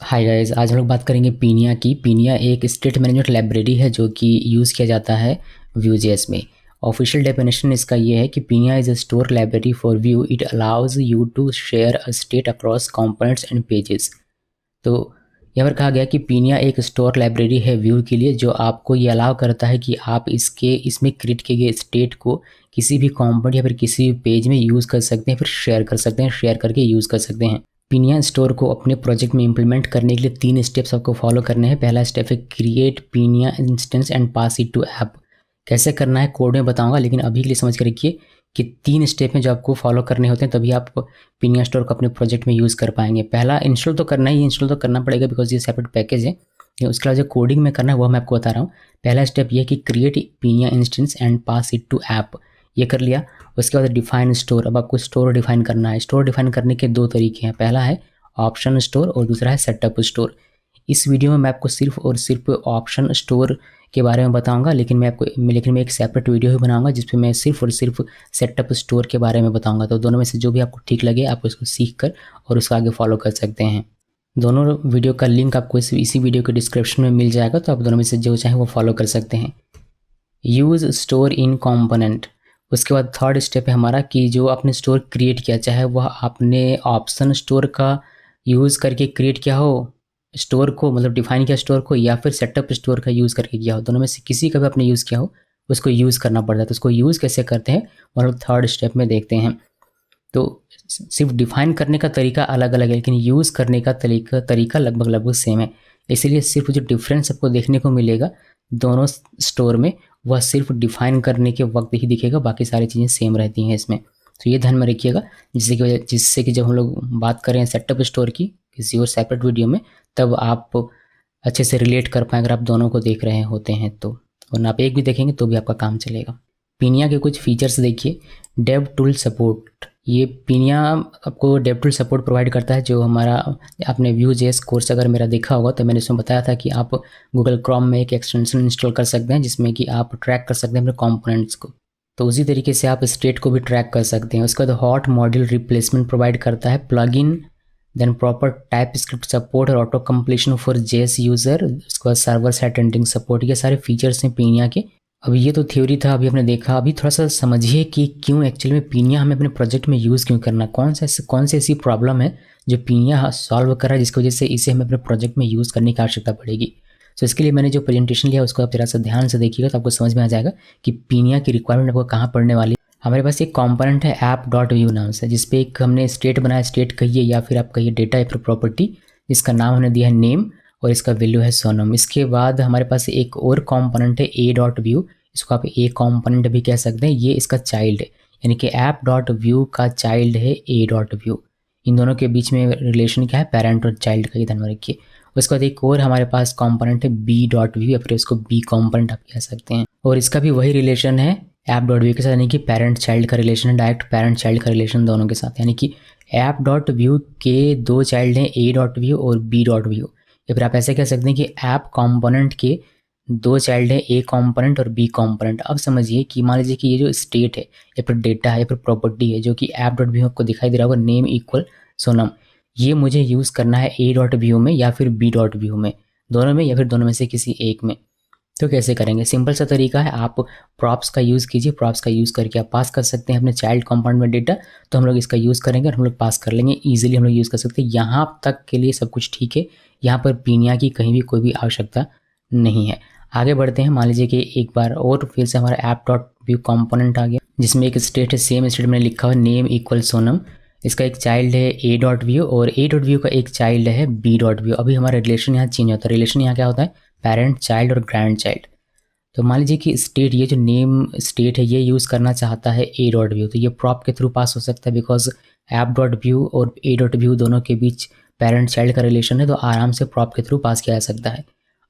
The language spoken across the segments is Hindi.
हाय गाइस, आज हम लोग बात करेंगे पीनिया की। पीनिया एक स्टेट मैनेजमेंट लाइब्रेरी है जो कि यूज़ किया जाता है Vue.js में। ऑफिशियल डेफिनेशन इसका ये है कि Pinia is a store library for Vue. It allows you to share a state across components and pages. तो यहाँ पर कहा गया कि पीनिया एक स्टोर लाइब्रेरी है व्यू के लिए, जो आपको ये अलाउ करता है कि आप इसमें क्रिएट किए गए स्टेट को किसी भी कंपोनेंट या फिर किसी भी पेज में यूज़ कर सकते हैं, फिर शेयर कर सकते हैं, शेयर करके यूज़ कर सकते हैं। पीनिया स्टोर को अपने प्रोजेक्ट में इंप्लीमेंट करने के लिए 3 स्टेप्स आपको फॉलो करने हैं। पहला स्टेप है create Pinia instance and pass it to app. कैसे करना है कोड में बताऊंगा, लेकिन अभी के लिए समझ कर रखिए कि 3 स्टेप हैं जो आपको फॉलो करने होते हैं, तभी आप पीनिया स्टोर को अपने प्रोजेक्ट में यूज़ कर पाएंगे। पहला इंस्टॉल तो करना ही, इंस्टॉल तो करना पड़ेगा बिकॉज ये सेपरेट पैकेज है। उसके अलावा जो कोडिंग में करना है वो मैं आपको बता रहा हूँ। पहला स्टेप ये है कि create Pinia instance and pass it to app. ये कर लिया। उसके बाद डिफाइन स्टोर। अब आपको स्टोर डिफाइन करना है। स्टोर डिफाइन करने के 2 तरीके हैं। पहला है ऑप्शन स्टोर और दूसरा है सेटअप स्टोर। इस वीडियो में मैं आपको सिर्फ और सिर्फ ऑप्शन स्टोर के बारे में बताऊंगा, लेकिन मैं एक सेपरेट वीडियो भी बनाऊंगा जिसपे मैं सिर्फ और सिर्फ सेटअप स्टोर के बारे में बताऊंगा। तो दोनों में से जो भी आपको ठीक लगे आप उसको सीख कर और उसको आगे फॉलो कर सकते हैं। दोनों वीडियो का लिंक आपको इसी वीडियो के डिस्क्रिप्शन में मिल जाएगा, तो आप दोनों में से जो चाहे वो फॉलो कर सकते हैं। Use store in component. उसके बाद थर्ड स्टेप है हमारा कि जो आपने स्टोर क्रिएट किया, चाहे वह आपने ऑप्शन स्टोर का यूज़ करके क्रिएट किया हो स्टोर को, मतलब डिफाइन किया स्टोर को, या फिर सेटअप स्टोर का यूज़ करके किया हो, दोनों में से किसी का भी आपने यूज़ किया हो उसको यूज़ करना पड़ता है। तो उसको यूज़ कैसे करते हैं मतलब थर्ड स्टेप में देखते हैं। तो सिर्फ डिफाइन करने का तरीका अलग अलग है, लेकिन यूज़ करने का तरीका लगभग लगभग सेम है। इसीलिए सिर्फ जो डिफरेंस आपको देखने को मिलेगा दोनों स्टोर में, वह सिर्फ डिफाइन करने के वक्त ही दिखेगा, बाकी सारी चीज़ें सेम रहती हैं इसमें। तो ये ध्यान में रखिएगा, जिससे कि जब हम लोग बात करें सेटअप स्टोर की किसी और सेपरेट वीडियो में, तब आप अच्छे से रिलेट कर पाएँ अगर आप दोनों को देख रहे होते हैं तो। वरना आप एक भी देखेंगे तो भी आपका काम चलेगा। पीनिया के कुछ फीचर्स देखिए। Dev tool support. ये पीनिया आपको डेव टूल सपोर्ट प्रोवाइड करता है। जो हमारा आपने Vue.js कोर्स अगर मेरा देखा होगा तो मैंने उसमें बताया था कि आप गूगल क्रोम में एक एक्सटेंशन इंस्टॉल कर सकते हैं जिसमें कि आप ट्रैक कर सकते हैं अपने कंपोनेंट्स को। तो उसी तरीके से आप स्टेट को भी ट्रैक कर सकते हैं। उसके बाद हॉट मॉड्यूल रिप्लेसमेंट प्रोवाइड करता है, plugin, then proper TypeScript support और auto completion for JS user. उसके बाद सर्वर साइड रेंडरिंग सपोर्ट। ये सारे फीचर्स हैं पीनिया के। अभी ये तो थ्योरी था, अभी आपने देखा। अभी थोड़ा सा समझिए कि क्यों एक्चुअली में पीनिया हमें अपने प्रोजेक्ट में यूज़ क्यों करना, कौन सी ऐसी प्रॉब्लम है जो पीनिया सॉल्व कर रहा है जिसकी वजह से इसे हमें अपने प्रोजेक्ट में यूज़ करने की आवश्यकता पड़ेगी। तो इसके लिए मैंने जो प्रेजेंटेशन लिया उसको आप जरा सा ध्यान से देखिएगा तो आपको समझ में आ जाएगा कि पीनिया की रिक्वायरमेंट आपको कहाँ पड़ने वाली है। हमारे पास एक कंपोनेंट है app.view नाम से, जिसपे एक हमने स्टेट बनाया। स्टेट कहिए या फिर आप कहिए डेटा या फिर प्रॉपर्टी, जिसका नाम हमने दिया है नेम और इसका वैल्यू है सोनम। इसके बाद हमारे पास एक और कंपोनेंट है a.view। इसको आप ए कंपोनेंट भी कह सकते हैं। ये इसका चाइल्ड है, यानी कि app.view का चाइल्ड है a.view। इन दोनों के बीच में रिलेशन क्या है, पेरेंट और चाइल्ड का, ये ध्यान में रखिए। उसके बाद एक और हमारे पास कंपोनेंट है b.view या फिर इसको b कंपोनेंट आप कह सकते हैं, और इसका भी वही रिलेशन है app.view के साथ, यानी कि पेरेंट चाइल्ड का रिलेशन है, डायरेक्ट पेरेंट चाइल्ड का रिलेशन दोनों के साथ। यानी कि app.view के 2 चाइल्ड हैं a.view और b.view, या फिर आप ऐसे कह सकते हैं कि ऐप कंपोनेंट के 2 चाइल्ड है, ए कंपोनेंट और बी कंपोनेंट। अब समझिए कि मान लीजिए कि ये जो स्टेट है या फिर डेटा है या फिर प्रॉपर्टी है जो कि app.view आपको दिखाई दे रहा होगा, नेम इक्वल सोनम, ये मुझे यूज़ करना है a.view में या फिर b.view में, दोनों में या फिर दोनों में से किसी एक में। तो कैसे करेंगे, सिंपल सा तरीका है, आप प्रॉप्स का यूज़ कीजिए। प्रॉप्स का यूज़ करके आप पास कर सकते हैं अपने चाइल्ड कंपोनेंट में डेटा। तो हम लोग इसका यूज़ करेंगे और हम लोग पास कर लेंगे, ईजिली हम लोग यूज़ कर सकते हैं। यहाँ तक के लिए सब कुछ ठीक है, यहाँ पर पीनिया की कहीं भी कोई भी आवश्यकता नहीं है। आगे बढ़ते हैं। मान लीजिए कि एक बार और फिर से हमारा app.view कंपोनेंट आ गया, जिसमें एक स्टेट है, सेम स्टेट में लिखा हुआ नेम इक्वल सोनम। इसका एक चाइल्ड है a.view और a.view का एक चाइल्ड है b.view। अभी हमारा रिलेशन यहाँ चेंज होता है। रिलेशन यहाँ क्या होता है, पेरेंट चाइल्ड और ग्रैंड चाइल्ड। तो मान लीजिए कि स्टेट, ये जो नेम स्टेट है ये यूज़ करना चाहता है a.view, तो ये प्रॉप के थ्रू पास हो सकता है बिकॉज app.view और a.view दोनों के बीच पेरेंट चाइल्ड का रिलेशन है, तो आराम से प्रॉप के थ्रू पास किया जा सकता है।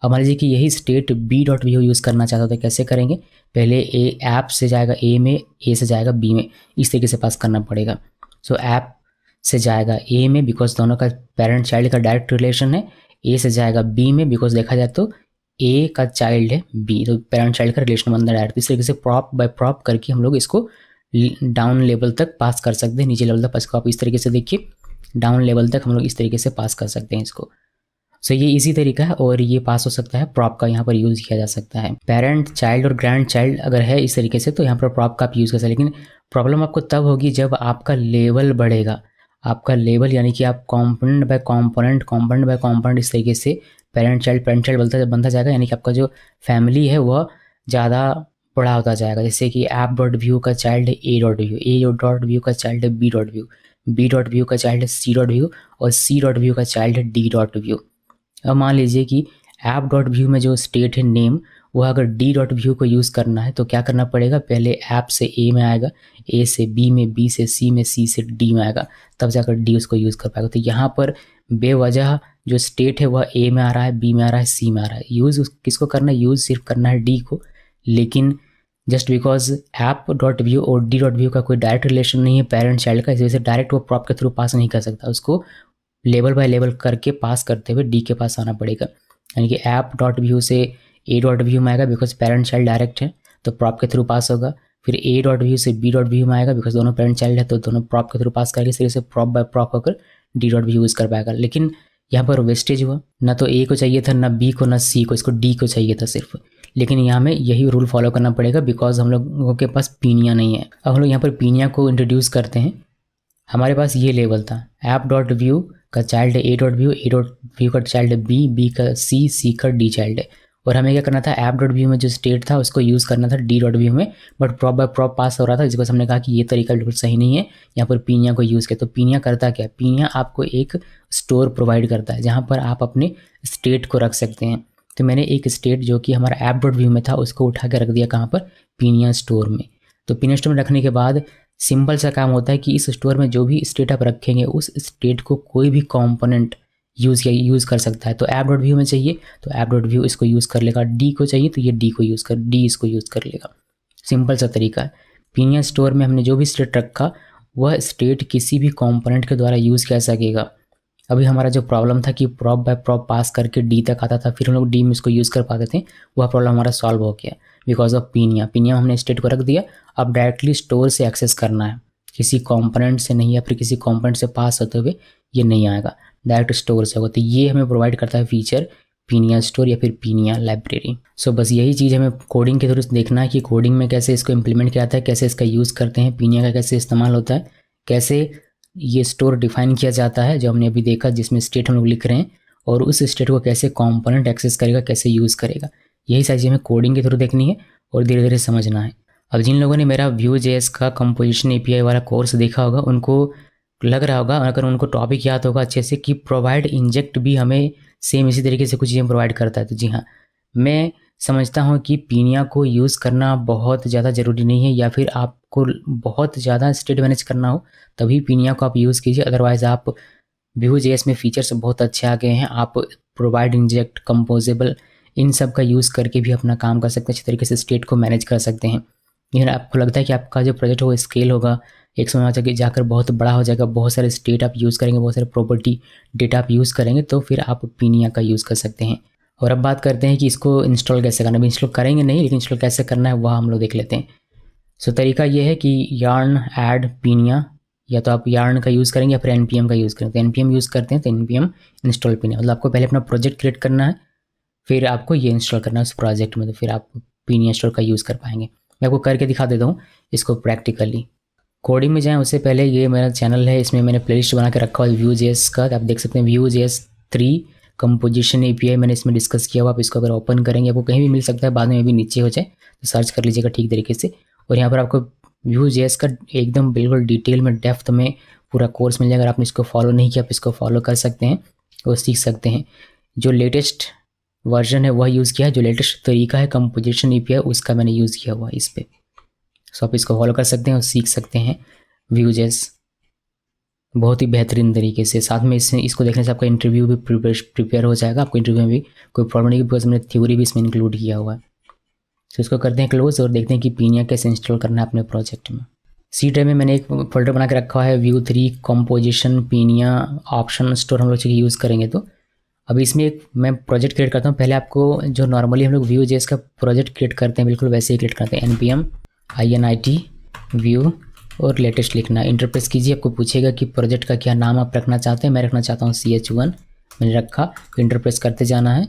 अब मान लीजिए कि यही स्टेट b.view यूज़ करना चाहता है, तो कैसे करेंगे, पहले ऐप से जाएगा a में, a से जाएगा b में, इस तरीके से पास करना पड़ेगा। सो ऐप से जाएगा a में बिकॉज दोनों का पेरेंट चाइल्ड का डायरेक्ट रिलेशन है, a से जाएगा b में बिकॉज देखा जाए तो a का चाइल्ड है b, तो पेरेंट चाइल्ड का रिलेशन बनता है डायरेक्ट। इस तरीके से प्रॉप बाय प्रॉप करके हम लोग इसको डाउन लेवल तक पास कर सकते हैं, नीचे लेवल तक। इसको आप इस तरीके से देखिए, डाउन लेवल तक हम लोग इस तरीके से पास कर सकते हैं इसको। सो ये इजी तरीका है और ये पास हो सकता है, प्रॉप का यहाँ पर यूज़ किया जा सकता है। पेरेंट चाइल्ड और ग्रैंड चाइल्ड अगर है इस तरीके से तो यहाँ पर प्रॉप का आप यूज़ कर सकते हैं, लेकिन प्रॉब्लम आपको तब होगी जब आपका लेवल बढ़ेगा। आपका लेवल यानी कि आप कंपोनेंट बाय कंपोनेंट इस तरीके से पेरेंट चाइल्ड बनता जाएगा, यानी कि आपका जो फैमिली है वह ज़्यादा बड़ा होता जाएगा। जैसे कि ऐप डॉट व्यू का चाइल्ड है ए डॉट व्यू का चाइल्ड है बी डॉट व्यू का चाइल्ड है सी डॉट व्यू और सी डॉट व्यू का चाइल्ड है डी डॉट व्यू। अब मान लीजिए कि ऐप डॉट व्यू में जो स्टेट है नेम, वह अगर डी डॉट व्यू को यूज़ करना है तो क्या करना पड़ेगा, पहले ऐप से ए में आएगा, ए से बी में, बी से सी में, सी से डी में आएगा, तब जाकर डी उसको यूज़ कर पाएगा। तो यहाँ पर बेवजह जो स्टेट है वह ए में आ रहा है, बी में आ रहा है, सी में आ रहा है। यूज़ किसको करना है, यूज़ सिर्फ करना है डी को, लेकिन just because app dot Vue और डी डॉट व्यू का कोई डायरेक्ट रिलेशन नहीं है पेरेंट चाइल्ड का, इस वजह से डायरेक्ट वो प्रॉप के थ्रू पास नहीं कर सकता, उसको लेवल बाय लेवल करके पास करते हुए डी के पास आना पड़ेगा। यानी कि ऐप डॉट व्यू से ए डॉट व्यू में आएगा बिकॉज पेरेंट चाइल्ड डायरेक्ट है तो प्रॉप के थ्रू पास होगा। फिर ए डॉट व्यू से बी डॉट व्यू में आएगा बिकॉज दोनों पेरेंट चाइल्ड है तो दोनों प्रॉप के थ्रू पास करेंगे, इस तरह से प्रॉप बाय प्रॉप होकर डी डॉट व्यू यूज़ कर पाएगा। लेकिन यहाँ पर वेस्टेज हुआ, ना तो ए को चाहिए था, ना बी को, ना सी को, इसको डी को चाहिए था सिर्फ। लेकिन यहाँ में यही रूल फॉलो करना पड़ेगा बिकॉज हम लोगों के पास पीनिया नहीं है। अब हम लोग यहाँ पर पीनिया को इंट्रोड्यूस करते हैं। हमारे पास ये लेवल था, ऐप डॉट व्यू का चाइल्ड है ए डॉट व्यू का चाइल्ड है बी का सी का डी चाइल्ड है, और हमें क्या करना था, ऐप डॉट व्यू में जो स्टेट था उसको यूज़ करना था डी डॉट व्यू में, बट प्रॉप बाय प्रॉप पास हो रहा था, जिसको हमने कहा कि ये तरीका बिल्कुल सही नहीं है, यहाँ पर पीनिया को यूज़ किया। तो पीनिया करता क्या, पीनिया आपको एक स्टोर प्रोवाइड करता है जहाँ पर आप अपने स्टेट को रख सकते हैं। तो मैंने एक स्टेट जो कि हमारा ऐप डॉट व्यू में था उसको उठा के रख दिया कहाँ पर, पीनिया स्टोर में। तो पीनिया स्टोर में रखने के बाद सिंपल सा काम होता है कि इस स्टोर में जो भी स्टेट आप रखेंगे उस स्टेट को कोई भी कंपोनेंट यूज़ कर सकता है। तो ऐप डॉट व्यू में चाहिए तो ऐप डॉट व्यू इसको यूज़ कर लेगा, डी को चाहिए तो ये डी इसको यूज़ कर लेगा। सिंपल सा तरीका है। पीनिया स्टोर में हमने जो भी स्टेट रखा वह स्टेट किसी भी कंपोनेंट के द्वारा यूज़ किया सकेगा। अभी हमारा जो प्रॉब्लम था कि प्रॉप बाय प्रॉप पास करके डी तक आता था, फिर हम लोग डी में इसको यूज़ कर पाते थे, वह प्रॉब्लम हमारा सॉल्व हो गया बिकॉज ऑफ पीनिया हमने स्टेट को रख दिया। अब डायरेक्टली स्टोर से एक्सेस करना है, किसी कंपोनेंट से नहीं या फिर किसी कंपोनेंट से पास होते हुए ये नहीं आएगा, डायरेक्ट स्टोर से होगा। तो ये हमें प्रोवाइड करता है फीचर पीनिया स्टोर या फिर पीनिया लाइब्रेरी। सो बस यही चीज़ हमें कोडिंग के थ्रू देखना है कि कोडिंग में कैसे इसको इम्प्लीमेंट किया जाता है, कैसे इसका यूज़ करते हैं, पीनिया का कैसे इस्तेमाल होता है, कैसे ये स्टोर डिफाइन किया जाता है जो हमने अभी देखा, जिसमें स्टेट हम लोग लिख रहे हैं, और उस स्टेट को कैसे कंपोनेंट एक्सेस करेगा, कैसे यूज़ करेगा। यही सारी चीज़ें हमें कोडिंग के थ्रू देखनी है और धीरे धीरे समझना है। अब जिन लोगों ने मेरा Vue.js का कंपोजिशन API वाला कोर्स देखा होगा उनको लग रहा होगा, अगर उनको टॉपिक याद होगा अच्छे से, कि प्रोवाइड इंजेक्ट भी हमें सेम इसी तरीके से कुछ चीज़ें प्रोवाइड करता है। तो जी हाँ, मैं समझता हूँ कि पीनिया को यूज़ करना बहुत ज़्यादा ज़रूरी नहीं है, या फिर आपको बहुत ज़्यादा स्टेट मैनेज करना हो तभी पीनिया को आप यूज़ कीजिए। अदरवाइज़ आप Vue.js में फीचर्स बहुत अच्छे आ गए हैं, आप प्रोवाइड इंजेक्ट, कंपोजेबल, इन सब का यूज़ करके भी अपना काम कर सकते हैं, अच्छे तरीके से स्टेट को मैनेज कर सकते हैं। लेकिन आपको लगता है कि आपका जो प्रोजेक्ट हो स्केल होगा, एक समय जाकर बहुत बड़ा हो जाएगा, बहुत सारे स्टेट आप यूज़ करेंगे, बहुत सारे प्रॉपर्टी डेटा आप यूज़ करेंगे, तो फिर आप पीनिया का यूज़ कर सकते हैं। और अब बात करते हैं कि इसको इंस्टॉल कैसे करना है। इंस्टॉल करेंगे नहीं, लेकिन इंस्टॉल कैसे करना है वह हम लोग देख लेते हैं। सो तरीका ये है कि yarn ऐड पीनिया, या तो आप yarn का यूज़ करेंगे या फिर npm का यूज़ करेंगे। तो npm यूज़ करते हैं तो npm इंस्टॉल पीनिया, मतलब आपको पहले अपना प्रोजेक्ट क्रिएट करना है, फिर आपको ये इंस्टॉल करना है उस प्रोजेक्ट में, तो फिर आप पीनिया स्टोर का यूज़ कर पाएंगे। मैं आपको करके दिखा देता हूँ इसको प्रैक्टिकली। कोडिंग में जाएं उससे पहले ये मेरा चैनल है, इसमें मैंने प्लेलिस्ट बना के रखा हुआ है Vue.js का, आप देख सकते हैं Vue.js 3 कंपोजिशन API मैंने इसमें डिस्कस किया हुआ। आप इसको अगर ओपन करेंगे आपको कहीं भी मिल सकता है, बाद में भी नीचे हो जाए तो सर्च कर लीजिएगा ठीक तरीके से। और यहाँ पर आपको Vue.js का एकदम बिल्कुल डिटेल में, डेप्थ में पूरा कोर्स मिल जाएगा। अगर आपने इसको फॉलो नहीं किया आप इसको फॉलो कर सकते हैं और सीख सकते हैं। जो लेटेस्ट वर्जन है वह यूज़ किया है, जो लेटेस्ट तरीका है कंपोजिशन API उसका मैंने यूज़ किया हुआ है इस पर। सो आप इसको फॉलो कर सकते हैं और सीख सकते हैं Vue.js बहुत ही बेहतरीन तरीके से। साथ में इसको देखने से आपका इंटरव्यू भी प्रिपेयर हो जाएगा, आपको इंटरव्यू में भी कोई प्रॉब्लम नहीं, बिकॉज मैंने थ्योरी भी इसमें इंक्लूड किया हुआ है। तो इसको करते हैं क्लोज और देखते हैं कि पीनिया कैसे इंस्टॉल करना है अपने प्रोजेक्ट में। सी ड्राइव में मैंने एक फोल्डर बना के रखा है Vue 3 कंपोजिशन पीनिया ऑप्शन स्टोर, हम लोग चाहिए यूज़ करेंगे। तो अभी इसमें एक मैं प्रोजेक्ट क्रिएट करता हूँ। पहले आपको जो नॉर्मली हम लोग Vue.js का प्रोजेक्ट क्रिएट करते हैं बिल्कुल वैसे ही क्रिएट करते हैं। npm init Vue और लेटेस्ट लिखना, इंटरप्रेस कीजिए। आपको पूछेगा कि प्रोजेक्ट का क्या नाम आप रखना चाहते हैं। मैं रखना चाहता हूँ ch1 मैंने रखा, इंटर प्रेस करते जाना है।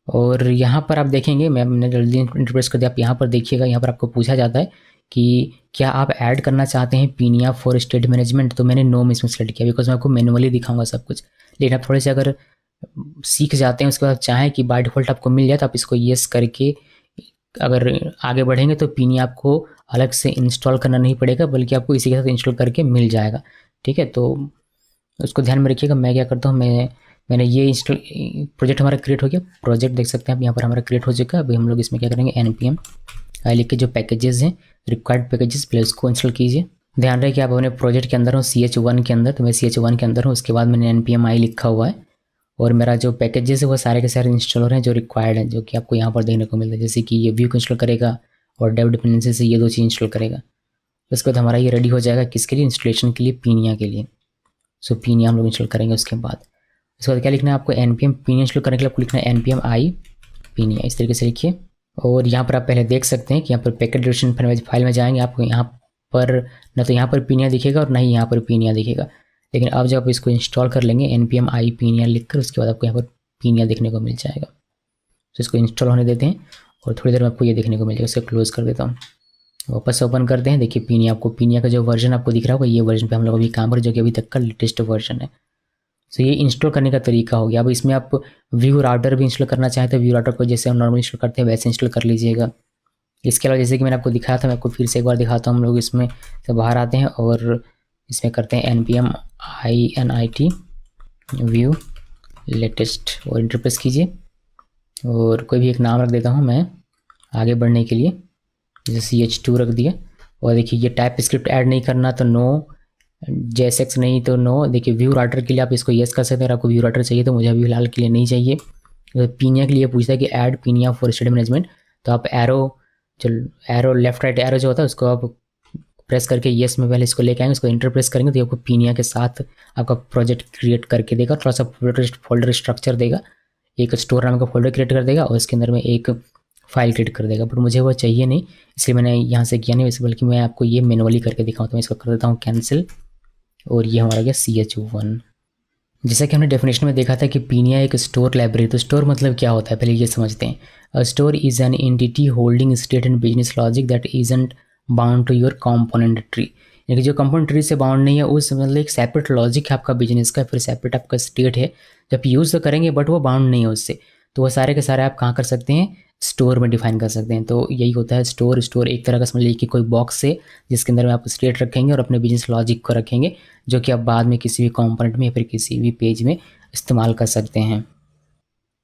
और यहाँ पर आप देखेंगे, मैंने जल्दी इंटर प्रेस कर दिया। आप यहाँ पर देखिएगा, यहाँ पर आपको पूछा जाता है कि क्या आप ऐड करना चाहते हैं पीनिया फॉर स्टेट मैनेजमेंट। तो मैंने नो में इसमें सेलेक्ट किया, बिकॉज मैं आपको मैनुअली दिखाऊंगा सब कुछ। लेकिन आप थोड़े से अगर सीख जाते हैं, उसके बाद चाहें कि बाय डिफ़ॉल्ट आपको मिल जाए, तो आप इसको येस करके अगर आगे बढ़ेंगे तो पीनिया आपको अलग से इंस्टॉल करना नहीं पड़ेगा, बल्कि आपको इसी के साथ इंस्टॉल करके मिल जाएगा। ठीक है, तो उसको ध्यान में रखिएगा। मैं क्या करता हूँ, मैंने ये इंस्टॉल, प्रोजेक्ट हमारा क्रिएट हो गया। प्रोजेक्ट देख सकते हैं आप यहाँ पर हमारा क्रिएट हो चुका है। अभी हम लोग इसमें क्या करेंगे, npm आई लिख के जो पैकेजेस हैं, रिक्वायर्ड पैकेजेस, पहले उसको इंस्टॉल कीजिए। ध्यान रहे कि आप अपने प्रोजेक्ट के अंदर हो, ch1 के अंदर। तो मैं ch1 के अंदर हूँ, उसके बाद मैंने npm आई लिखा हुआ है, और मेरा जो पैकेजेस है वो सारे के सारे इंस्टॉल हो रहे हैं जो रिक्वायर्ड है, जो कि आपको यहाँ पर देखने को मिलता है। जैसे कि ये व्यू को इंस्टॉल करेगा और डेव डिपेंडेंसी से ये 2 चीज़ इंस्टॉल करेगा। उसके बाद हमारा ये रेडी हो जाएगा किसके लिए, इंस्टॉलेशन के लिए, पीनिया के लिए। सो पीनिया हम लोग इंस्टॉल करेंगे। उसके बाद क्या लिखना है आपको, npm पीनिया इंस्टॉल करने के लिए आपको लिखना है npm आई पीनिया, इस तरीके से लिखिए। और यहाँ पर आप पहले देख सकते हैं कि यहाँ पर पैकेट डिस्क्रिप्शन फाइल में जाएंगे, आपको यहाँ पर ना तो यहाँ पर पीनिया दिखेगा और ना ही यहाँ पर पीनिया दिखेगा। लेकिन अब जब आप इसको इंस्टॉल कर लेंगे npm आई पीनिया लिखकर, उसके बाद आपको यहाँ पर पीनिया देखने को मिल जाएगा। तो इसको इंस्टॉल होने देते हैं और थोड़ी देर में आपको ये देखने को मिल जाएगा। इसको क्लोज कर देता हूँ, वापस ओपन करते हैं। देखिए पीनिया, आपको पीनिया का जो वर्जन आपको दिख रहा होगा, ये वर्जन पे हम लोग अभी काम कर, जो कि अभी तक का लेटेस्ट वर्जन है। तो ये इंस्टॉल करने का तरीका हो गया। अब इसमें आप व्यू राउटर भी इंस्टॉल करना चाहें तो व्यू राउटर को जैसे हम नॉर्मली इंस्टॉल करते हैं वैसे इंस्टॉल कर लीजिएगा। इसके अलावा जैसे कि मैंने आपको दिखाया था, मैं आपको फिर से एक बार दिखाता हूँ। हम लोग इसमें से बाहर आते हैं और इसमें करते हैं npm init व्यू लेटेस्ट और इंटरप्रेस कीजिए, और कोई भी एक नाम रख देता हूँ मैं आगे बढ़ने के लिए, जैसे ch2 रख दिया। और देखिए ये टाइप स्क्रिप्ट ऐड नहीं करना तो नो, JSX नहीं तो नो। देखिए व्यू राउटर के लिए आप इसको येस कर सकते हैं, अगर आपको व्यू राउटर चाहिए, तो मुझे अभी फिलहाल के लिए नहीं चाहिए। तो पीनिया के लिए पूछता है कि ऐड पीनिया फॉर स्टेट मैनेजमेंट, तो आप एरो लेफ्ट राइट एरो जो होता है उसको आप प्रेस करके येस में पहले इसको लेके आएंगे, उसको इंटर प्रेस करेंगे तो ये आपको पीनिया के साथ आपका प्रोजेक्ट क्रिएट करके देगा। थोड़ा सा फोल्डर स्ट्रक्चर देगा, एक स्टोर नाम का फोल्डर क्रिएट कर देगा और इसके अंदर में एक फाइल क्रिएट कर देगा। बट मुझे वो चाहिए नहीं, इसलिए मैंने यहाँ से किया नहीं वैसे, बल्कि मैं आपको ये मैनुअली करके दिखाऊँ। तो मैं इसको कर देता हूँ कैंसिल, और ये हमारा गया ch1। जैसा कि हमने डेफिनेशन में देखा था कि पीनिया एक स्टोर लाइब्रेरी, तो स्टोर मतलब क्या होता है पहले ये समझते हैं। A store is an entity holding state and business logic that isn't bound to your component tree. यानी कि जो कंपोनेंट ट्री से बाउंड नहीं है, उस मतलब एक सेपरेट लॉजिक है आपका बिजनेस का, फिर सेपरेट आपका स्टेट है, जब यूज़ तो करेंगे बट वो बाउंड नहीं है उससे। तो वो सारे के सारे आप कहाँ कर सकते हैं, स्टोर में डिफाइन कर सकते हैं। तो यही होता है स्टोर। स्टोर एक तरह का समझ लीजिए कि कोई बॉक्स है जिसके अंदर में आप स्टेट रखेंगे और अपने बिजनेस लॉजिक को रखेंगे, जो कि आप बाद में किसी भी कंपोनेंट में या फिर किसी भी पेज में इस्तेमाल कर सकते हैं।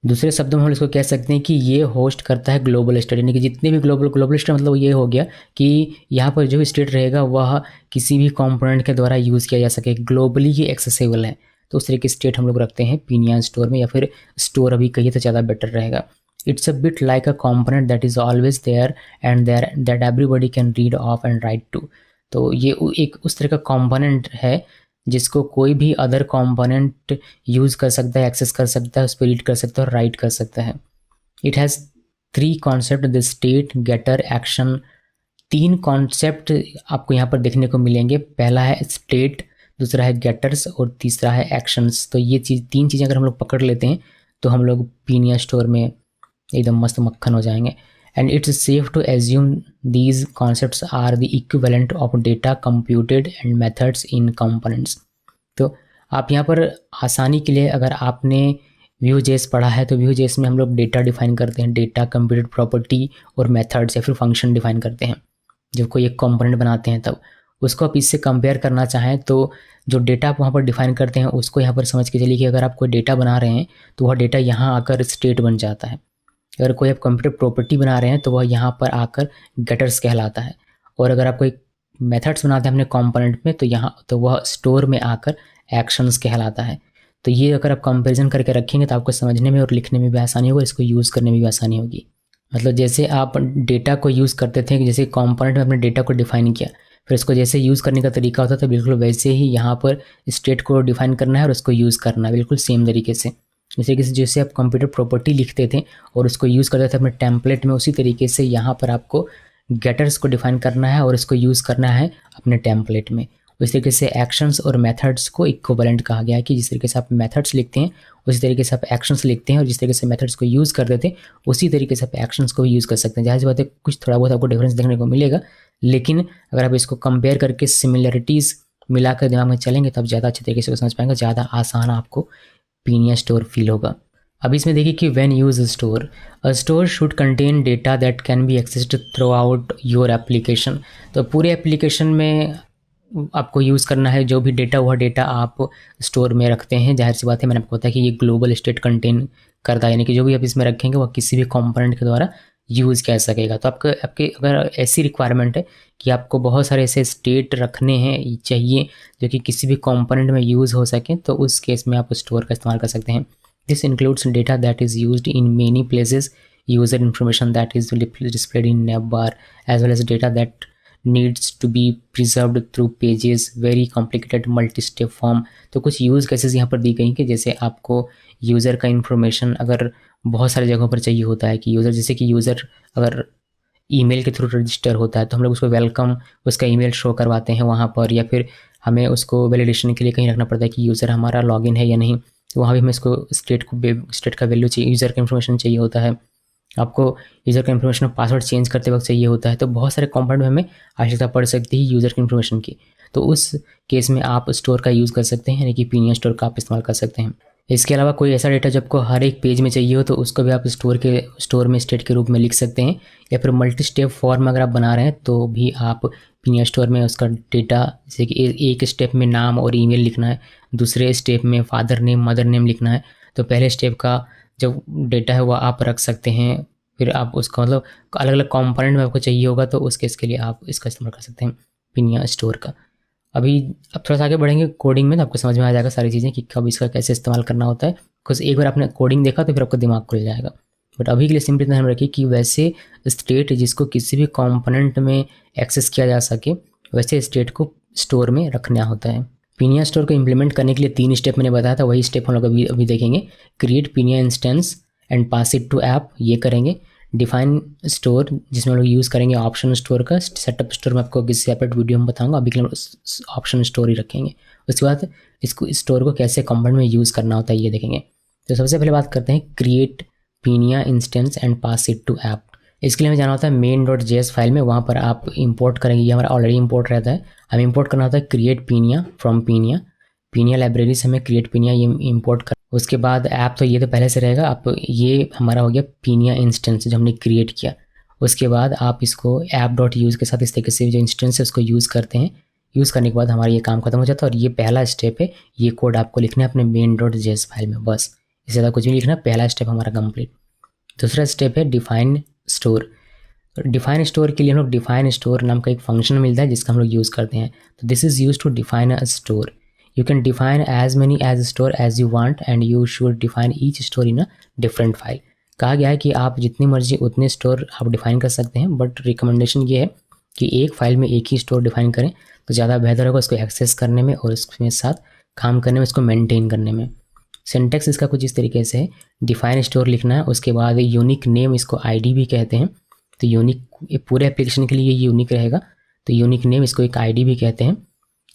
दूसरे शब्दों में हम इसको कह सकते हैं कि ये होस्ट करता है ग्लोबल स्टेट, यानी कि जितने भी ग्लोबल स्टेट, मतलब ये हो गया कि यहाँ पर जो भी स्टेट रहेगा वह किसी भी कंपोनेंट के द्वारा यूज़ किया जा सके, ग्लोबली ही एक्सेसिबल है। तो उस तरह की स्टेट हम लोग रखते हैं पीनिया स्टोर में, या फिर स्टोर अभी कहिए तो ज़्यादा बेटर रहेगा। It's a bit like a component that is always there and there that everybody can read off and write to. तो ये एक उस तरह का कंपोनेंट है जिसको कोई भी अदर कंपोनेंट यूज़ कर सकता है, एक्सेस कर सकता है, उस पर रीड कर सकता है और राइट कर सकता है। It has 3 concept, the state, getter, action. 3 concept आपको यहाँ पर देखने को मिलेंगे। पहला है स्टेट, दूसरा है गेटर्स और तीसरा है एक्शंस। तो ये 3 चीज़ें अगर हम लोग पकड़ लेते हैं तो हम लोग पीनिया स्टोर में एकदम मस्त मक्खन हो जाएंगे। And it's safe to assume these concepts are the equivalent of data computed and methods in components. तो आप यहाँ पर आसानी के लिए, अगर आपने Vue.js पढ़ा है तो Vue.js में हम लोग डेटा डिफाइन करते हैं, डेटा कंप्यूटेड प्रॉपर्टी और मेथड्स या फिर फंक्शन डिफाइन करते हैं जब कोई एक कंपोनेंट बनाते हैं। तब उसको आप इससे कंपेयर करना चाहें तो जो डेटा आप वहाँ पर डिफाइन करते हैं उसको यहाँ पर समझ के चलिए कि अगर आप कोई डेटा बना रहे हैं तो वह डेटा यहाँ आकर स्टेट बन जाता है। अगर कोई आप कंप्यूटर प्रॉपर्टी बना रहे हैं तो वह यहाँ पर आकर गेटर्स कहलाता है, और अगर आप कोई मेथड्स बनाते हैं अपने कंपोनेंट में तो वह स्टोर में आकर एक्शंस कहलाता है। तो ये अगर आप कंपैरिजन करके रखेंगे तो आपको समझने में और लिखने में भी आसानी होगी, इसको यूज़ करने में भी आसानी होगी। मतलब जैसे आप डेटा को यूज़ करते थे, जैसे कंपोनेंट में अपने डेटा को डिफाइन किया, फिर इसको जैसे यूज़ करने का तरीका होता था बिल्कुल वैसे ही यहाँ पर स्टेट को डिफाइन करना है और उसको यूज़ करना है बिल्कुल सेम तरीके से। जैसे आप कंप्यूटर प्रॉपर्टी लिखते थे और उसको यूज़ करते थे अपने टेम्पलेट में, उसी तरीके से यहाँ पर आपको गेटर्स को डिफाइन करना है और इसको यूज़ करना है अपने टेम्पलेट में। उस तरीके से एक्शंस और मेथड्स को इक्विवेलेंट कहा गया है कि जिस तरीके से आप मेथड्स लिखते हैं उसी तरीके से आप एक्शंस लिखते हैं, और जिस तरीके से मेथड्स को यूज़ करते थे उसी तरीके से आप एक्शंस को भी यूज़ कर सकते हैं। जाहिर सी बात है कुछ थोड़ा बहुत आपको डिफरेंस देखने को मिलेगा, लेकिन अगर आप इसको कंपेयर करके सिमिलरिटीज़ मिलाकर दिमाग में चलेंगे तब ज़्यादा अच्छे तरीके से समझ पाएंगे, ज़्यादा आसान आपको पीनिया स्टोर फील होगा। अब इसमें देखिए कि when use a store should contain data that can be accessed through out your application. तो पूरे एप्लीकेशन में आपको यूज़ करना है जो भी डेटा, वह डेटा आप स्टोर में रखते हैं। जाहिर सी बात है, मैंने आपको बताया कि ये ग्लोबल स्टेट कंटेन करता है, यानी कि जो भी आप इसमें रखेंगे वह किसी भी कंपोनेंट के द्वारा यूज़ किया जा सकेगा। तो आपके अगर ऐसी रिक्वायरमेंट है कि आपको बहुत सारे ऐसे स्टेट रखने हैं चाहिए जो कि किसी भी कंपोनेंट में यूज़ हो सके, तो उस केस में आप स्टोर का इस्तेमाल कर सकते हैं। This includes data that is used in many places, user information that is displayed in navbar, as well as data that needs to be preserved through pages, very complicated multi-step form। तो कुछ यूज़ केसेस यहाँ पर दी गई कि जैसे आपको यूज़र का इन्फॉर्मेशन अगर बहुत सारी जगहों पर चाहिए होता है कि यूज़र, जैसे कि यूज़र अगर ईमेल के थ्रू रजिस्टर होता है तो हम लोग उसको वेलकम उसका ईमेल शो करवाते हैं वहाँ पर, या फिर हमें उसको वैलिडेशन के लिए कहीं रखना पड़ता है कि यूज़र हमारा लॉगिन है या नहीं, तो वहाँ भी हमें इसको स्टेट का वैल्यू चाहिए, यूज़र का इन्फॉर्मेशन चाहिए होता है, आपको यूज़र का इन्फॉर्मेशन पासवर्ड चेंज करते वक्त चाहिए होता है। तो बहुत सारे कंपोनेंट में हमें आवश्यकता पड़ सकती है यूज़र की इन्फॉर्मेशन की, तो उस केस में आप स्टोर का यूज़ कर सकते हैं, यानी कि पीनिया स्टोर का आप इस्तेमाल कर सकते हैं। इसके अलावा कोई ऐसा डेटा जब आपको हर एक पेज में चाहिए हो तो उसको भी आप स्टोर में स्टेट के रूप में लिख सकते हैं, या फिर मल्टी स्टेप फॉर्म अगर आप बना रहे हैं तो भी आप पीनिया स्टोर में उसका डेटा, जैसे कि एक स्टेप में नाम और ईमेल लिखना है, दूसरे स्टेप में फादर नेम मदर नेम लिखना है, तो पहले स्टेप का जो डेटा है वह आप रख सकते हैं, फिर आप उसका मतलब अलग अलग कंपोनेंट में आपको चाहिए होगा तो उस केस के लिए आप इसका इस्तेमाल कर सकते हैं पीनिया स्टोर का। अभी अब थोड़ा सा आगे बढ़ेंगे कोडिंग में, तो आपको समझ में आ जाएगा सारी चीज़ें कि कब इसका कैसे इस्तेमाल करना होता है, बिकॉज एक बार आपने कोडिंग देखा तो फिर आपका दिमाग खुल जाएगा। बट अभी के लिए सिंपली ध्यान रखिए कि वैसे स्टेट जिसको किसी भी कंपोनेंट में एक्सेस किया जा सके वैसे स्टेट को स्टोर में रखना होता है। पीनिया स्टोर को इम्प्लीमेंट करने के लिए 3 स्टेप मैंने बताया था, वही स्टेप हम लोग अभी देखेंगे। Create Pinia instance and pass it to app, ये करेंगे। डिफाइन स्टोर, जिसमें हम लोग यूज़ करेंगे ऑप्शन स्टोर का। सेटअप स्टोर में आपको किसी सेपरेट वीडियो में बताऊंगा, अभी के लिए ऑप्शन स्टोर ही रखेंगे। उसके बाद इसको स्टोर को कैसे कंपोनेंट में यूज़ करना होता है ये देखेंगे। तो सबसे पहले बात करते हैं create Pinia instance and pass it to app. इसके लिए हमें जाना होता है main.js फाइल में, वहाँ पर आप इंपोर्ट करेंगे, ये हमारा ऑलरेडी इंपोर्ट रहता है, हमें इंपोर्ट करना होता है क्रिएट पीनिया फ्रॉम पीनिया लाइब्रेरी से हमें क्रिएट पीनिया ये इंपोर्ट कर। उसके बाद ऐप तो ये तो पहले से रहेगा, आप ये हमारा हो गया पीनिया इंस्टेंस जो हमने क्रिएट किया। उसके बाद आप इसको ऐप.यूज़ के साथ इस तरीके से जो इंस्टेंस है उसको यूज़ करते हैं। यूज़ करने के बाद हमारा ये काम खत्म हो जाता है, और ये पहला स्टेप है, ये कोड आपको लिखना है अपने main.js फाइल में, बस इससे ज़्यादा कुछ भी लिखना। पहला स्टेप हमारा कंप्लीट। दूसरा स्टेप है डिफाइन स्टोर। डिफाइन स्टोर के लिए हम लोग डिफाइन स्टोर नाम का एक फंक्शन मिलता है जिसका हम लोग यूज़ करते हैं। तो this is use to define a store. You can define as many as store as you want and you should define each store in a different file। कहा गया है कि आप जितनी मर्जी उतने स्टोर आप डिफाइन कर सकते हैं, बट रिकमेंडेशन ये है कि एक फाइल में एक ही स्टोर डिफाइन करें तो ज़्यादा बेहतर होगा उसको एक्सेस करने में और उसके साथ काम करने में, उसको मेंटेन करने में। सिंटेक्स इसका कुछ इस तरीके से है, डिफाइन स्टोर लिखना है, उसके बाद यूनिक नेम, इसको आईडी भी कहते हैं। तो यूनिक पूरे एप्लीकेशन के लिए ये यूनिक रहेगा, तो यूनिक नेम इसको एक आईडी भी कहते हैं।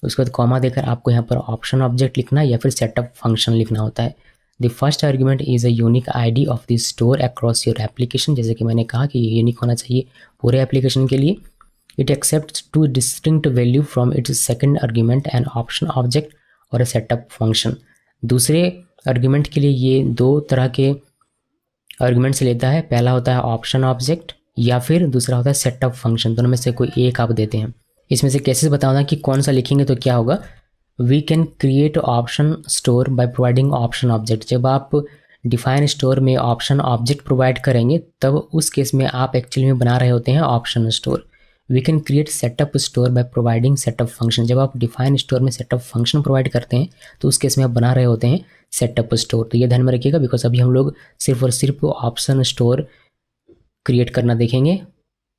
उसके बाद कॉमा देकर आपको यहाँ पर ऑप्शन ऑब्जेक्ट लिखना है या फिर सेटअप फंक्शन लिखना होता है। The first argument is a unique ID of the store across your application. जैसे कि मैंने कहा कि ये यूनिक होना चाहिए पूरे एप्लीकेशन के लिए। It accepts 2 distinct value from its second argument and option object और अ सेटअप फंक्शन। दूसरे आर्ग्यूमेंट के लिए ये 2 तरह के आर्ग्यूमेंट्स लेता है, पहला होता है ऑप्शन ऑब्जेक्ट या फिर दूसरा होता है सेटअप फंक्शन। दोनों में से कोई एक आप देते हैं। इसमें से केसेस बताऊंगा कि कौन सा लिखेंगे तो क्या होगा। We can create option store by providing option object. जब आप डिफाइन स्टोर में ऑप्शन ऑब्जेक्ट प्रोवाइड करेंगे तब उस केस में आप एक्चुअली में बना रहे होते हैं option store. We can create setup store by providing setup function. जब आप डिफाइन स्टोर में सेटअप फंक्शन प्रोवाइड करते हैं तो उस केस में आप बना रहे होते हैं सेटअप स्टोर। तो ये ध्यान में रखिएगा, बिकॉज अभी हम लोग सिर्फ और सिर्फ ऑप्शन स्टोर क्रिएट करना देखेंगे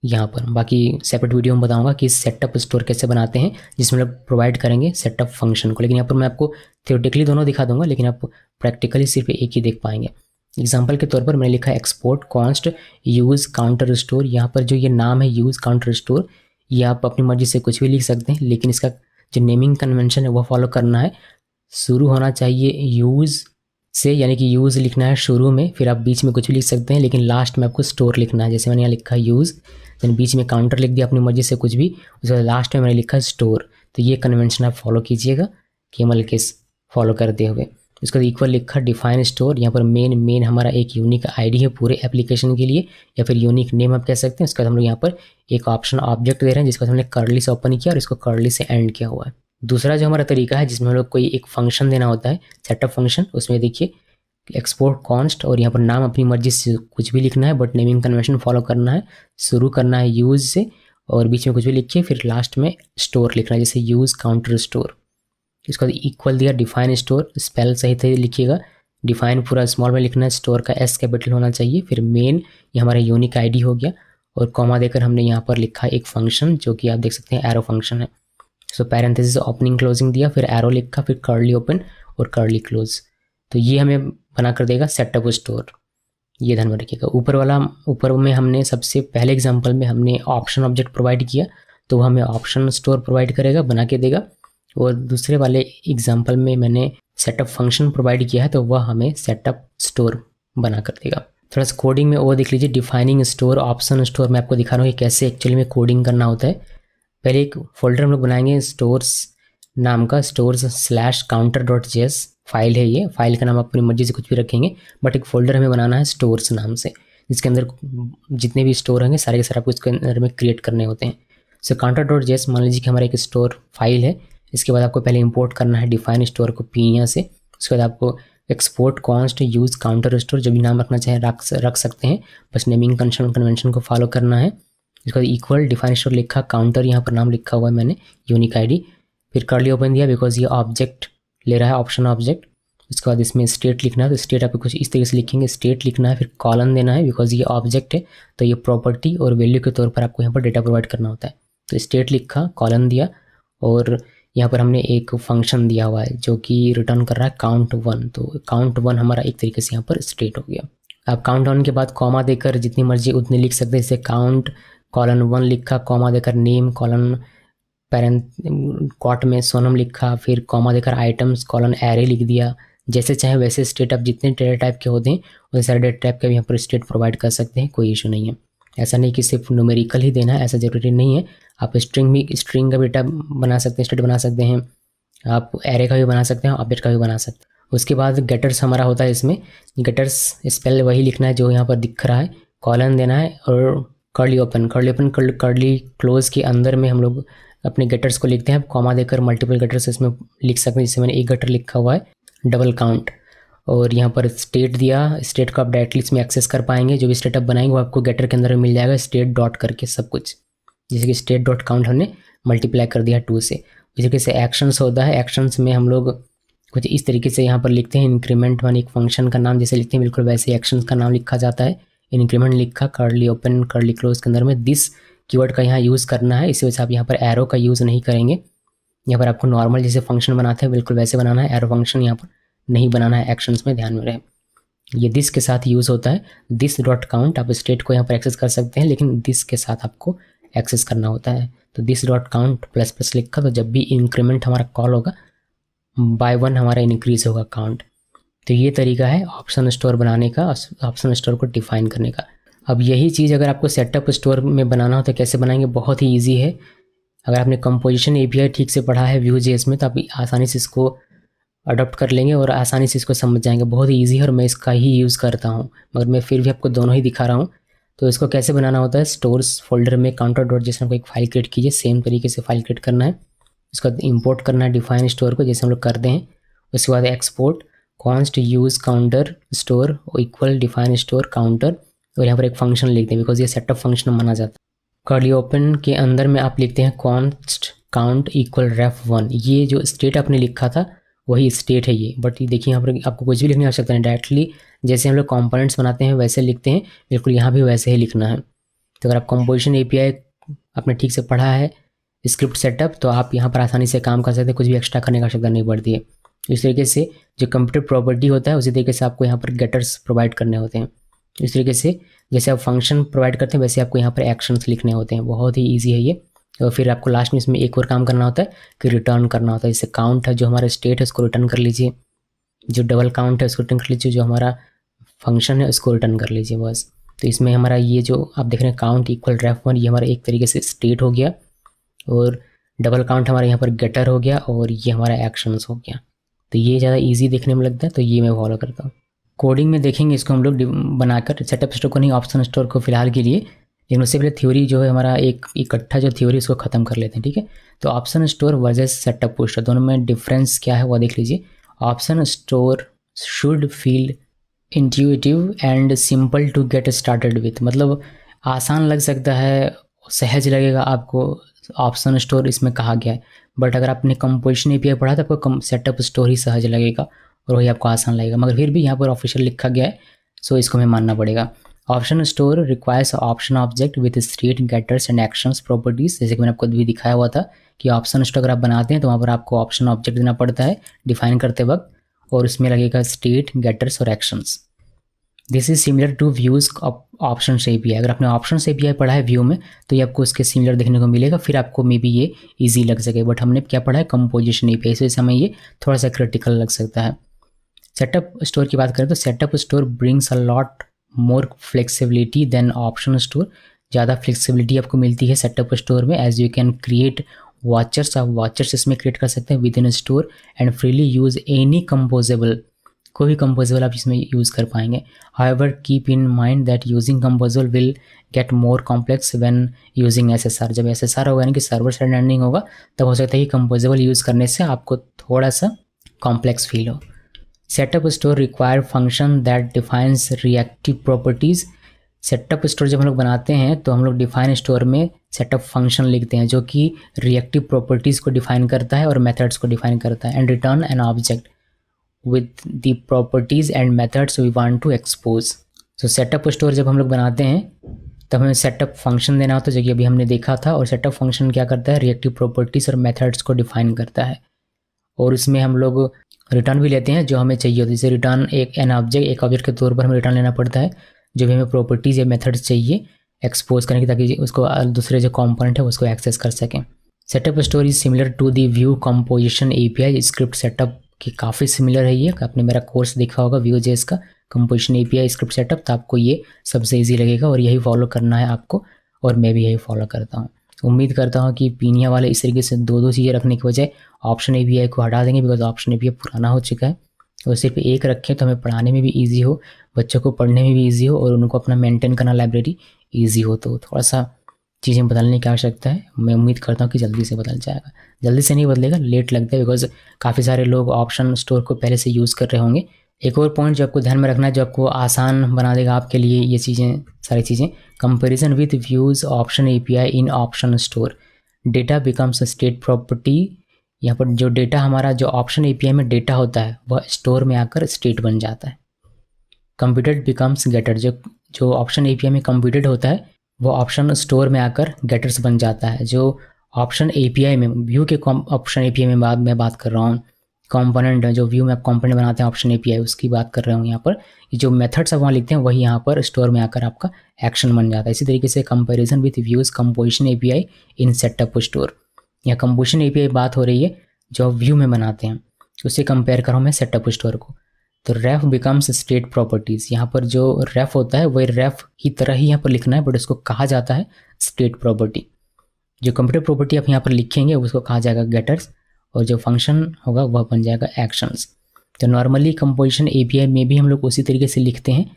यहाँ पर। बाकी सेपरेट वीडियो में बताऊंगा कि सेटअप स्टोर कैसे बनाते हैं जिसमें लोग प्रोवाइड करेंगे सेटअप फंक्शन को। लेकिन यहाँ पर मैं आपको थियोरेटिकली दोनों दिखा दूंगा, लेकिन आप प्रैक्टिकली सिर्फ एक ही देख पाएंगे। एग्जांपल के तौर पर मैंने लिखा है export const use counter store. यहाँ पर जो ये नाम है यूज़ काउंटर स्टोर, ये आप अपनी मर्जी से कुछ भी लिख सकते हैं, लेकिन इसका जो नेमिंग कन्वेंशन है वो फॉलो करना है। शुरू होना चाहिए यूज़ से, यानी कि यूज़ लिखना है शुरू में, फिर आप बीच में कुछ भी लिख सकते हैं, लेकिन लास्ट में आपको स्टोर लिखना है। जैसे मैंने यहाँ लिखा यूज़, देन बीच में काउंटर लिख दिया अपनी मर्जी से कुछ भी, उसके बाद लास्ट में मैंने लिखा स्टोर। तो ये कन्वेंशन आप फॉलो कीजिएगा केमल केस फॉलो करते हुए। उसके बाद इक्वल लिखा डिफाइन स्टोर, यहाँ पर मेन हमारा एक यूनिक आईडी है पूरे एप्लीकेशन के लिए, या फिर यूनिक नेम आप कह सकते हैं। उसके बाद हम लोग यहाँ पर एक ऑप्शन ऑब्जेक्ट दे रहे हैं, जिसको हमने कर्ली से ओपन किया और इसको कर्ली से एंड किया हुआ है। दूसरा जो हमारा तरीका है जिसमें हम लोग कोई एक फंक्शन देना होता है, सेटअप फंक्शन, उसमें देखिए एक्सपोर्ट कॉन्स्ट, और यहाँ पर नाम अपनी मर्जी से कुछ भी लिखना है, बट नेमिंग कन्वेंशन फॉलो करना है। शुरू करना है यूज़ से और बीच में कुछ भी लिखिए, फिर लास्ट में स्टोर लिखना है, जैसे यूज़ काउंटर स्टोर। इसका इक्वल दिया डिफाइन स्टोर, स्पेल सही सही लिखिएगा, डिफाइन पूरा स्मॉल में लिखना है, स्टोर का एस कैपिटल होना चाहिए, फिर मेन ये हमारा यूनिक आईडी हो गया, और कॉमा देकर हमने यहाँ पर लिखा एक फंक्शन जो कि आप देख सकते हैं एरो फंक्शन है। सो पैरेंथेसिस ओपनिंग क्लोजिंग दिया, फिर एरो लिखा, फिर कर्ली ओपन और कर्ली क्लोज। तो ये हमें बना कर देगा सेटअप स्टोर। ये ध्यान में रखिएगा। ऊपर में हमने सबसे पहले एग्जांपल में हमने ऑप्शन ऑब्जेक्ट प्रोवाइड किया, तो हमें ऑप्शन स्टोर प्रोवाइड करेगा, बना के देगा। और दूसरे वाले एग्जांपल में मैंने सेटअप फंक्शन प्रोवाइड किया है, तो वह हमें सेटअप स्टोर बना कर देगा। थोड़ा सा कोडिंग में वो देख लीजिए, डिफाइनिंग स्टोर, ऑप्शन स्टोर। मैं आपको दिखा रहा हूँ कि कैसे एक्चुअली में कोडिंग करना होता है। पहले एक फोल्डर हम लोग बनाएंगे स्टोर्स नाम का, stores/counter.js फाइल है ये। फाइल का नाम आप अपनी मर्जी से कुछ भी रखेंगे, बट एक फोल्डर हमें बनाना है स्टोर्स नाम से, जिसके अंदर जितने भी स्टोर होंगे सारे के सारे आपको इसके अंदर में क्रिएट करने होते हैं। सो counter.js मान लीजिए कि हमारा एक स्टोर फाइल है। इसके बाद आपको पहले इंपोर्ट करना है डिफाइन स्टोर को पिनिया से। उसके बाद आपको export const use counter store, जो भी नाम रखना चाहें रख सकते हैं, बस नेमिंग कन्वेंशन को फॉलो करना है। इसके बाद इक्वल डिफाइन स्टोर लिखा, काउंटर यहाँ पर नाम लिखा हुआ है मैंने, यूनिक आईडी, फिर कर्ली ओपन दिया बिकॉज ये ऑब्जेक्ट ले रहा है, ऑप्शन ऑब्जेक्ट। उसके बाद इसमें स्टेट लिखना है, तो स्टेट आपको कुछ इस तरीके से लिखेंगे, स्टेट लिखना है, फिर कॉलन देना है बिकॉज ये ऑब्जेक्ट है, तो ये प्रॉपर्टी और वैल्यू के तौर पर आपको यहाँ पर डेटा प्रोवाइड करना होता है। तो स्टेट लिखा, कॉलन दिया, और यहाँ पर हमने एक फंक्शन दिया हुआ है जो कि रिटर्न कर रहा है count1। तो count1 हमारा एक तरीके से यहाँ पर स्टेट हो गया। अब count1 के बाद कॉमा देकर जितनी मर्जी उतनी लिख सकते हैं, जैसे count:1 लिखा, कॉमा देकर नेम कॉलन कॉट में सोनम लिखा, फिर कॉमा देकर आइटम्स कॉलन एरे लिख दिया। जैसे चाहे वैसे स्टेट, आप जितने डेटा टाइप के होते हैं उन सारे डेटा टाइप के भी यहाँ पर स्टेट प्रोवाइड कर सकते हैं, कोई इशू नहीं है। ऐसा नहीं कि सिर्फ न्यूमेरिकल ही देना है, ऐसा ज़रूरी नहीं है। आप स्ट्रिंग का भी डेटा बना सकते हैं, स्टेट बना सकते हैं, आप एरे का भी बना सकते हैं, ऑब्जेक्ट का भी बना सकते हैं। उसके बाद गेटर्स हमारा होता है, इसमें गेटर्स स्पेल वही लिखना है जो यहाँ पर दिख रहा है, कॉलन देना है, और कर्ली ओपन कर्ली क्लोज के अंदर में हम लोग अपने गेटर्स को लिखते हैं। कॉमा देकर मल्टीपल गेटर्स इसमें लिख सकते हैं, जिससे मैंने एक गेटर लिखा हुआ है डबल काउंट, और यहाँ पर स्टेट दिया। स्टेट को आप डायरेक्टली इसमें एक्सेस कर पाएंगे, जो भी स्टेट आप बनाएंगे वो आपको गेटर के अंदर मिल जाएगा, स्टेट डॉट करके सब कुछ। जैसे कि स्टेट डॉट काउंट हमने मल्टीप्लाई कर दिया 2 से। इस तरीके से एक्शंस होता है, एक्शंस में हम लोग कुछ इस तरीके से यहाँ पर लिखते हैं, इंक्रीमेंट1 एक फंक्शन का नाम जैसे लिखते हैं बिल्कुल वैसे एक्शंस का नाम लिखा जाता है। इंक्रीमेंट लिखा, कर्ली ओपन कर्ली क्लोज के अंदर में दिस कीवर्ड का यहाँ यूज़ करना है, इसी वजह से आप यहाँ पर एरो का यूज़ नहीं करेंगे। यहाँ पर आपको नॉर्मल जैसे फंक्शन बनाते हैं बिल्कुल वैसे बनाना है, एरो फंक्शन यहाँ पर नहीं बनाना है, एक्शंस में ध्यान में रहे। ये दिस के साथ यूज़ होता है, दिस डॉट काउंट। आप स्टेट को यहाँ पर एक्सेस कर सकते हैं, लेकिन दिस के साथ आपको एक्सेस करना होता है। तो दिस डॉट काउंट प्लस लिखा, तो जब भी इंक्रीमेंट हमारा कॉल होगा बाय 1 हमारा इंक्रीज होगा काउंट। तो ये तरीका है ऑप्शन स्टोर बनाने का, ऑप्शन स्टोर को डिफाइन करने का। अब यही चीज़ अगर आपको सेटअप स्टोर में बनाना हो तो कैसे बनाएंगे, बहुत ही ईजी है। अगर आपने कंपोजिशन एपीआई ठीक से पढ़ा है Vue.js में तो आप आसानी से इसको अडॉप्ट कर लेंगे और आसानी से इसको समझ जाएंगे। बहुत ही ईजी है और मैं इसका ही यूज़ करता हूँ, मगर मैं फिर भी आपको दोनों ही दिखा रहा हूँ। तो इसको कैसे बनाना होता है, स्टोर्स फोल्डर में counter.js नाम का एक फाइल क्रिएट कीजिए, सेम तरीके से फाइल क्रिएट करना है। इसका इंपोर्ट करना है डिफाइन स्टोर को, जैसे हम लोग करते हैं। उसके बाद export const use counter store equal define store counter, और यहाँ पर एक फंक्शन लिखते हैं बिकॉज ये सेटअप फंक्शन माना जाता है। कर्ली ओपन के अंदर में आप लिखते हैं कॉन्स्ट काउंट इक्वल ref1। ये जो स्टेट आपने लिखा था वही स्टेट है ये, बट ये देखिए यहाँ पर आपको कुछ भी लिखने की आवश्यकता नहीं, डायरेक्टली जैसे हम लोग कंपोनेंट्स बनाते हैं वैसे लिखते हैं, बिल्कुल यहाँ भी वैसे ही लिखना है। तो अगर आप कंपोजिशन एपीआई आपने ठीक से पढ़ा है, स्क्रिप्ट सेटअप, तो आप यहाँ पर आसानी से काम कर सकते हैं, कुछ भी एक्स्ट्रा करने की आवश्यकता नहीं पड़ती है। इस तरीके से जो कंप्यूटर प्रॉपर्टी होता है उसी तरीके से आपको यहाँ पर गेटर्स प्रोवाइड करने होते हैं। इस तरीके से जैसे आप फंक्शन प्रोवाइड करते हैं वैसे आपको यहाँ पर एक्शंस लिखने होते हैं। बहुत ही ईजी है ये, और फिर आपको लास्ट में इसमें एक और काम करना होता है कि रिटर्न करना होता है। जैसे काउंट है, जो हमारा स्टेट है उसको रिटर्न कर लीजिए, जो डबल काउंट है उसको रिटर्न कर लीजिए, जो हमारा फंक्शन है उसको रिटर्न कर लीजिए बस। तो इसमें हमारा ये जो आप देख रहे हैं काउंट इक्वल ref1, ये हमारा एक तरीके से स्टेट हो गया, और डबल काउंट हमारे यहाँ पर गेटर हो गया, और ये हमारा एक्शंस हो गया। तो ये ज़्यादा इजी देखने में लगता है, तो ये मैं फॉलो करता हूँ। कोडिंग में देखेंगे इसको हम लोग बनाकर, सेटअप स्टोर को नहीं, ऑप्शन स्टोर को फिलहाल के लिए, लेकिन उससे पहले थ्योरी जो है हमारा एक इकट्ठा जो थ्योरी उसको ख़त्म कर लेते हैं, ठीक है। तो option store versus setup store, दोनों में डिफरेंस क्या है वो देख लीजिए। Option store should feel intuitive and simple to get started with, मतलब आसान लग सकता है, सहज लगेगा आपको, ऑप्शन स्टोर इसमें कहा गया है। बट अगर आपने कंपोजिशन एपीआई पढ़ा तो आपको सेटअप स्टोर ही सहज लगेगा और वही आपको आसान लगेगा, मगर फिर भी यहाँ पर ऑफिशियल लिखा गया है, सो इसको हमें मानना पड़ेगा। Option store requires option object with state getters and actions properties, जैसे कि मैंने आपको भी दिखाया हुआ था कि ऑप्शन स्टोर अगर आप बनाते हैं तो वहाँ पर आपको ऑप्शन ऑब्जेक्ट देना पड़ता है डिफाइन करते वक्त, और उसमें लगेगा स्टेट गेटर्स और actions. This is similar to views option API, अगर आपने ऑप्शन एपीआई पढ़ा है व्यू में तो ये आपको उसके सिमिलर देखने को मिलेगा, फिर आपको मे बी ये इजी लग सके। बट हमने क्या पढ़ा है, कंपोजिशन एपीआई, से हमें ये थोड़ा सा क्रिटिकल लग सकता है। सेटअप स्टोर की बात करें तो setup store brings a lot more flexibility than option store, ज़्यादा फ्लेक्सिबिलिटी आपको मिलती है सेटअप स्टोर में, as you can create watchers, आप वॉचर्स इसमें क्रिएट कर सकते हैं within store and freely use any composable, कोई भी कंपोजेबल आप इसमें यूज़ कर पाएंगे। However keep in mind that using composable will get more complex when using SSR, जब एसएसआर होगा यानी कि सर्वर साइड रेंडरिंग होगा तब हो सकता है कि कंपोजेबल यूज़ करने से आपको थोड़ा सा कॉम्प्लेक्स फील हो। Setup store require function that defines reactive properties, setup store जब हम लोग बनाते हैं तो हम लोग डिफाइन स्टोर में सेटअप फंक्शन लिखते हैं जो कि रिएक्टिव प्रॉपर्टीज़ को डिफाइन करता है और मेथड्स को डिफाइन करता है, and return an object with the properties and methods we want to expose। so setup store जब हम लोग बनाते हैं तब हमें सेटअप फंक्शन देना होता है, जो कि अभी हमने देखा था, और सेटअप फंक्शन क्या करता है, रिएक्टिव प्रॉपर्टीज़ और मेथड्स को डिफाइन करता है, और उसमें हम लोग रिटर्न भी लेते हैं जो हमें चाहिए होती है। जैसे रिटर्न एक ऑब्जेक्ट के तौर पर हमें रिटर्न लेना पड़ता है जो भी हमें प्रॉपर्टीज़ या मेथड्स चाहिए एक्सपोज करने की, ताकि उसको दूसरे जो कॉम्पोनेंट है उसको एक्सेस कर सकें। Setup store is similar to the Vue composition API script setup कि काफ़ी सिमिलर है ये, आपने मेरा कोर्स देखा होगा Vue.js का कंपोजिशन एपीआई स्क्रिप्ट सेटअप, तो आपको ये सबसे इजी लगेगा और यही फॉलो करना है आपको, और मैं भी यही फॉलो करता हूँ। उम्मीद करता हूँ कि पीनिया वाले इस तरीके से दो चीज़ें रखने की बजाय ऑप्शन एपीआई को हटा देंगे, बिकॉज ऑप्शन एपीआई पुराना हो चुका है, और सिर्फ एक रखें तो हमें पढ़ाने में भी ईजी हो, बच्चों को पढ़ने में भी ईजी हो, और उनको अपना मेनटेन करना लाइब्रेरी ईजी हो। तो थोड़ा सा चीज़ें बदलने की आवश्यकता है, मैं उम्मीद करता हूँ कि जल्दी से बदल जाएगा। जल्दी से नहीं बदलेगा, लेट लगता है, बिकॉज काफ़ी सारे लोग ऑप्शन स्टोर को पहले से यूज़ कर रहे होंगे। एक और पॉइंट जो आपको ध्यान में रखना है, जो आपको आसान बना देगा आपके लिए ये चीज़ें, सारी चीज़ें, comparison with views option API in option store, data becomes state property. यहाँ पर जो डेटा हमारा जो ऑप्शन एपीआई में डेटा होता है वह स्टोर में आकर स्टेट बन जाता है। कंप्यूटेड बिकम्स गेटर, जो ऑप्शन एपीआई में कंप्यूटेड होता है वो ऑप्शन स्टोर में आकर गेटर्स बन जाता है। जो ऑप्शन एपीआई में, व्यू के ऑप्शन एपीआई में मैं बात कर रहा हूँ, कंपोनेंट जो व्यू में आप कंपोनेंट बनाते हैं ऑप्शन एपीआई, उसकी बात कर रहा हूँ यहाँ पर। जो मेथड्स आप वहाँ लिखते हैं वही यहाँ पर स्टोर में आकर आपका एक्शन बन जाता है। इसी तरीके से comparison with views composition API in setup store, या कंपोजिशन एपीआई बात हो रही है जो व्यू में बनाते हैं, उससे कंपेयर कर रहा हूँ मैं सेटअप स्टोर को। तो रेफ बिकम्स स्टेट प्रॉपर्टीज़, यहाँ पर जो रेफ होता है वही रेफ की तरह ही यहाँ पर लिखना है, बट उसको कहा जाता है स्टेट प्रॉपर्टी। जो कंप्यूटर प्रॉपर्टी आप यहाँ पर लिखेंगे उसको कहा जाएगा गेटर्स, और जो फंक्शन होगा वह बन जाएगा एक्शंस। तो नॉर्मली कंपोजिशन एपीआई में भी हम लोग उसी तरीके से लिखते हैं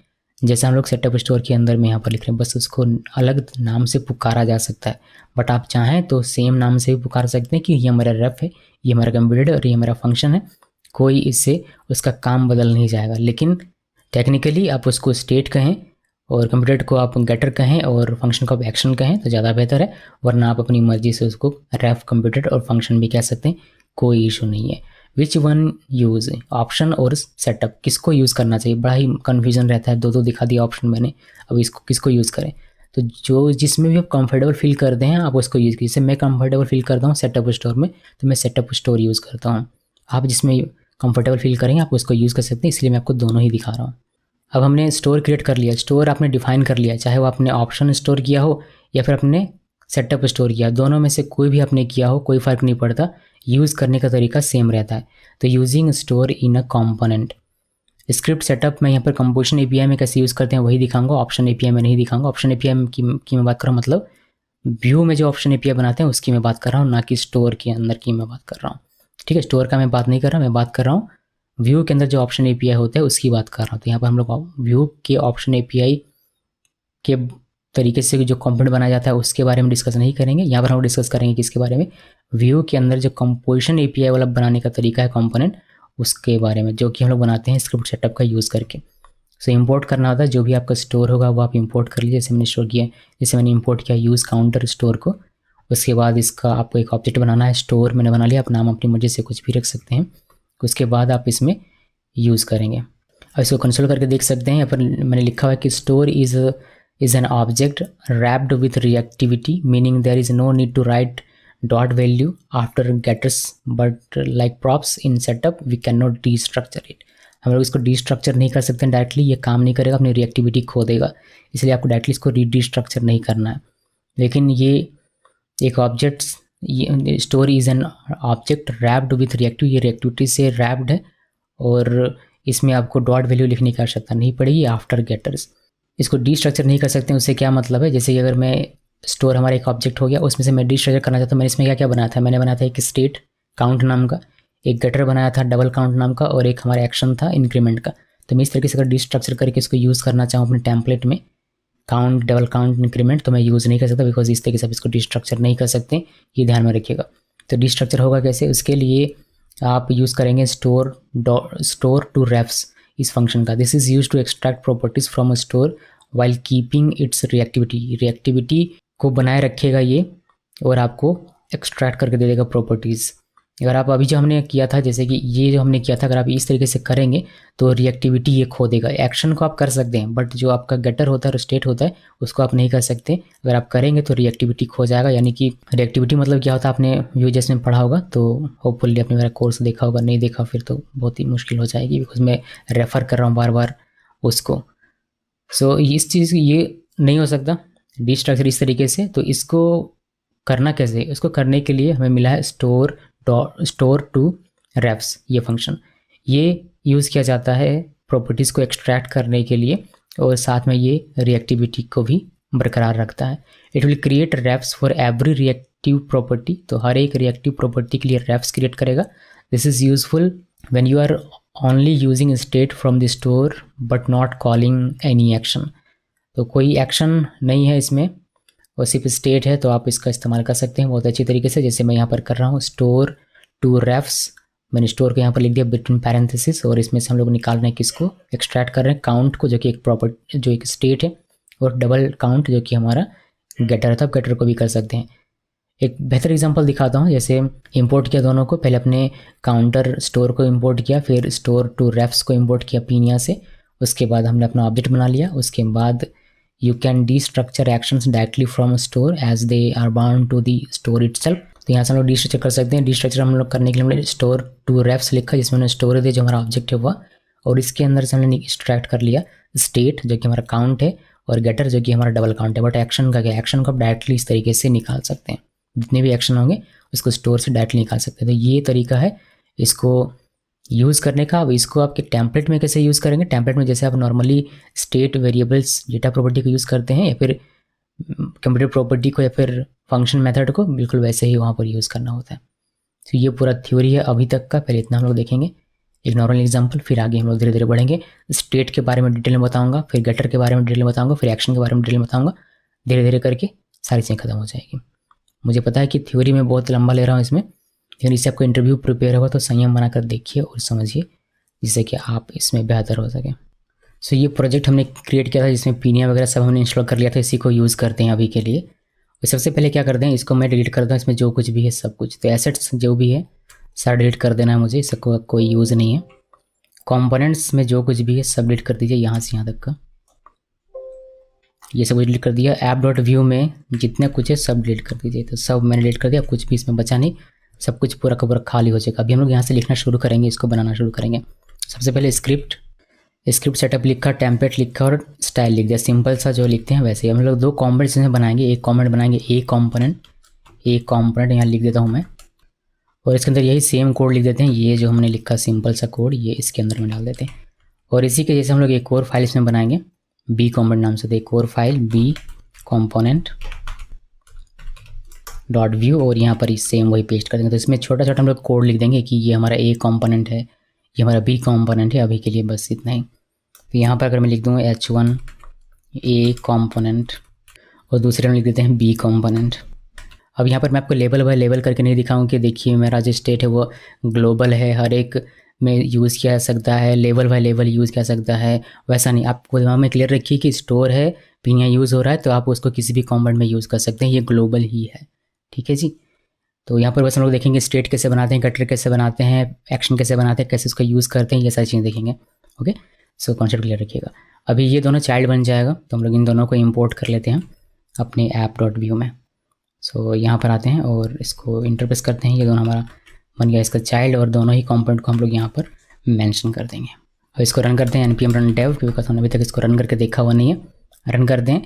जैसा हम लोग सेटअप स्टोर के अंदर में यहाँ पर लिख रहे हैं, बस उसको अलग नाम से पुकारा जा सकता है। बट आप चाहें तो सेम नाम से भी पुकार सकते हैं कि ये हमारा रेफ है, ये हमारा कंप्यूटर और ये हमारा फंक्शन है, कोई इससे उसका काम बदल नहीं जाएगा। लेकिन टेक्निकली आप उसको स्टेट कहें और कंप्यूटर को आप गेटर कहें और फंक्शन को आप एक्शन कहें तो ज़्यादा बेहतर है, वरना आप अपनी मर्जी से उसको रेफ कंप्यूटर और फंक्शन भी कह सकते हैं, कोई इशू नहीं है। विच वन यूज़, ऑप्शन और सेटअप, किसको यूज़ करना चाहिए, बड़ा ही कन्फ्यूजन रहता है, दो दिखा दिया ऑप्शन मैंने, अब इसको किसको यूज़ करें। तो जो जिसमें भी आप कंफर्टेबल फील करते हैं आप उसको यूज़ कीजिए। जैसे मैं कंफर्टेबल फील करता हूँ सेटअप स्टोर में तो मैं सेटअप स्टोर यूज़ करता हूँ, आप जिसमें कंफर्टेबल फील करेंगे आप उसको यूज़ कर सकते हैं, इसलिए मैं आपको दोनों ही दिखा रहा हूँ। अब हमने स्टोर क्रिएट कर लिया, स्टोर आपने डिफाइन कर लिया, चाहे वो आपने ऑप्शन स्टोर किया हो या फिर अपने सेटअप स्टोर किया, दोनों में से कोई भी आपने किया हो कोई फ़र्क नहीं पड़ता, यूज़ करने का तरीका सेम रहता है। तो using store in a component. Script setup में यहाँ पर कंपोजिशन एपीआई में कैसे यूज़ करते हैं वही दिखाऊंगा, ऑप्शन एपीआई में नहीं दिखाऊंगा। ऑप्शन एपीआई की मैं बात कर रहा हूँ, मतलब व्यू में जो ऑप्शन एपीआई बनाते हैं उसकी मैं बात कर रहा हूँ, ना कि स्टोर के अंदर की मैं बात कर रहा हूँ। ठीक है, स्टोर का मैं बात नहीं कर रहा, मैं बात कर रहा हूँ व्यू के अंदर जो ऑप्शन एपीआई होता है उसकी बात कर रहा हूँ। तो यहाँ पर हम लोग व्यू के ऑप्शन एपीआई के तरीके से जो कंपोनेंट बनाया जाता है उसके बारे में डिस्कस नहीं करेंगे। यहाँ पर हम डिस्कस करेंगे किसके बारे में, व्यू के अंदर जो कंपोजिशन एपीआई वाला बनाने का तरीका है कंपोनेंट, उसके बारे में, जो कि हम लोग बनाते हैं स्क्रिप्ट सेटअप का यूज़ करके। सो इंपोर्ट करना होता है, जो भी आपका स्टोर होगा वो आप इंपोर्ट कर लीजिए। जैसे मैंने स्टोर किया, जैसे मैंने इंपोर्ट किया यूज़ काउंटर स्टोर को। उसके बाद इसका आपको एक ऑब्जेक्ट बनाना है, स्टोर मैंने बना लिया, आप नाम अपनी मर्जी से कुछ भी रख सकते हैं। उसके बाद आप इसमें यूज़ करेंगे। अब इसको कंसोल करके देख सकते हैं, यहाँ पर मैंने लिखा हुआ है कि store is an object wrapped with reactivity, meaning there is no need to write dot value after getters, but like props in setup we cannot destructure it। हम लोग इसको destructure नहीं कर सकते डायरेक्टली, ये काम नहीं करेगा, अपनी reactivity खो देगा, इसलिए आपको डायरेक्टली इसको destructure नहीं करना है। लेकिन ये एक object, store is an object wrapped with reactive, ये रिएक्टिविटी से रैप्ड है और इसमें आपको डॉट वैल्यू लिखने की आवश्यकता नहीं पड़ेगी आफ्टर गेटर्स। इसको डिस्ट्रक्चर नहीं कर सकते, उससे क्या मतलब है, जैसे कि अगर मैं स्टोर हमारा एक ऑब्जेक्ट हो गया, उसमें से मैं डिस्ट्रक्चर करना चाहता हूँ, मैंने इसमें क्या क्या बनाया था, मैंने बनाया था एक स्टेट काउंट नाम का, एक गेटर बनाया था डबल काउंट नाम का, और एक हमारा एक्शन था इंक्रीमेंट का। तो मैं इस तरीके से अगर डिस्ट्रक्चर करके इसको यूज़ करना चाहूँ अपने टेम्पलेट में, काउंट डबल काउंट इंक्रीमेंट, तो मैं यूज़ नहीं कर सकता, बिकॉज इस तरीके से आप इसको डिस्ट्रक्चर नहीं कर सकते, ये ध्यान में रखिएगा। तो डिस्ट्रक्चर होगा कैसे, उसके लिए आप यूज़ करेंगे स्टोर टू रेफ्स इस फंक्शन का। This is use to extract properties from a store while keeping its reactivity को बनाए रखेगा ये, और आपको एक्सट्रैक्ट करके दे देगा प्रॉपर्टीज़। अगर आप अभी जो हमने किया था, जैसे कि ये जो हमने किया था, अगर आप इस तरीके से करेंगे तो रिएक्टिविटी ये खो देगा। एक्शन को आप कर सकते हैं, बट जो आपका गेटर होता है और स्टेट होता है उसको आप नहीं कर सकते। अगर आप करेंगे तो रिएक्टिविटी खो जाएगा। यानी कि रिएक्टिविटी मतलब क्या होता है, आपने Vue.js में पढ़ा होगा, तो होपफुली आपने मेरा कोर्स देखा होगा, नहीं देखा फिर तो बहुत ही मुश्किल हो जाएगी, बिकॉज मैं रेफ़र कर रहा हूँ बार बार उसको। सो इस चीज़ ये नहीं हो सकता डिस्ट्रक्चर इस तरीके से। तो इसको करना कैसे, इसको करने के लिए हमें मिला है स्टोर टू रेफ्स ये फंक्शन। ये यूज़ किया जाता है प्रॉपर्टीज़ को एक्सट्रैक्ट करने के लिए, और साथ में ये रिएक्टिविटी को भी बरकरार रखता है। It will create refs for every reactive property, तो हर एक रिएक्टिव प्रॉपर्टी के लिए रेफ्स क्रिएट करेगा। This is useful when you are only using state from the store but not calling any action. तो कोई एक्शन नहीं है इसमें और सिर्फ स्टेट है, तो आप इसका इस्तेमाल कर सकते हैं बहुत अच्छी तरीके से। जैसे मैं यहाँ पर कर रहा हूँ स्टोर टू रेफ्स, मैंने स्टोर को यहाँ पर लिख दिया बिटवीन पैरेंथेसिस, और इसमें से हम लोग निकाल रहे हैं किसको, एक्सट्रैक्ट कर रहे हैं काउंट को, जो कि एक प्रॉपर्टी, जो एक स्टेट है, और डबल काउंट जो कि हमारा गेटर था, गेटर को भी कर सकते हैं। एक बेहतर एग्जांपल दिखाता हूँ। जैसे इंपोर्ट किया दोनों को, पहले अपने काउंटर स्टोर को इंपोर्ट किया, फिर स्टोर टू रेफ्स को इंपोर्ट किया पिनिया से, उसके बाद हमने अपना ऑब्जेक्ट बना लिया। उसके बाद you can destructure actions directly from a store as they are bound to the store itself। तो यहाँ से हम लोग डिस्ट्रक्चर कर सकते हैं। डिस्ट्रक्चर हम लोग करने के लिए हमने स्टोर टू रेफ्स लिखा, जिसमें हमने स्टोर दिया जो हमारा ऑब्जेक्ट है वह, और इसके अंदर से हमने एक्सट्रैक्ट कर लिया स्टेट जो कि हमारा काउंट है, और गेटर जो कि हमारा डबल काउंट है। बट एक्शन का क्या, एक्शन को आप डायरेक्टली इस तरीके से निकाल सकते हैं, जितने भी एक्शन होंगे उसको स्टोर से डायरेक्टली निकाल सकते हैं। तो ये तरीका है इसको यूज़ करने का। अब इसको आपके टेम्पलेट में कैसे यूज़ करेंगे, टेम्पलेट में जैसे आप normally state variables data property को यूज़ करते हैं, या फिर कंप्यूटर प्रॉपर्टी को, या फिर फंक्शन मेथड को, बिल्कुल वैसे ही वहाँ पर यूज़ करना होता है। तो ये पूरा थ्योरी है अभी तक का, पहले इतना हम लोग देखेंगे, एक नॉर्मल एग्जाम्पल, फिर आगे हम लोग धीरे धीरे बढ़ेंगे। स्टेट के बारे में डिटेल में बताऊँगा, फिर गेटर के बारे में डिटेल में बताऊँगा, फिर एक्शन के बारे में डिटेल में बताऊँगा। धीरे धीरे करके सारी चीज़ें खत्म हो जाएगी। मुझे पता है कि थ्योरी में बहुत लंबा ले रहा हूँ इसमें, लेकिन इससे आपको इंटरव्यू प्रिपेयर होगा तो संयम बनाकर देखिए और समझिए, जिससे कि आप इसमें बेहतर हो सकें। सो ये प्रोजेक्ट हमने क्रिएट किया था, जिसमें पिनिया वगैरह सब हमने इंस्टॉल कर लिया था, इसी को यूज़ करते हैं अभी के लिए। और सबसे पहले क्या करते हैं, इसको मैं डिलीट कर दूँ, इसमें जो कुछ भी है सब कुछ, तो एसेट्स जो भी है सारा डिलीट कर देना है मुझे, इसको कोई यूज़ नहीं है। कॉम्पोनेंट्स में जो कुछ भी है सब डिलीट कर दीजिए, यहाँ से यहाँ तक का ये सब डिलीट कर दिया। ऐप डॉट व्यू में जितना कुछ है सब डिलीट कर दीजिए, तो सब मैंने डिलीट कर दिया, कुछ भी इसमें बचा नहीं, सब कुछ पूरा का पूरा खाली हो जाएगा। अभी हम लोग यहाँ से लिखना शुरू करेंगे, इसको बनाना शुरू करेंगे। सबसे पहले स्क्रिप्ट सेटअप लिखा, टेम्पलेट लिखा और स्टाइल लिख दिया, सिंपल सा जो लिखते हैं वैसे ही हम लोग 2 कॉम्पोनेंट्स इसमें बनाएंगे। एक कॉम्पोनेंट बनाएंगे ए कॉम्पोनेंट यहाँ लिख देता हूँ मैं, और इसके अंदर यही सेम कोड लिख देते हैं। ये जो हमने लिखा सिंपल सा कोड ये इसके अंदर में डाल देते हैं। और इसी के जैसे हम लोग एक और फाइल इसमें बनाएंगे बी कॉम्पोनेंट नाम से, तो एक और file B component dot Vue, और यहाँ पर सेम वही पेस्ट कर देंगे। तो इसमें छोटा छोटा हम लोग कोड लिख देंगे कि ये हमारा ए कॉम्पोनेंट है, ये हमारा बी कॉम्पोनेंट है। अभी के लिए बस इतना ही। तो यहाँ पर अगर मैं लिख दूँगा H1 ए कॉम्पोनेंट और दूसरे में लिख देते हैं बी कॉम्पोनेंट। अब यहाँ पर मैं आपको लेवल बाय लेवल करके नहीं दिखाऊँ कि देखिए मेरा जो स्टेट है वो ग्लोबल है, हर एक में यूज़ किया जा सकता है, लेवल बाय लेवल यूज़ किया जा सकता है, वैसा नहीं। आपको दिमाग में क्लियर रखिए कि स्टोर है, पिनिया यूज़ हो रहा है तो आप उसको किसी भी कॉम्पोनेंट में यूज़ कर सकते हैं, ये ग्लोबल ही है। ठीक है जी। तो यहाँ पर बस हम लोग देखेंगे स्टेट कैसे बनाते हैं, कटर कैसे बनाते हैं, एक्शन कैसे बनाते हैं, कैसे उसका यूज़ करते हैं, ये सारी चीज़ें देखेंगे। ओके, सो कॉन्सेप्ट क्लियर रखिएगा। अभी ये दोनों चाइल्ड बन जाएगा तो हम लोग इन दोनों को इंपोर्ट कर लेते हैं अपने ऐप डॉट व्यू में। सो यहाँ पर आते हैं और इसको इंटरप्रेस करते हैं। ये दोनों हमारा बन गया इसका चाइल्ड, और दोनों ही कंपोनेंट को हम लोग यहाँ पर मेंशन कर देंगे। अब इसको रन करते हैं npm run dev, क्योंकि हमने अभी तक इसको रन करके देखा हुआ नहीं है। रन कर दें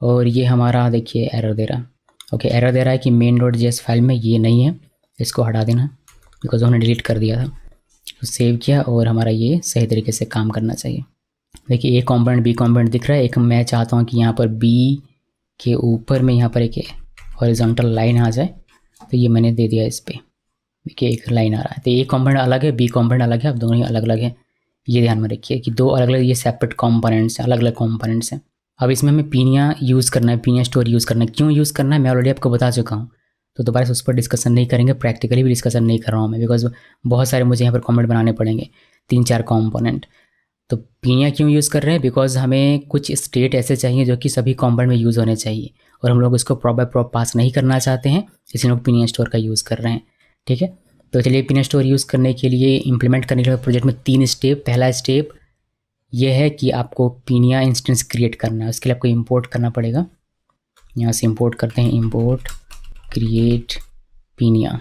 और ये हमारा देखिए एरर दे रहा है। ओके, एरर दे रहा है कि main.js फाइल में ये नहीं है, इसको हटा देना बिकॉज हमने डिलीट कर दिया था। तो सेव किया और हमारा ये सही तरीके से काम करना चाहिए। देखिए ए कॉम्पोनेंट बी कॉम्पोनेंट दिख रहा है। एक मैं चाहता हूँ कि यहाँ पर बी के ऊपर में यहाँ पर एक हॉरिजॉन्टल लाइन आ जाए, तो ये मैंने दे दिया इस पर। देखिए एक लाइन आ रहा है। तो ए कॉम्पोनेंट अलग है, बी कॉम्पोनेंट अलग है, अब दोनों ही अलग अलग है। ये ध्यान में रखिए कि 2 अलग अलग ये सेपरेट कॉम्पोनेंट्स हैं, अलग अलग कॉम्पोनेंट्स हैं। अब इसमें हमें पिनिया यूज़ करना है, पिनिया स्टोर यूज़ करना है। क्यों यूज़ करना है मैं ऑलरेडी आपको बता चुका हूँ, तो दोबारा से उस पर डिस्कशन नहीं करेंगे। प्रैक्टिकली भी डिस्कशन नहीं कर रहा हूँ मैं, बिकॉज बहुत सारे मुझे यहाँ पर कॉम्पोनेंट बनाने पड़ेंगे, 3-4 कॉम्पोनेंट। तो पिनिया क्यों यूज़ कर रहे हैं, बिकॉज हमें कुछ स्टेट ऐसे चाहिए जो कि सभी कॉम्पोनेंट में यूज़ होने चाहिए, और हम लोग उसको प्रॉप बाय प्रॉप पास नहीं करना चाहते हैं, इसलिए लोग पिनिया स्टोर का यूज़ कर रहे हैं। ठीक है, तो चलिए पिनिया स्टोर यूज़ करने के लिए, इंप्लीमेंट करने के लिए प्रोजेक्ट में 3 स्टेप। पहला स्टेप ये है कि आपको पिनिया इंस्टेंस क्रिएट करना है। उसके लिए आपको इंपोर्ट करना पड़ेगा। यहाँ से इंपोर्ट करते हैं, इंपोर्ट क्रिएट पिनिया,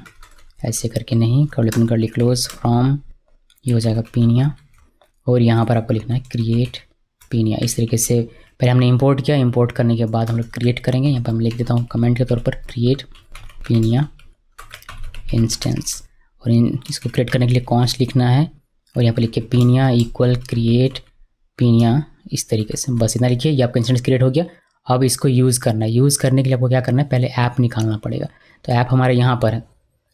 ऐसे करके नहीं, कर्ली क्लोज फ्रॉम, ये हो जाएगा पिनिया, और यहाँ पर आपको लिखना है क्रिएट पिनिया। इस तरीके से पहले हमने इंपोर्ट किया, इंपोर्ट करने के बाद हम लोग क्रिएट करेंगे। यहाँ पर मैं लिख देता हूँ कमेंट के तौर पर क्रिएट पिनिया इंस्टेंस, और इसको क्रिएट करने के लिए कॉन्स्ट लिखना है, और यहाँ पर लिखिए पिनिया इक्वल क्रिएट पिनिया, इस तरीके से बस इतना लिखिए। ये आपका इंस्टेंस क्रिएट हो गया। अब इसको यूज़ करना है। यूज़ करने के लिए आपको क्या करना है, पहले ऐप निकालना पड़ेगा। तो ऐप हमारे यहाँ पर है।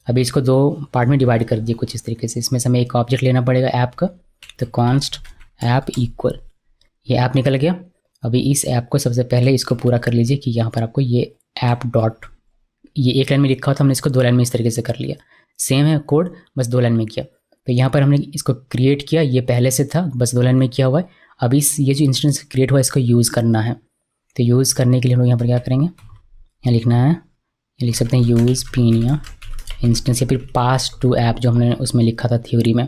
अभी इसको 2 पार्ट में डिवाइड कर दिए कुछ इस तरीके से। इसमें से हमें एक ऑब्जेक्ट लेना पड़ेगा ऐप का, तो कॉन्स्ट ऐप इक्वल, ये ऐप निकल गया। अभी इस ऐप को सबसे पहले इसको पूरा कर लीजिए कि यहाँ पर आपको ये ऐप डॉट, ये एक लाइन में लिखा हुआ था, हमने इसको 2 लाइन में इस तरीके से कर लिया। सेम है कोड, बस 2 लाइन में किया। तो यहाँ पर हमने इसको क्रिएट किया, ये पहले से था, बस 2 लाइन में किया हुआ है। अब ये जो इंस्टेंस क्रिएट हुआ है इसको यूज़ करना है। तो यूज़ करने के लिए हम लोग यहाँ पर क्या करेंगे, यहाँ लिखना है, ये लिख सकते हैं यूज़ पिनिया इंस्टेंस, या फिर पास टू ऐप जो हमने उसमें लिखा था थ्योरी में,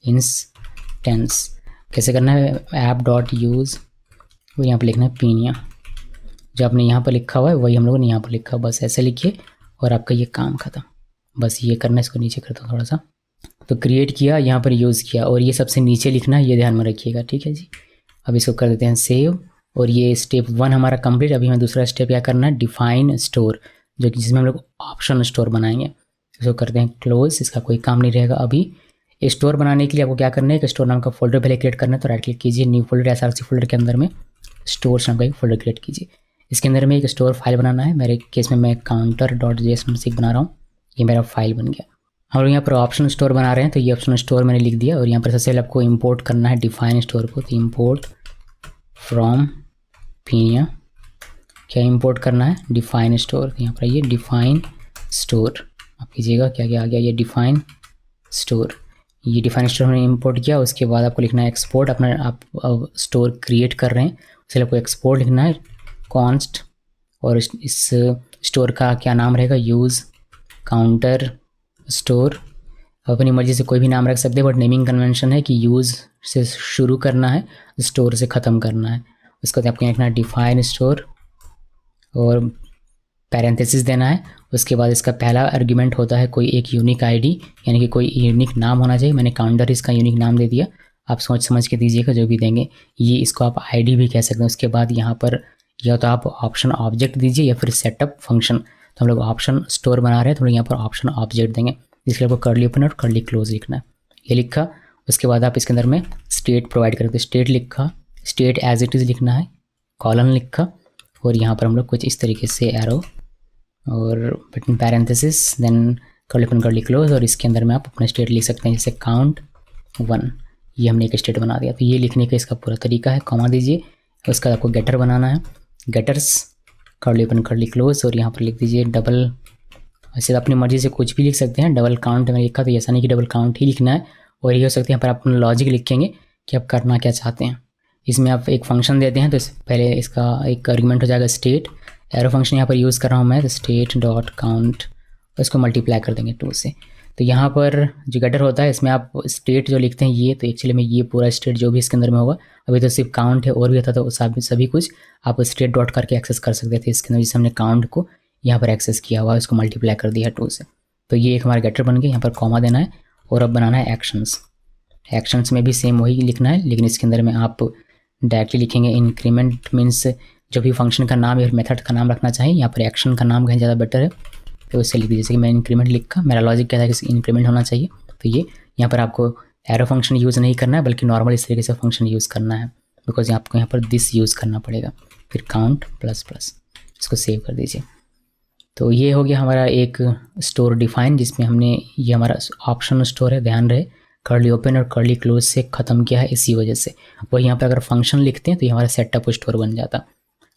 इंस्टेंस। कैसे करना है, ऐप डॉट यूज़, और यहाँ पर लिखना है पिनिया। जो आपने यहाँ पर लिखा हुआ है वही हम लोगों ने यहाँ पर लिखा, बस ऐसे लिखिए और आपका ये काम खत्म। बस ये करना है, इसको नीचे करता हूँ थोड़ा सा। तो क्रिएट किया, यहाँ पर यूज़ किया, और ये सबसे नीचे लिखना है, ये ध्यान में रखिएगा। ठीक है जी। अब इसको कर देते हैं सेव, और ये स्टेप 1 हमारा कंप्लीट। अभी हमें दूसरा स्टेप क्या करना है, डिफाइन स्टोर, जो कि जिसमें हम लोग ऑप्शन स्टोर बनाएंगे। इसको करते हैं क्लोज, इसका कोई काम नहीं रहेगा। अभी स्टोर बनाने के लिए आपको क्या करना है, एक स्टोर नाम का फोल्डर पहले क्रिएट करना है। तो राइट क्लिक कीजिए, न्यू फोल्डर, SRC फोल्डर के अंदर में स्टोर नाम का एक फोल्डर क्रिएट कीजिए। इसके अंदर में एक स्टोर फाइल बनाना है। मेरे केस में मैं counter.js बना रहा हूँ, ये मेरा फाइल बन गया। हम लोग यहाँ पर ऑप्शन स्टोर बना रहे हैं, तो ये ऑप्शन स्टोर मैंने लिख दिया। और यहाँ पर सबसे पहले आपको इंपोर्ट करना है डिफाइन स्टोर को, तो इंपोर्ट फ्रॉम पिनिया, क्या इंपोर्ट करना है, डिफाइन स्टोर। तो यहाँ पर ये डिफाइन स्टोर आप कीजिएगा, क्या क्या आ गया, ये डिफाइन स्टोर। ये डिफाइन स्टोर हमने इंपोर्ट किया। उसके बाद आपको लिखना है एक्सपोर्ट, अपना आप स्टोर क्रिएट कर रहे हैं उसके आपको एक्सपोर्ट लिखना है, कॉन्स्ट, और इस स्टोर का क्या नाम रहेगा, यूज़ काउंटर स्टोर। अपनी मर्जी से कोई भी नाम रख सकते हैं, बट नेमिंग कन्वेंशन है कि यूज़ से शुरू करना है, स्टोर से ख़त्म करना है। उसके बाद आपको लिखना है डिफाइन स्टोर, और पैरेंथेसिस देना है। उसके बाद इसका पहला आर्गुमेंट होता है कोई एक यूनिक आईडी, यानी कि कोई यूनिक नाम होना चाहिए। मैंने काउंटर इसका यूनिक नाम दे दिया। आप सोच समझ के दीजिएगा जो भी देंगे। ये इसको आप आईडी भी कह सकते हैं। उसके बाद यहाँ पर या तो आप ऑप्शन ऑब्जेक्ट दीजिए या फिर सेटअप फंक्शन। तो हम लोग ऑप्शन स्टोर बना रहे हैं तो हम लोग यहाँ पर ऑप्शन ऑब्जेक्ट देंगे, जिसके आपको कर्ली ओपन और कर्ली क्लोज लिखना है। ये लिखा, उसके बाद आप इसके अंदर में स्टेट प्रोवाइड करेंगे। स्टेट लिखा, स्टेट एज इट इज़ लिखना है, कॉलन लिखा, और यहाँ पर हम लोग कुछ इस तरीके से एरो और between parenthesis then curly open curly close, और इसके अंदर में आप अपना स्टेट लिख सकते हैं जैसे काउंट 1। ये हमने एक स्टेट बना दिया। तो ये लिखने का इसका पूरा तरीका है। कॉमा दीजिए, उसका आपको गेटर बनाना है, getters curly open curly close, और यहाँ पर लिख दीजिए डबल। वैसे अपनी मर्जी से कुछ भी लिख सकते हैं। डबल काउंट में लिखा तो ऐसा नहीं कि डबल काउंट ही लिखना है, और ये हो सकता है यहाँ पर आप अपना लॉजिक लिखेंगे कि आप करना क्या चाहते हैं। इसमें आप एक फंक्शन देते हैं तो पहले इसका एक आर्गुमेंट हो जाएगा स्टेट। एरो फंक्शन यहाँ पर यूज़ कर रहा हूँ मैं, तो स्टेट डॉट काउंट, इसको मल्टीप्लाई कर देंगे 2 से। तो यहाँ पर जो गेटर होता है इसमें आप स्टेट जो लिखते हैं ये, तो एक्चुअली में ये पूरा स्टेट जो भी इसके अंदर में होगा, अभी तो सिर्फ काउंट है, और भी था तो सभी कुछ आप स्टेट डॉट करके एक्सेस कर सकते थे इसके अंदर। जैसे हमने काउंट को यहाँ पर एक्सेस किया हुआ है, इसको मल्टीप्लाई कर दिया 2 से। तो ये एक हमारा गेटर बन गया। यहाँ पर कॉमा देना है और अब बनाना है एक्शंस। एक्शंस में भी सेम वही लिखना है, लेकिन इसके अंदर में आप डायरेक्टली लिखेंगे इंक्रीमेंट मीन्स जो भी फंक्शन का नाम या मेथड का नाम रखना चाहिए, यहाँ पर एक्शन का नाम कहीं ज़्यादा बेटर है, तो उससे लिख दीजिए। जैसे कि मैं इंक्रीमेंट लिखा, मेरा लॉजिक कहता है कि इंक्रीमेंट होना चाहिए, तो ये यहाँ पर आपको एरो फंक्शन यूज़ नहीं करना है, बल्कि नॉर्मल इस तरीके से फंक्शन यूज़ करना है, बिकॉज आपको यहाँ पर दिस यूज़ करना पड़ेगा। फिर काउंट प्लस प्लस, इसको सेव कर दीजिए। तो ये हो गया हमारा एक स्टोर डिफाइन, जिसमें हमने ये हमारा ऑप्शन स्टोर है, ध्यान रहे कर्ली ओपन और कर्ली क्लोज से ख़त्म किया है इसी वजह से। वही यहाँ पर अगर फंक्शन लिखते हैं तो ये हमारा सेटअप स्टोर बन जाता,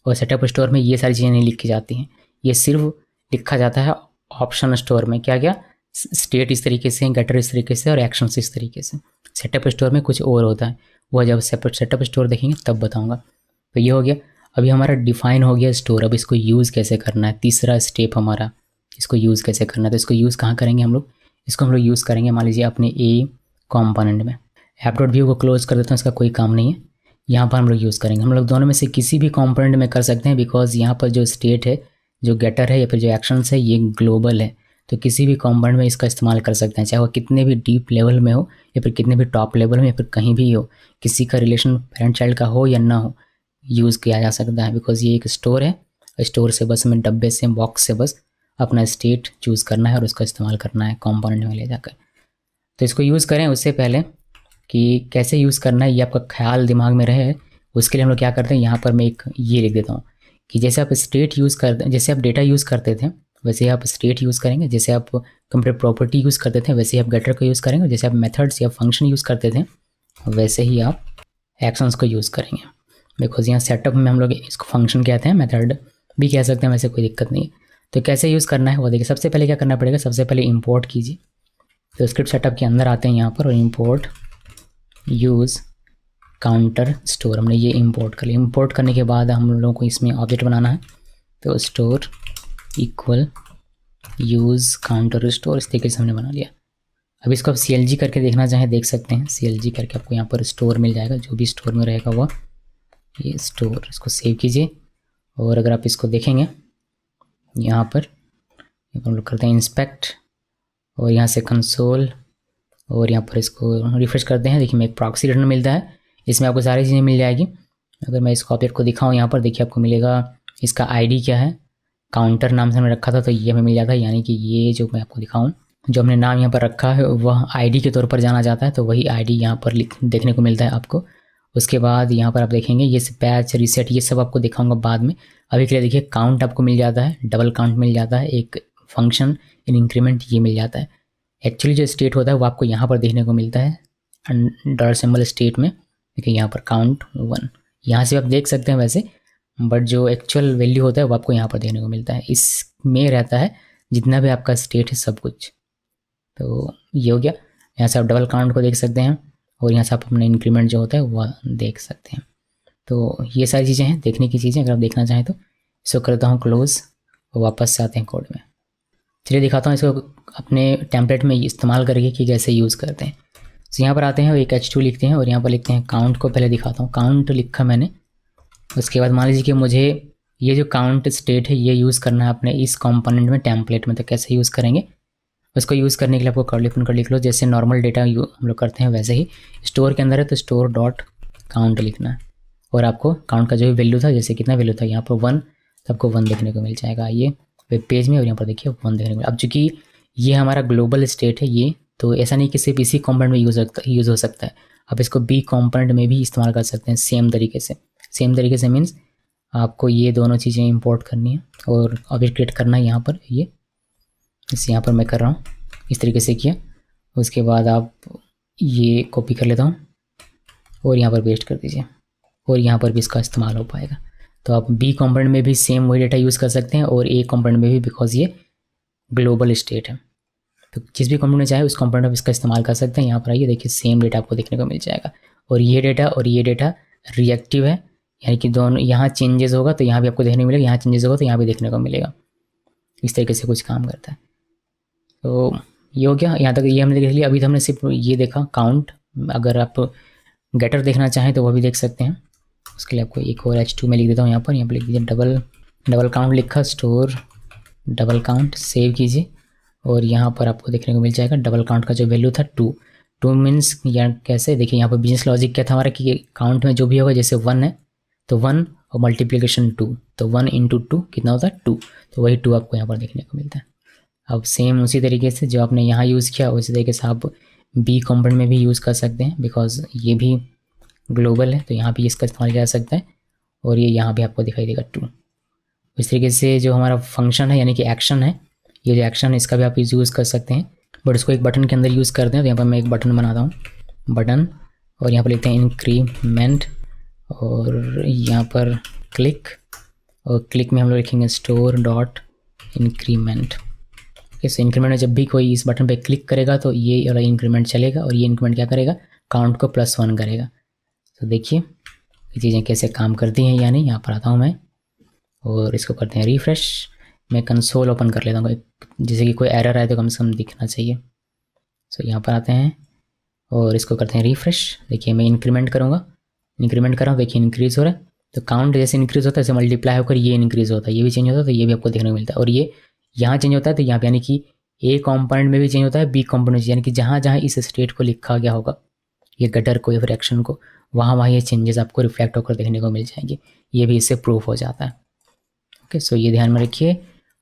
और सेटअप स्टोर में ये सारी चीज़ें नहीं लिखी जाती हैं, ये सिर्फ लिखा जाता है ऑप्शन स्टोर में। क्या क्या, स्टेट इस तरीके से, गेटर इस तरीके से, और एक्शंस इस तरीके से। सेटअप स्टोर में कुछ और होता है, वह जब सेटअप स्टोर देखेंगे तब बताऊँगा। तो ये हो गया, अभी हमारा डिफाइन हो गया स्टोर। अब इसको यूज़ कैसे करना है, तीसरा स्टेप हमारा, इसको यूज़ कैसे करना है। तो इसको यूज़ कहाँ करेंगे हम लोग, इसको हम लोग यूज़ करेंगे मान लीजिए अपने ए कॉम्पोनेंट में। ऐप डॉट व्यू को क्लोज कर देता हूँ, इसका कोई काम नहीं है। यहाँ पर हम लोग यूज़ करेंगे, हम लोग दोनों में से किसी भी कॉम्पोनेंट में कर सकते हैं, बिकॉज यहाँ पर जो स्टेट है, जो गेटर है या फिर जो एक्शंस है, ये ग्लोबल है। तो किसी भी कॉम्पोनेंट में इसका इस्तेमाल कर सकते हैं, चाहे वो कितने भी डीप लेवल में हो या फिर कितने भी टॉप लेवल में या फिर कहीं भी हो, किसी का रिलेशन पेरेंट चाइल्ड का हो या ना हो, यूज़ किया जा सकता है। बिकॉज ये एक स्टोर है, स्टोर से बस हमें डब्बे से, बॉक्स से बस अपना स्टेट चूज़ करना है और उसका इस्तेमाल करना है कॉम्पोनेंट में ले जाकर। तो इसको यूज़ करें उससे पहले कि कैसे यूज़ करना है ये आपका ख्याल दिमाग में रहे, उसके लिए हम लोग क्या करते हैं, यहाँ पर मैं एक ये लिख देता हूँ कि जैसे आप स्टेट यूज़ करते, जैसे आप डेटा यूज़ करते थे वैसे ही आप स्टेट यूज़ करेंगे, जैसे आप कंप्यूटर प्रॉपर्टी यूज़ करते थे वैसे ही आप गेटर को यूज़ करेंगे, जैसे आप मेथड्स या फंक्शन यूज़ करते थे वैसे ही आप एक्शंस को यूज़ करेंगे। बिकॉज यहाँ सेटअप में हम लोग इसको फंक्शन कहते हैं, मेथड भी कह सकते हैं, वैसे कोई दिक्कत नहीं है। तो कैसे यूज़ करना है वो देखिए। सबसे पहले क्या करना पड़ेगा, सबसे पहले इंपोर्ट कीजिए। तो स्क्रिप्ट सेटअप के अंदर आते हैं यहाँ पर, और इंपोर्ट यूज़ काउंटर स्टोर, हमने ये इंपोर्ट कर लिया। इंपोर्ट करने के बाद हम लोगों को इसमें ऑब्जेक्ट बनाना है, तो store equal use counter store, इस तरीके से हमने बना लिया। अब इसको आप CLG करके देखना चाहें देख सकते हैं, CLG करके आपको यहाँ पर स्टोर मिल जाएगा, जो भी स्टोर में रहेगा वो ये स्टोर। इसको सेव कीजिए, और अगर आप इसको देखेंगे यहाँ पर हम लोग करते हैं इंस्पेक्ट, और यहाँ से कंसोल, और यहाँ पर इसको रिफ्रेश करते हैं। देखिए मैं एक प्रॉक्सी रिटर्न मिलता है, इसमें आपको सारी चीज़ें मिल जाएगी। अगर मैं इसको ऑब्जेक्ट को दिखाऊँ यहाँ पर, देखिए आपको मिलेगा इसका ID क्या है, काउंटर नाम से हमने रखा था तो ये हमें मिल जाता है। यानी कि ये जो मैं आपको दिखाऊँ, जो हमने नाम यहाँ पर रखा है वह ID के तौर पर जाना जाता है, तो वही ID यहाँ पर देखने को मिलता है आपको। उसके बाद यहाँ पर आप देखेंगे ये पैच रीसेट ये सब आपको दिखाऊंगा बाद में। अभी के लिए देखिए काउंट आपको मिल जाता है, डबल काउंट मिल जाता है, एक फंक्शन इन इंक्रीमेंट ये मिल जाता है। एक्चुअली जो स्टेट होता है वो आपको यहाँ पर देखने को मिलता है डॉलर सिंबल स्टेट में। देखिए यहाँ पर काउंट 1 यहाँ से आप देख सकते हैं वैसे, बट जो एक्चुअल वैल्यू होता है वो आपको यहाँ पर देखने को मिलता है। इसमें रहता है जितना भी आपका स्टेट है सब कुछ। तो ये हो गया, यहाँ से आप डबल काउंट को देख सकते हैं, और यहाँ से आप अपना इंक्रीमेंट जो होता है वह देख सकते हैं। तो ये सारी चीज़ें हैं देखने की चीज़ें, अगर आप देखना चाहें तो। इसको करता हूँ क्लोज, और वापस से आते हैं कोड में। चलिए दिखाता हूँ इसको अपने टेम्पलेट में इस्तेमाल करके कि कैसे यूज़ करते हैं। तो यहाँ पर आते हैं और एक H2 लिखते हैं, और यहाँ पर लिखते हैं काउंट को पहले दिखाता हूँ। काउंट लिखा मैंने, उसके बाद मान लीजिए कि मुझे ये जो काउंट स्टेट है ये यूज़ करना है अपने इस कंपोनेंट में टेम्पलेट में। तो कैसे यूज़ करेंगे, उसको यूज़ करने के लिए आपको कर्ली ओपन कर लिख लो, जैसे नॉर्मल डेटा हम लोग करते हैं वैसे ही। स्टोर के अंदर है तो स्टोर डॉट काउंट लिखना है, और आपको काउंट का जो भी वैल्यू था, जैसे कितना वैल्यू था यहाँ पर 1, तो आपको 1 देखने को मिल जाएगा ये वेब पेज में, और यहाँ पर देखिए 1 देखने को मिला। अब चूँकि ये हमारा ग्लोबल स्टेट है ये, तो ऐसा नहीं कि सिर्फ इसी कॉम्पोनेंट में यूज़ हो सकता है, आप इसको बी कॉम्पोनेंट में भी इस्तेमाल कर सकते हैं सेम तरीके से। सेम तरीके से मीन्स आपको ये दोनों चीज़ें इंपोर्ट करनी है और ऑब्जेक्ट क्रिएट करना है यहाँ पर। ये इस यहाँ पर मैं कर रहा हूँ, इस तरीके से किया। उसके बाद आप ये कॉपी कर लेता हूँ और यहाँ पर पेस्ट कर दीजिए, और यहाँ पर भी इसका इस्तेमाल हो पाएगा। तो आप बी कॉम्पोनेंट में भी सेम वही डेटा यूज़ कर सकते हैं और ए कॉम्पोनेंट में भी, बिकॉज ये ग्लोबल स्टेट है। तो जिस भी कॉम्पोनेंट में चाहे उस कॉम्पोनेंट में इसका इस्तेमाल कर सकते हैं। यहाँ पर आइए देखिए सेम डेटा आपको देखने को मिल जाएगा, और ये डेटा रिएक्टिव है, यानी कि दोनों यहाँ चेंजेस होगा तो यहाँ भी आपको देखने को मिलेगा, यहाँ चेंजेस होगा तो यहाँ भी देखने को मिलेगा। इस तरीके से कुछ काम करता है। तो ये हो गया, यहाँ तक ये हमने देख लिया। अभी तो हमने सिर्फ ये देखा काउंट। अगर आप गेटर देखना चाहें तो वह भी देख सकते हैं। उसके लिए आपको एक और H2 में लिख देता हूँ, यहाँ पर लिख दीजिए डबल काउंट लिखा, स्टोर डबल काउंट, सेव कीजिए, और यहाँ पर आपको देखने को मिल जाएगा डबल काउंट का जो वैल्यू था 2 मीन्स या कैसे देखिए यहाँ पर बिजनेस लॉजिक क्या था हमारा कि काउंट में जो भी होगा, जैसे 1 है तो 1 और मल्टीप्लिकेशन 2, तो 1 × 2 कितना होता है 2, तो वही 2 आपको यहाँ पर देखने को मिलता है। अब सेम उसी तरीके से जो आपने यहाँ यूज़ किया उसी तरीके से आप बी कॉम्पोनेंट में भी यूज़ कर सकते हैं, बिकॉज ये भी ग्लोबल है तो यहाँ भी इसका इस्तेमाल किया जा सकता है, और ये यहाँ भी आपको दिखाई देगा 2। इस तरीके से जो हमारा फंक्शन है यानी कि एक्शन है, ये जो एक्शन है इसका भी आप यूज़ कर सकते हैं, बट उसको एक बटन के अंदर यूज़ करते हैं। तो यहाँ पर मैं एक बटन बनाता हूँ, बटन, और यहाँ पर लिखते हैं इंक्रीमेंट, और यहाँ पर क्लिक, और क्लिक में हम लोग लिखेंगे स्टोर डॉट इंक्रीमेंट। इस इंक्रीमेंट में जब भी कोई इस बटन पे क्लिक करेगा तो ये वाला इंक्रीमेंट चलेगा, और ये इंक्रीमेंट क्या करेगा, काउंट को +1 करेगा। तो देखिए ये चीज़ें कैसे काम करती हैं। यानी यहाँ पर आता हूँ मैं और इसको करते हैं रिफ़्रेश। मैं कंसोल ओपन कर लेता हूँ, जैसे कि कोई एरर आए तो कम से कम दिखना चाहिए। सो यहाँ पर आते हैं और इसको करते हैं रिफ़्रेश। देखिए मैं इंक्रीमेंट करूँगा, इंक्रीमेंट कर रहा हूँ, देखिए इंक्रीज़ हो रहा है। तो काउंट जैसे इंक्रीज़ होता है, जैसे मल्टीप्लाई होकर ये इंक्रीज़ होता है, ये भी चेंज होता है, तो ये भी आपको देखने को मिलता है। और ये यहाँ चेंज होता है तो यहाँ पे यानी कि ए कॉम्पोनेंट में भी चेंज होता है, बी कॉम्पोनेंट, यानी कि जहाँ जहाँ इस स्टेट को लिखा गया होगा, ये गटर को या फिर एक्शन को, वहाँ ये चेंजेस आपको रिफ्लेक्ट होकर देखने को मिल जाएंगे। ये भी इससे प्रूफ हो जाता है। ओके, सो ये ध्यान में रखिए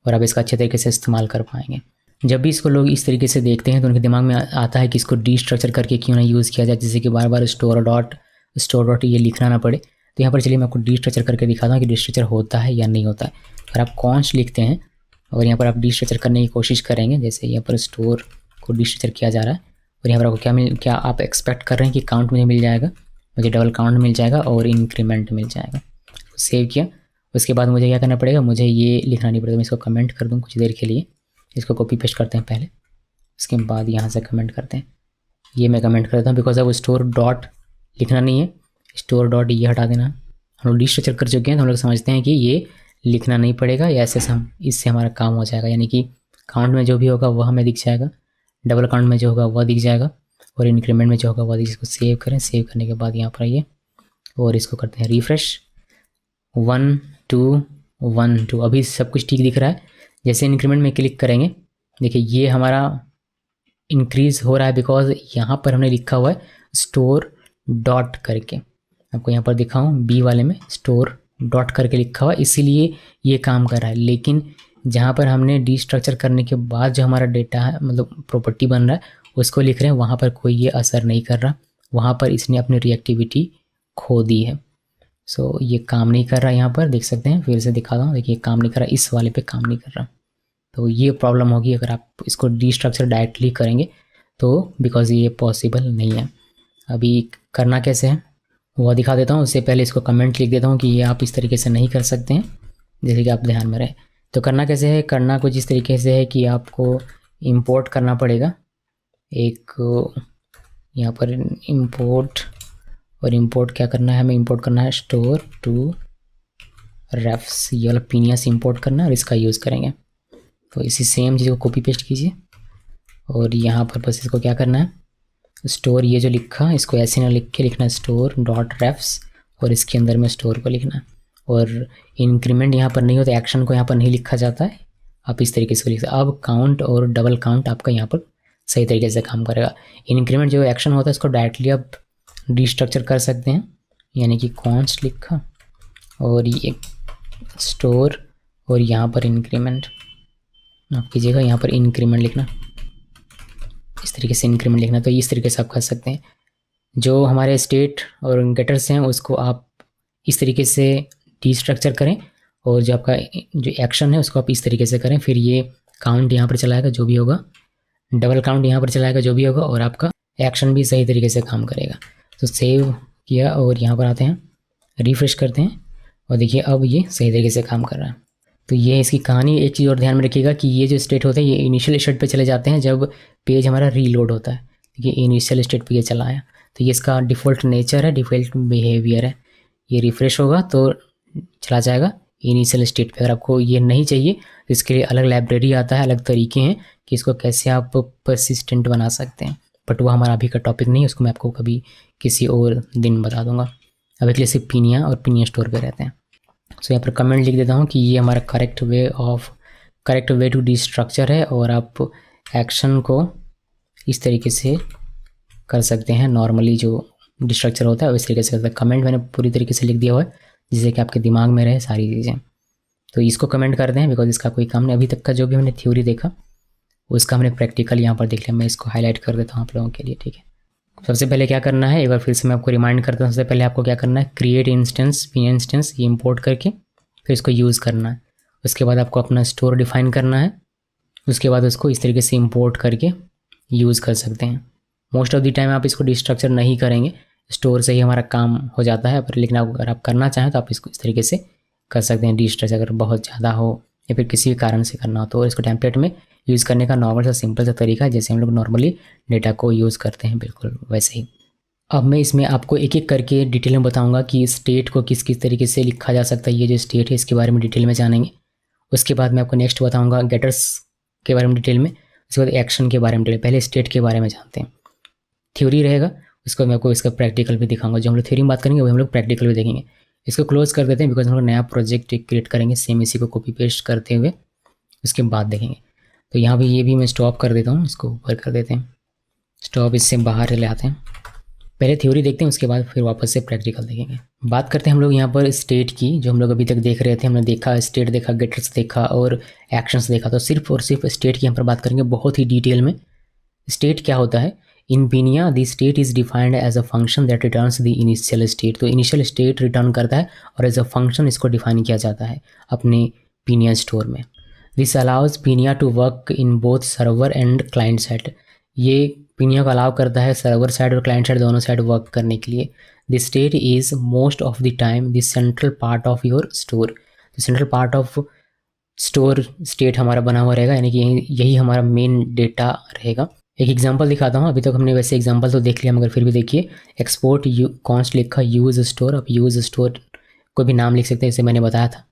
और आप इसका अच्छे तरीके से इस्तेमाल कर पाएंगे। जब भी इसको लोग इस तरीके से देखते हैं तो उनके दिमाग में आता है कि इसको डिस्ट्रक्चर करके क्यों ना यूज़ किया जाए, जैसे कि बार बार स्टोर डॉट ये लिखना ना पड़े। तो यहाँ पर चलिए मैं आपको डिस्ट्रक्चर करके दिखाता हूँ कि डिस्ट्रक्चर होता है या नहीं होता है। अगर आप कॉन्स्ट लिखते हैं और यहाँ पर आप डिस्ट्रक्चर करने की कोशिश करेंगे, जैसे यहाँ पर स्टोर को डिस्ट्रक्चर किया जा रहा है और यहाँ पर आपको क्या आप एक्सपेक्ट कर रहे हैं कि काउंट मुझे मिल जाएगा, मुझे डबल काउंट मिल जाएगा और इंक्रीमेंट मिल जाएगा। सेव किया, उसके बाद मुझे क्या करना पड़ेगा, मुझे ये लिखना नहीं पड़ेगा। मैं इसको कमेंट कर दूँ कुछ देर के लिए, इसको कॉपी पेस्ट करते हैं पहले, उसके बाद यहाँ से कमेंट करते हैं। ये मैं कमेंट करता हूँ बिकॉज अब स्टोर डॉट लिखना नहीं है, स्टोर डॉट ये हटा देना। हम लोग डिस्ट्रक्चर कर चुके हैं तो हम लोग समझते हैं कि ये लिखना नहीं पड़ेगा, या ऐसे हम इससे हमारा काम हो जाएगा। यानी कि काउंट में जो भी होगा वह हमें दिख जाएगा, डबल काउंट में जो होगा वह दिख जाएगा और इंक्रीमेंट में जो होगा वह दिख। इसको सेव करें, सेव करने के बाद यहाँ पर आइए और इसको करते हैं रिफ़्रेश। 1 2 1 2, अभी सब कुछ ठीक दिख रहा है। जैसे इंक्रीमेंट में क्लिक करेंगे, देखिए ये हमारा इंक्रीज़ हो रहा है बिकॉज यहाँ पर हमने लिखा हुआ है स्टोर डॉट करके। आपको यहाँ पर दिखाऊँ, बी वाले में स्टोर डॉट करके लिखा हुआ, इसीलिए ये काम कर रहा है। लेकिन जहाँ पर हमने डिस्ट्रक्चर करने के बाद जो हमारा डेटा है, मतलब प्रॉपर्टी बन रहा है, उसको लिख रहे हैं, वहाँ पर कोई ये असर नहीं कर रहा, वहाँ पर इसने अपनी रिएक्टिविटी खो दी है। सो ये काम नहीं कर रहा है। यहाँ पर देख सकते हैं, फिर से दिखाता हूँ, देखिए काम नहीं कर रहा, इस वाले पे काम नहीं कर रहा। तो ये प्रॉब्लम होगी अगर आप इसको डिस्ट्रक्चर डायरेक्टली करेंगे तो, बिकॉज ये पॉसिबल नहीं है। अभी करना कैसे है वो दिखा देता हूँ। उससे पहले इसको कमेंट लिख देता हूँ कि ये आप इस तरीके से नहीं कर सकते हैं, जैसे कि आप ध्यान में रहे। तो करना कैसे है, करना कुछ इस तरीके से है कि आपको इंपोर्ट करना पड़ेगा एक, यहाँ पर इंपोर्ट, और इंपोर्ट क्या करना है, हमें इंपोर्ट करना है स्टोर टू रेफ्स, ये वाला पीनिया से इंपोर्ट करना है और इसका यूज़ करेंगे। तो इसी सेम चीज़ को कॉपी पेस्ट कीजिए और यहाँ पर बस इसको क्या करना है, स्टोर ये जो लिखा इसको ऐसे ना लिख के लिखना है स्टोर डॉट रेफ्स, और इसके अंदर में स्टोर को लिखना है। और इंक्रीमेंट यहाँ पर नहीं होता, एक्शन को यहाँ पर नहीं लिखा जाता है, आप इस तरीके से लिख सकते। अब काउंट और डबल काउंट आपका यहाँ पर सही तरीके से काम करेगा। इंक्रीमेंट जो एक्शन होता है इसको डायरेक्टली आप डिस्ट्रक्चर कर सकते हैं, यानी कि कॉन्स्ट लिखा और ये स्टोर और यहाँ पर इंक्रीमेंट आप कीजिएगा, यहाँ पर इंक्रीमेंट लिखना, इस तरीके से इंक्रीमेंट लिखना। तो इस तरीके से आप कर सकते हैं। जो हमारे स्टेट और गेटर्स हैं उसको आप इस तरीके से डिस्ट्रक्चर करें और जो आपका जो एक्शन है उसको आप इस तरीके से करें। फिर ये काउंट यहाँ पर चलाएगा जो भी होगा, डबल काउंट यहाँ पर चलाएगा जो भी होगा, और आपका एक्शन भी सही तरीके से काम करेगा। तो सेव किया और यहाँ पर आते हैं, रिफ्रेश करते हैं और देखिए अब ये सही तरीके से काम कर रहा है। तो ये इसकी कहानी। एक चीज़ और ध्यान में रखिएगा कि ये जो स्टेट होते हैं ये इनिशियल स्टेट पे चले जाते हैं जब पेज हमारा रीलोड होता है। देखिए इनिशियल स्टेट पे ये चला आया, तो ये इसका डिफ़ॉल्ट नेचर है, डिफ़ॉल्ट बिहेवियर है। ये रिफ्रेश होगा तो चला जाएगा इनिशियल स्टेट पे। अगर आपको ये नहीं चाहिए तो इसके लिए अलग लाइब्रेरी आता है, अलग तरीके हैं कि इसको कैसे आप परसिस्टेंट बना सकते हैं, बट वो हमारा अभी का टॉपिक नहीं है, उसको मैं आपको कभी किसी और दिन बता दूंगा। अभी के लिए सिर्फ पिनिया और पिनिया स्टोर पे रहते हैं। सो यहाँ पर कमेंट लिख देता हूँ कि ये हमारा करेक्ट वे टू डिस्ट्रक्चर है और आप एक्शन को इस तरीके से कर सकते हैं। नॉर्मली जो डिस्ट्रक्चर होता है इस तरीके से करते हैं। कमेंट मैंने पूरी तरीके से लिख दिया हुआ है जिससे कि आपके दिमाग में रहे सारी चीज़ें। तो इसको कमेंट कर दें बिकॉज इसका कोई काम नहीं। अभी तक का जो भी हमने थ्योरी देखा उसका हमने प्रैक्टिकल यहाँ पर देख लिया। मैं इसको हाईलाइट कर देता हूँ आप लोगों के लिए, ठीक है। सबसे पहले क्या करना है, एक बार फिर से मैं आपको रिमाइंड करता हूँ। सबसे पहले आपको क्या करना है, क्रिएट इंस्टेंस, पिनिया इंस्टेंस, ये इंपोर्ट करके फिर इसको यूज़ करना है। उसके बाद आपको अपना स्टोर डिफाइन करना है। उसके बाद उसको इस तरीके से इंपोर्ट करके यूज़ कर सकते हैं। मोस्ट ऑफ द टाइम आप इसको डिस्ट्रक्चर नहीं करेंगे, स्टोर से ही हमारा काम हो जाता है। पर लेकिन अगर आप करना चाहें तो आप इसको इस तरीके से कर सकते हैं। डिस्ट्रक्चर अगर बहुत ज़्यादा हो या फिर किसी भी कारण से करना हो तो इसको टेम्पलेट में यूज़ करने का नॉर्मल सा सिंपल सा तरीका है, जैसे हम लोग नॉर्मली डेटा को यूज़ करते हैं, बिल्कुल वैसे ही। अब मैं इसमें आपको एक एक करके डिटेल में बताऊंगा कि स्टेट को किस किस तरीके से लिखा जा सकता है। ये जो स्टेट है इसके बारे में डिटेल में जानेंगे। उसके बाद मैं आपको नेक्स्ट बताऊंगा गेटर्स के बारे में डिटेल में। उसके बाद एक्शन के बारे में डिटेल। पहले स्टेट के बारे में जानते हैं। थ्योरी रहेगा, उसको मैं आपको इसका प्रैक्टिकल भी दिखाऊंगा। जो हम लोग थ्योरी में बात करेंगे वही हम लोग प्रैक्टिकल भी देखेंगे। इसको क्लोज कर देते हैं बिकॉज हम लोग नया प्रोजेक्ट क्रिएट करेंगे सेम इसी को कॉपी पेस्ट करते हुए, उसके बाद देखेंगे। तो यहाँ भी ये भी मैं स्टॉप कर देता हूँ, इसको ऊपर कर देते हैं, स्टॉप, इससे बाहर ले आते हैं। पहले थ्योरी देखते हैं, उसके बाद फिर वापस से प्रैक्टिकल देखेंगे। बात करते हैं हम लोग यहाँ पर स्टेट की, जो हम लोग अभी तक देख रहे थे। हमने देखा स्टेट देखा, गेटर्स देखा और एक्शंस देखा। तो सिर्फ और सिर्फ स्टेट की यहाँ पर बात करेंगे बहुत ही डिटेल में। स्टेट क्या होता है, in Pinia the state is defined as a function that returns the initial state. तो इनिशियल स्टेट रिटर्न करता है और एज अ फंक्शन इसको डिफाइन किया जाता है अपने पिनिया स्टोर में। This allows Pinia to work in both server and client side. ये पिनिया को अलाउ करता है सर्वर साइड और क्लाइंट साइड दोनों साइड वर्क करने के लिए। The state is most of the time the central part of your store. Central part of store state हमारा बना हुआ रहेगा, यानी कि यही हमारा मेन डेटा रहेगा। एक एग्जांपल दिखाता हूँ। अभी तक हमने वैसे एग्जांपल तो देख लिया, मगर फिर भी देखिए। एक्सपोर्ट कॉन्स्ट लिखा, यूज़ स्टोर। अब यूज़ स्टोर कोई भी नाम लिख सकते हैं, जैसे मैंने बताया था।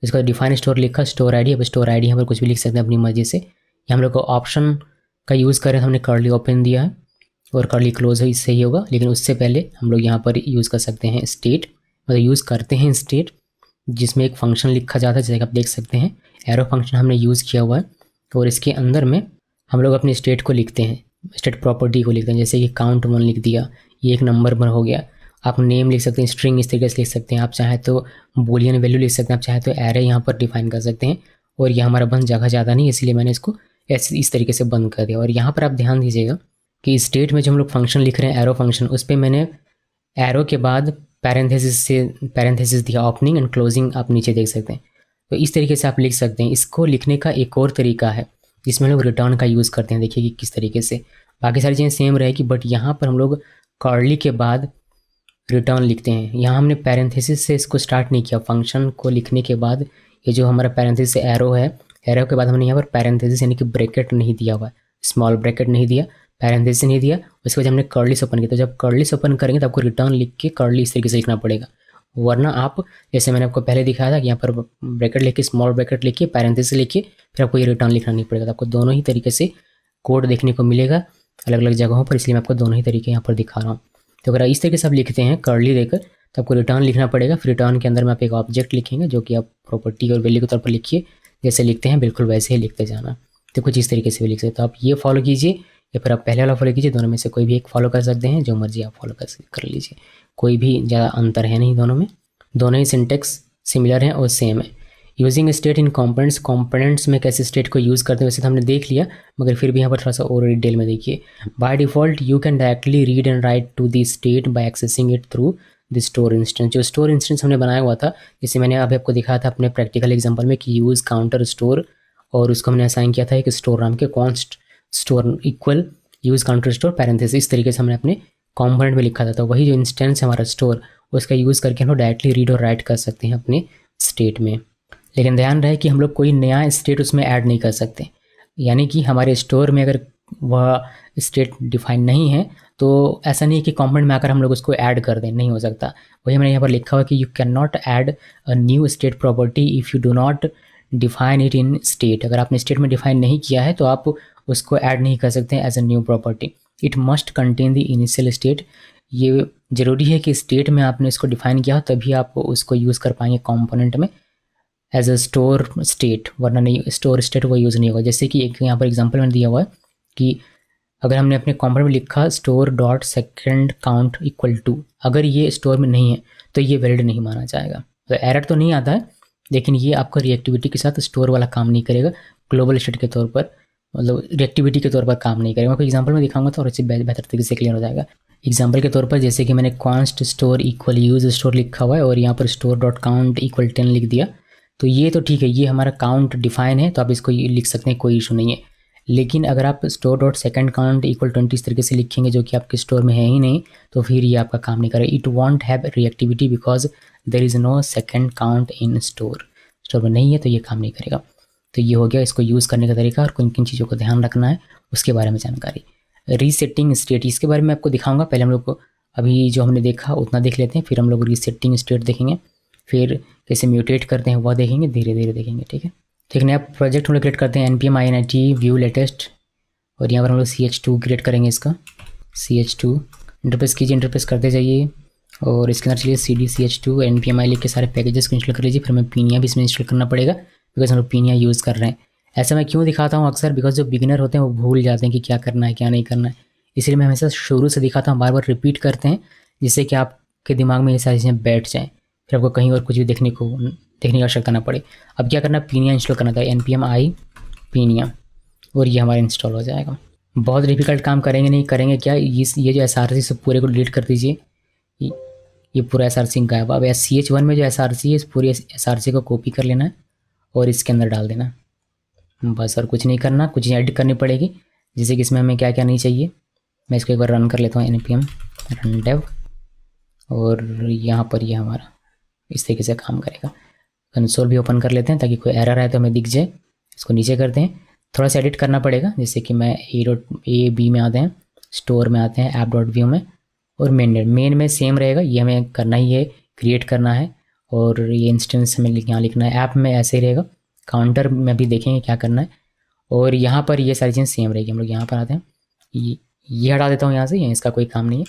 इसका डिफाइन स्टोर लिखा, स्टोर आईडी। अब स्टोर आईडी यहाँ पर कुछ भी लिख सकते हैं अपनी मर्जी से। यहाँ हम लोग को ऑप्शन का यूज़ करें, हमने कर्ली ओपन दिया है और कर्ली क्लोज है, इससे ही होगा। लेकिन उससे पहले हम लोग यहाँ पर यूज़ कर सकते हैं स्टेट, मतलब यूज़ करते हैं स्टेट, जिसमें एक फंक्शन लिखा जाता है, जैसे कि आप देख सकते हैं एरो फंक्शन हमने यूज़ किया हुआ है। और इसके अंदर में हम लोग अपने स्टेट को लिखते हैं, स्टेट प्रॉपर्टी को लिखते हैं। जैसे कि काउंट 1 लिख दिया, ये एक नंबर पर हो गया। आप नेम लिख सकते हैं, स्ट्रिंग इस तरीके से लिख सकते हैं। आप चाहे तो बूलियन वैल्यू लिख सकते हैं, आप चाहे तो एरे यहाँ पर डिफाइन कर सकते हैं। और ये हमारा बंद जगह ज़्यादा नहीं, इसलिए मैंने इसको इस तरीके से बंद कर दिया। और यहाँ पर आप ध्यान दीजिएगा कि स्टेट में जो हम लोग फंक्शन लिख रहे हैं एरो फंक्शन, उस पर मैंने एरो के बाद पैरेंथेसिस दिया, ओपनिंग एंड क्लोजिंग आप नीचे देख सकते हैं। तो इस तरीके से आप लिख सकते हैं। इसको लिखने का एक और तरीका है जिसमें हम लोग रिटर्न का यूज़ करते हैं। देखिए कि किस तरीके से, बाकी सारी चीज़ें सेम रहेगी, बट यहाँ पर हम लोग कर्ली के बाद रिटर्न लिखते हैं। यहाँ हमने पैरेंथेसिस से इसको स्टार्ट नहीं किया। फंक्शन को लिखने के बाद ये जो हमारा पैरेंथेसिस एरो है, एरो के बाद हमने यहाँ पर पैरेंथेसिस यानी कि ब्रैकेट नहीं दिया हुआ है, स्मॉल ब्रैकेट नहीं दिया, पैरेंथेसिस नहीं दिया। उसके बाद हमने कर्लीस ओपन किया। तो जब कर्लीस ओपन करेंगे तो आपको रिटर्न लिख के कर्ली इस तरीके से लिखना पड़ेगा। वरना आप, जैसे मैंने आपको पहले दिखाया था कि यहाँ पर ब्रैकेट लिख के, स्मॉल ब्रैकेट लिख के, पैरेंथेसिस लिखिए, फिर आपको ये रिटर्न लिखना नहीं पड़ेगा। तो आपको दोनों ही तरीके से कोड देखने को मिलेगा अलग अलग जगहों पर, इसलिए मैं आपको दोनों ही तरीके यहाँ पर दिखा रहा हूँ। तो अगर इस तरीके से आप लिखते हैं कर्ली देकर तो आपको रिटर्न लिखना पड़ेगा। फिर रिटर्न के अंदर में आप एक ऑब्जेक्ट लिखेंगे जो कि आप प्रॉपर्टी और वैल्यू के तौर पर लिखिए, जैसे लिखते हैं बिल्कुल वैसे ही लिखते जाना। तो कुछ इस तरीके से भी लिख सकते हो। आप ये फॉलो कीजिए या फिर आप पहले वाला फॉलो कीजिए, दोनों में से कोई भी एक फॉलो कर सकते हैं, जो मर्जी आप फॉलो कर लीजिए, कोई भी ज़्यादा अंतर है नहीं दोनों में, दोनों ही सिंटेक्स सिमिलर हैं और सेम है। Using state in components, components में कैसे स्टेट को यूज़ करते हैं वैसे तो हमने देख लिया, मगर फिर भी यहाँ पर थोड़ा सा और डिटेल में देखिए। By default you can directly read and write to the state by accessing it through the store instance. जो स्टोर इंस्टेंस हमने बनाया हुआ था, जैसे मैंने अभी आपको दिखाया था अपने प्रैक्टिकल एग्जाम्पल में कि यूज़ काउंटर स्टोर, और उसको हमने असाइन किया था एक स्टोर नाम के const store equal use counter store parenthesis, इस तरीके से हमने अपने कॉम्पोनेंट में लिखा था। तो वही जो इंस्टेंस है हमारा स्टोर, उसका यूज़ करके हम लोग डायरेक्टली रीड और राइट कर सकते हैं अपने स्टेट में। लेकिन ध्यान रहे कि हम लोग कोई नया स्टेट उसमें ऐड नहीं कर सकते, यानी कि हमारे स्टोर में अगर वह स्टेट डिफाइन नहीं है तो ऐसा नहीं है कि कॉम्पोनेंट में आकर हम लोग उसको ऐड कर दें, नहीं हो सकता। वही मैंने यहाँ पर लिखा हुआ कि you can not add a new state property if you do not define it in state. अगर आपने स्टेट में डिफाइन नहीं किया है तो आप उसको ऐड नहीं कर सकते as a new property. It must contain the initial state, ये ज़रूरी है कि स्टेट में आपने इसको डिफाइन किया हो तभी आप उसको यूज़ कर पाएंगे कंपोनेंट में एज अ स्टोर स्टेट, वरना नहीं स्टोर स्टेट वो यूज़ नहीं होगा। जैसे कि एक यहाँ पर एग्जांपल मैंने दिया हुआ है कि अगर हमने अपने कंपोनेंट में लिखा store dot second count equal to, अगर ये स्टोर में नहीं है तो ये वैलिड नहीं माना जाएगा। तो एरर तो नहीं आता है, लेकिन ये आपका रिएक्टिविटी के साथ स्टोर वाला काम नहीं करेगा, ग्लोबल स्टेट के तौर पर, मतलब रिएक्टिविटी के तौर पर काम नहीं करेगा। मैं कोई एग्जांपल में दिखाऊंगा तो और इससे बेहतर तरीके से क्लियर हो जाएगा। एग्जांपल के तौर पर जैसे कि मैंने const store equal use store लिखा हुआ है और यहाँ पर स्टोर डॉट काउंट इक्वल 10 लिख दिया, तो ये तो ठीक है, ये हमारा काउंट डिफाइन है तो आप इसको ये लिख सकते हैं, कोई इशू नहीं है। लेकिन अगर आप store dot second count equal 20 इस तरीके से लिखेंगे जो कि आपके स्टोर में है ही नहीं, तो फिर ये आपका काम नहीं करेगा। It won't have reactivity because there is no second count in store में नहीं है, तो ये काम नहीं करेगा। तो ये हो गया इसको यूज़ करने का तरीका और किन किन चीज़ों को ध्यान रखना है उसके बारे में जानकारी। रीसेटिंग स्टेट, इसके बारे में आपको दिखाऊंगा। पहले हम लोग को अभी जो हमने देखा उतना देख लेते हैं, फिर हम लोग रीसेटिंग स्टेट देखेंगे, फिर कैसे म्यूटेट करते हैं वह देखेंगे, धीरे धीरे देखेंगे, ठीक है। तो एक नया प्रोजेक्ट हम लोग क्रिएट करते हैं npm init व्यू लेटेस्ट, और यहाँ पर हम लोग ch2 क्रिएट करेंगे। इसका ch2 इंटरप्रेस कीजिए, इंटरप्रेस करते जाइए और इसके अंदर चलिए cd ch2 npm लिख के सारे पैकेजेस को इंस्टॉल कर लीजिए। फिर हमें पीनिया भी इसमें इंस्टॉल करना पड़ेगा बिकॉज हम लोग पीनिया यूज़ कर रहे हैं। ऐसा मैं क्यों दिखाता हूँ अक्सर, बिकॉज जो बिगिनर होते हैं वो भूल जाते हैं कि क्या करना है क्या नहीं करना है, इसलिए मैं हमेशा शुरू से दिखाता हूँ, बार बार रिपीट करते हैं जिससे कि आपके दिमाग में ये सारी चीज़ें बैठ जाएँ, फिर आपको कहीं और कुछ भी देखने की आवश्यकता ना पड़े। अब क्या करना, पीनिया इंस्टॉल करना था, npm i पीनिया, और ये हमारा इंस्टॉल हो जाएगा। बहुत डिफिकल्ट काम करेंगे नहीं, करेंगे क्या, ये जो src सब पूरे को डिलीट कर दीजिए, ये पूरा src गायब। अब ch1 में जो src है इस पूरी src को कॉपी कर लेना है और इसके अंदर डाल देना, बस और कुछ नहीं करना। कुछ एडिट करनी पड़ेगी जैसे कि इसमें हमें क्या क्या नहीं चाहिए। मैं इसको एक बार रन कर लेता हूँ npm run dev, और यहाँ पर ये हमारा इस तरीके से काम करेगा। कंसोल भी ओपन कर लेते हैं ताकि कोई एरर आए तो हमें दिख जाए। इसको नीचे करते हैं, थोड़ा सा एडिट करना पड़ेगा, जैसे कि मैं a.b में आते हैं, स्टोर में आते हैं, app.view में, और मेन में सेम रहेगा, ये हमें करना ही है, क्रिएट करना है, और ये इंस्टेंस हमें यहाँ लिखना है। ऐप में ऐसे ही रहेगा, काउंटर में भी देखेंगे क्या करना है, और यहाँ पर ये सारी चीज़ें सेम रहेगी। हम लोग यहाँ पर आते हैं, ये हटा देता हूँ यहाँ से, इसका कोई काम नहीं है,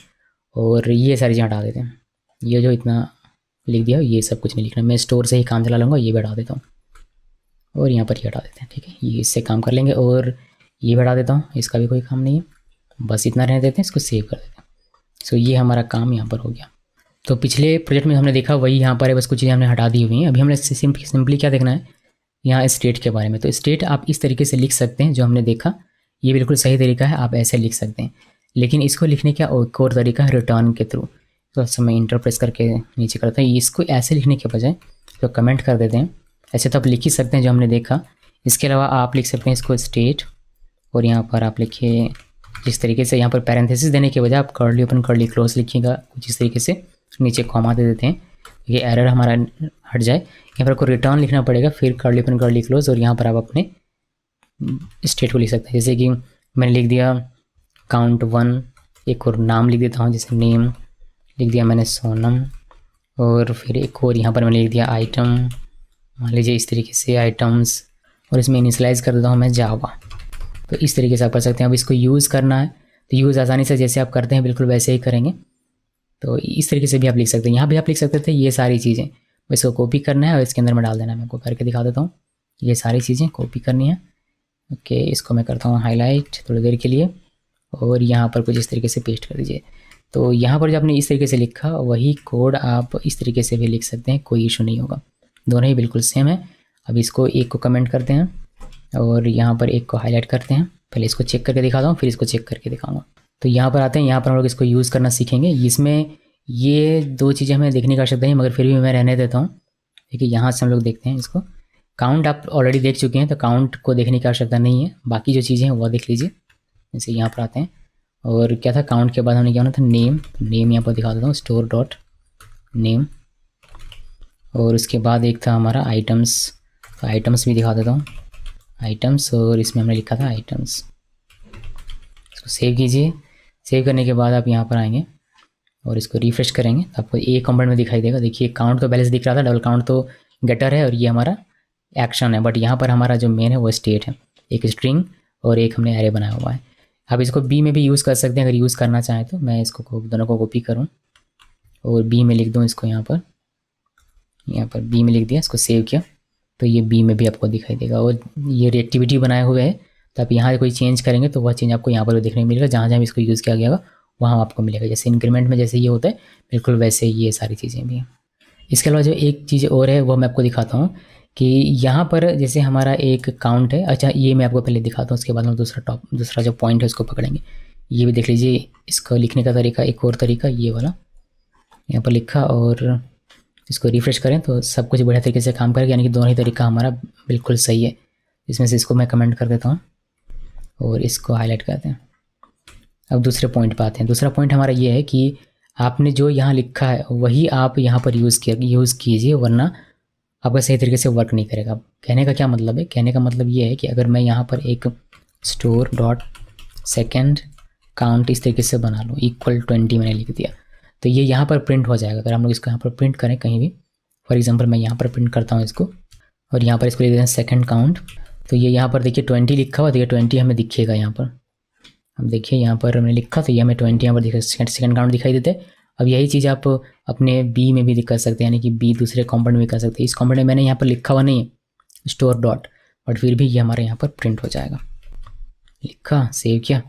और ये सारी चीज़ें हटा देते हैं। ये जो इतना लिख दिया ये सब कुछ नहीं लिखना, मैं स्टोर से ही काम चला लूँगा, ये भी हटा देता हूँ और यहाँ पर ये हटा देते हैं, ठीक है। ये इससे काम कर लेंगे, और ये भी हटा देता हूँ, इसका भी कोई काम नहीं है, बस इतना रहने देते हैं, इसको सेव कर देते हैं। सो ये हमारा काम यहाँ पर हो गया। तो पिछले प्रोजेक्ट में हमने देखा वही यहाँ पर है, बस कुछ चीज़ें हमने हटा दी हुई हैं। अभी हमने सिंपली क्या देखना है यहाँ स्टेट के बारे में। तो स्टेट आप इस तरीके से लिख सकते हैं, जो हमने देखा ये बिल्कुल सही तरीका है, आप ऐसे लिख सकते हैं। लेकिन इसको लिखने का एक और तरीका है रिटर्न के थ्रू। तो समय इंटरप्रेस करके नीचे करते हैं, इसको ऐसे लिखने के बजाय तो कमेंट कर देते हैं। ऐसे तो आप लिख ही सकते हैं जो हमने देखा। इसके अलावा आप लिख सकते हैं इसको स्टेट, और यहाँ पर आप लिखिए जिस तरीके से, यहाँ पर पैरेंथेसिस देने के बजाय आप कर्ली ओपन कर्ली क्लोज लिखिएगा कुछ इस तरीके से, नीचे कॉमा दे देते हैं, ये एरर हमारा हट जाए। यहाँ पर आपको रिटर्न लिखना पड़ेगा, फिर कर्ली ओपन कर्ली क्लोज, और यहाँ पर आप अपने स्टेट को लिख सकते हैं। जैसे कि मैंने लिख दिया काउंट 1, एक और नाम लिख देता हूँ, जैसे नेम लिख दिया मैंने सोनम, और फिर एक और यहाँ पर मैंने लिख दिया आइटम, मान लीजिए इस तरीके से आइटम्स, और इसमें इनिशियलाइज़ कर देता हूँ मैं जावा। तो इस तरीके से आप कर सकते हैं। अब इसको यूज़ करना है तो यूज़ आसानी से जैसे आप करते हैं बिल्कुल वैसे ही करेंगे। तो इस तरीके से भी आप लिख सकते हैं, यहाँ भी आप लिख सकते थे ये सारी चीज़ें। इसको कॉपी करना है और इसके अंदर में डाल देना है। मैं आपको करके दिखा देता हूँ। ये सारी चीज़ें कॉपी करनी है। ओके, इसको मैं करता हूँ हाईलाइट थोड़ी देर के लिए और यहाँ पर कुछ इस तरीके से पेस्ट कर दीजिए। तो यहाँ पर जो आपने इस तरीके से लिखा वही कोड आप इस तरीके से भी लिख सकते हैं, कोई इशू नहीं होगा, दोनों ही बिल्कुल सेम है। अब इसको एक को कमेंट करते हैं और यहाँ पर एक को हाईलाइट करते हैं। पहले इसको चेक करके दिखाता हूँ, फिर इसको चेक करके दिखाऊंगा। तो यहाँ पर आते हैं, यहाँ पर हम लोग इसको यूज़ करना सीखेंगे। इसमें ये दो चीज़ें हमें देखने की आवश्यकता है, मगर फिर भी मैं रहने देता हूँ। देखिए यहाँ से हम लोग देखते हैं इसको। काउंट आप ऑलरेडी देख चुके हैं तो काउंट को देखने की आवश्यकता नहीं है, बाकी जो चीज़ें हैं वो देख लीजिए। जैसे यहाँ पर आते हैं और क्या था, काउंट के बाद हमने क्या होना था, नेम यहाँ पर दिखा देता हूँ, स्टोर डॉट नेम। और उसके बाद एक था हमारा आइटम्स, तो आइटम्स भी दिखा देता हूँ, आइटम्स, और इसमें हमने लिखा था आइटम्स। इसको सेव कीजिए। सेव करने के बाद आप यहाँ पर आएंगे और इसको रिफ्रेश करेंगे तो आपको एक कंपोनेंट में दिखाई देगा। देखिए काउंट तो बैलेंस दिख रहा था, डबल काउंट तो गेटर है और ये हमारा एक्शन है, बट यहाँ पर हमारा जो मेन है वो स्टेट है, एक स्ट्रिंग और एक हमने एरे बनाया हुआ है। आप इसको बी में भी यूज़ कर सकते हैं अगर यूज़ करना चाहें तो। मैं इसको दोनों को कॉपी करूँ और बी में लिख दूँ इसको, यहाँ पर बी में लिख दिया, इसको सेव किया तो ये बी में भी आपको दिखाई देगा। और ये रिएक्टिविटी बनाए हुए है, तो आप यहाँ कोई चेंज करेंगे तो वह चेंज आपको यहाँ पर भी देखने को मिलेगा, जहाँ जहाँ इसको यूज़ किया गया होगा वहाँ आपको मिलेगा। जैसे इंक्रीमेंट में जैसे ये होता है बिल्कुल वैसे ये सारी चीज़ें भी हैं। इसके अलावा जो एक चीज़ और है वो मैं आपको दिखाता हूँ कि यहाँ पर जैसे हमारा एक काउंट है। अच्छा, ये मैं आपको पहले दिखाता हूँ, उसके बाद हम दूसरा जो पॉइंट है उसको पकड़ेंगे। ये भी देख लीजिए, इसको लिखने का तरीका, एक और तरीका ये वाला, यहाँ पर लिखा और इसको रिफ्रेश करें तो सब कुछ बढ़िया तरीके से काम करेगा, यानी कि दोनों ही तरीका हमारा बिल्कुल सही है। इसमें से इसको मैं कमेंट कर देता हूँ और इसको हाईलाइट करते हैं। अब दूसरे पॉइंट पर आते हैं। दूसरा पॉइंट हमारा ये है कि आपने जो यहाँ लिखा है वही आप यहाँ पर यूज़ कीजिए, वरना आपका सही तरीके से वर्क नहीं करेगा। कहने का क्या मतलब है, कहने का मतलब ये है कि अगर मैं यहाँ पर एक स्टोर डॉट सेकेंड काउंट इस तरीके से बना लूँ, इक्वल 20 मैंने लिख दिया, तो ये यहाँ पर प्रिंट हो जाएगा। अगर हम लोग इसको यहाँ पर प्रिंट करें कहीं भी, फॉर एग्जांपल मैं यहाँ पर प्रिंट करता हूँ इसको और यहाँ पर इसको लिख देते हैं सेकंड काउंट, तो ये यहाँ पर देखिए 20 लिखा हुआ, देखिए 20 हमें दिखेगा यहाँ पर। अब देखिए यहाँ पर हमने लिखा तो ये हमें 20 यहाँ पर दिखा, सेकंड काउंट दिखाई देते हैं। अब यही चीज़ आप अपने बी में भी कर सकते हैं, यानी कि बी दूसरे कंपोनेंट में कर सकते हैं। इस कंपोनेंट में मैंने यहाँ पर लिखा हुआ नहीं है स्टोर डॉट, बट फिर भी ये हमारे यहाँ पर प्रिंट हो जाएगा। लिखा, सेव किया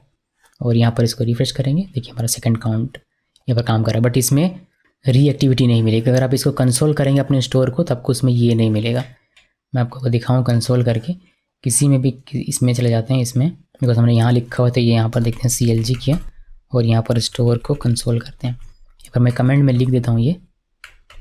और यहाँ पर इसको रिफ्रेश करेंगे, देखिए हमारा सेकंड काउंट यहाँ पर काम कर रहा है, बट इसमें रीएक्टिविटी नहीं मिलेगी। अगर आप इसको कंसोल करेंगे अपने स्टोर को तो आपको उसमें ये नहीं मिलेगा। मैं आपको दिखाऊँ कंसोल करके, किसी में भी इसमें चले जाते हैं, इसमें बिकॉज हमने यहाँ लिखा हुआ तो ये यहाँ पर देखते हैं CLG किया और यहाँ पर स्टोर को कंसोल करते हैं। यहाँ पर मैं कमेंट में लिख देता हूँ, ये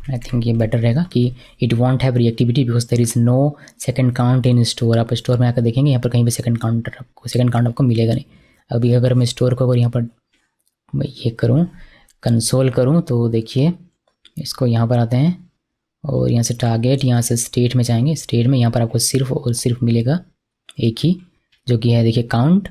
आई थिंक ये बेटर रहेगा कि it won't have reactivity because there is no second count in store. आप स्टोर में आकर देखेंगे यहाँ पर कहीं भी सेकंड काउंट आपको मिलेगा नहीं। अभी अगर मैं स्टोर को अगर यहाँ पर ये करूँ, कंसोल करूँ, तो देखिए इसको यहाँ पर आते हैं और यहाँ से टारगेट, यहाँ से स्टेट में जाएंगे। स्टेट में यहाँ पर आपको सिर्फ और सिर्फ मिलेगा एक ही, जो कि है देखिए काउंट,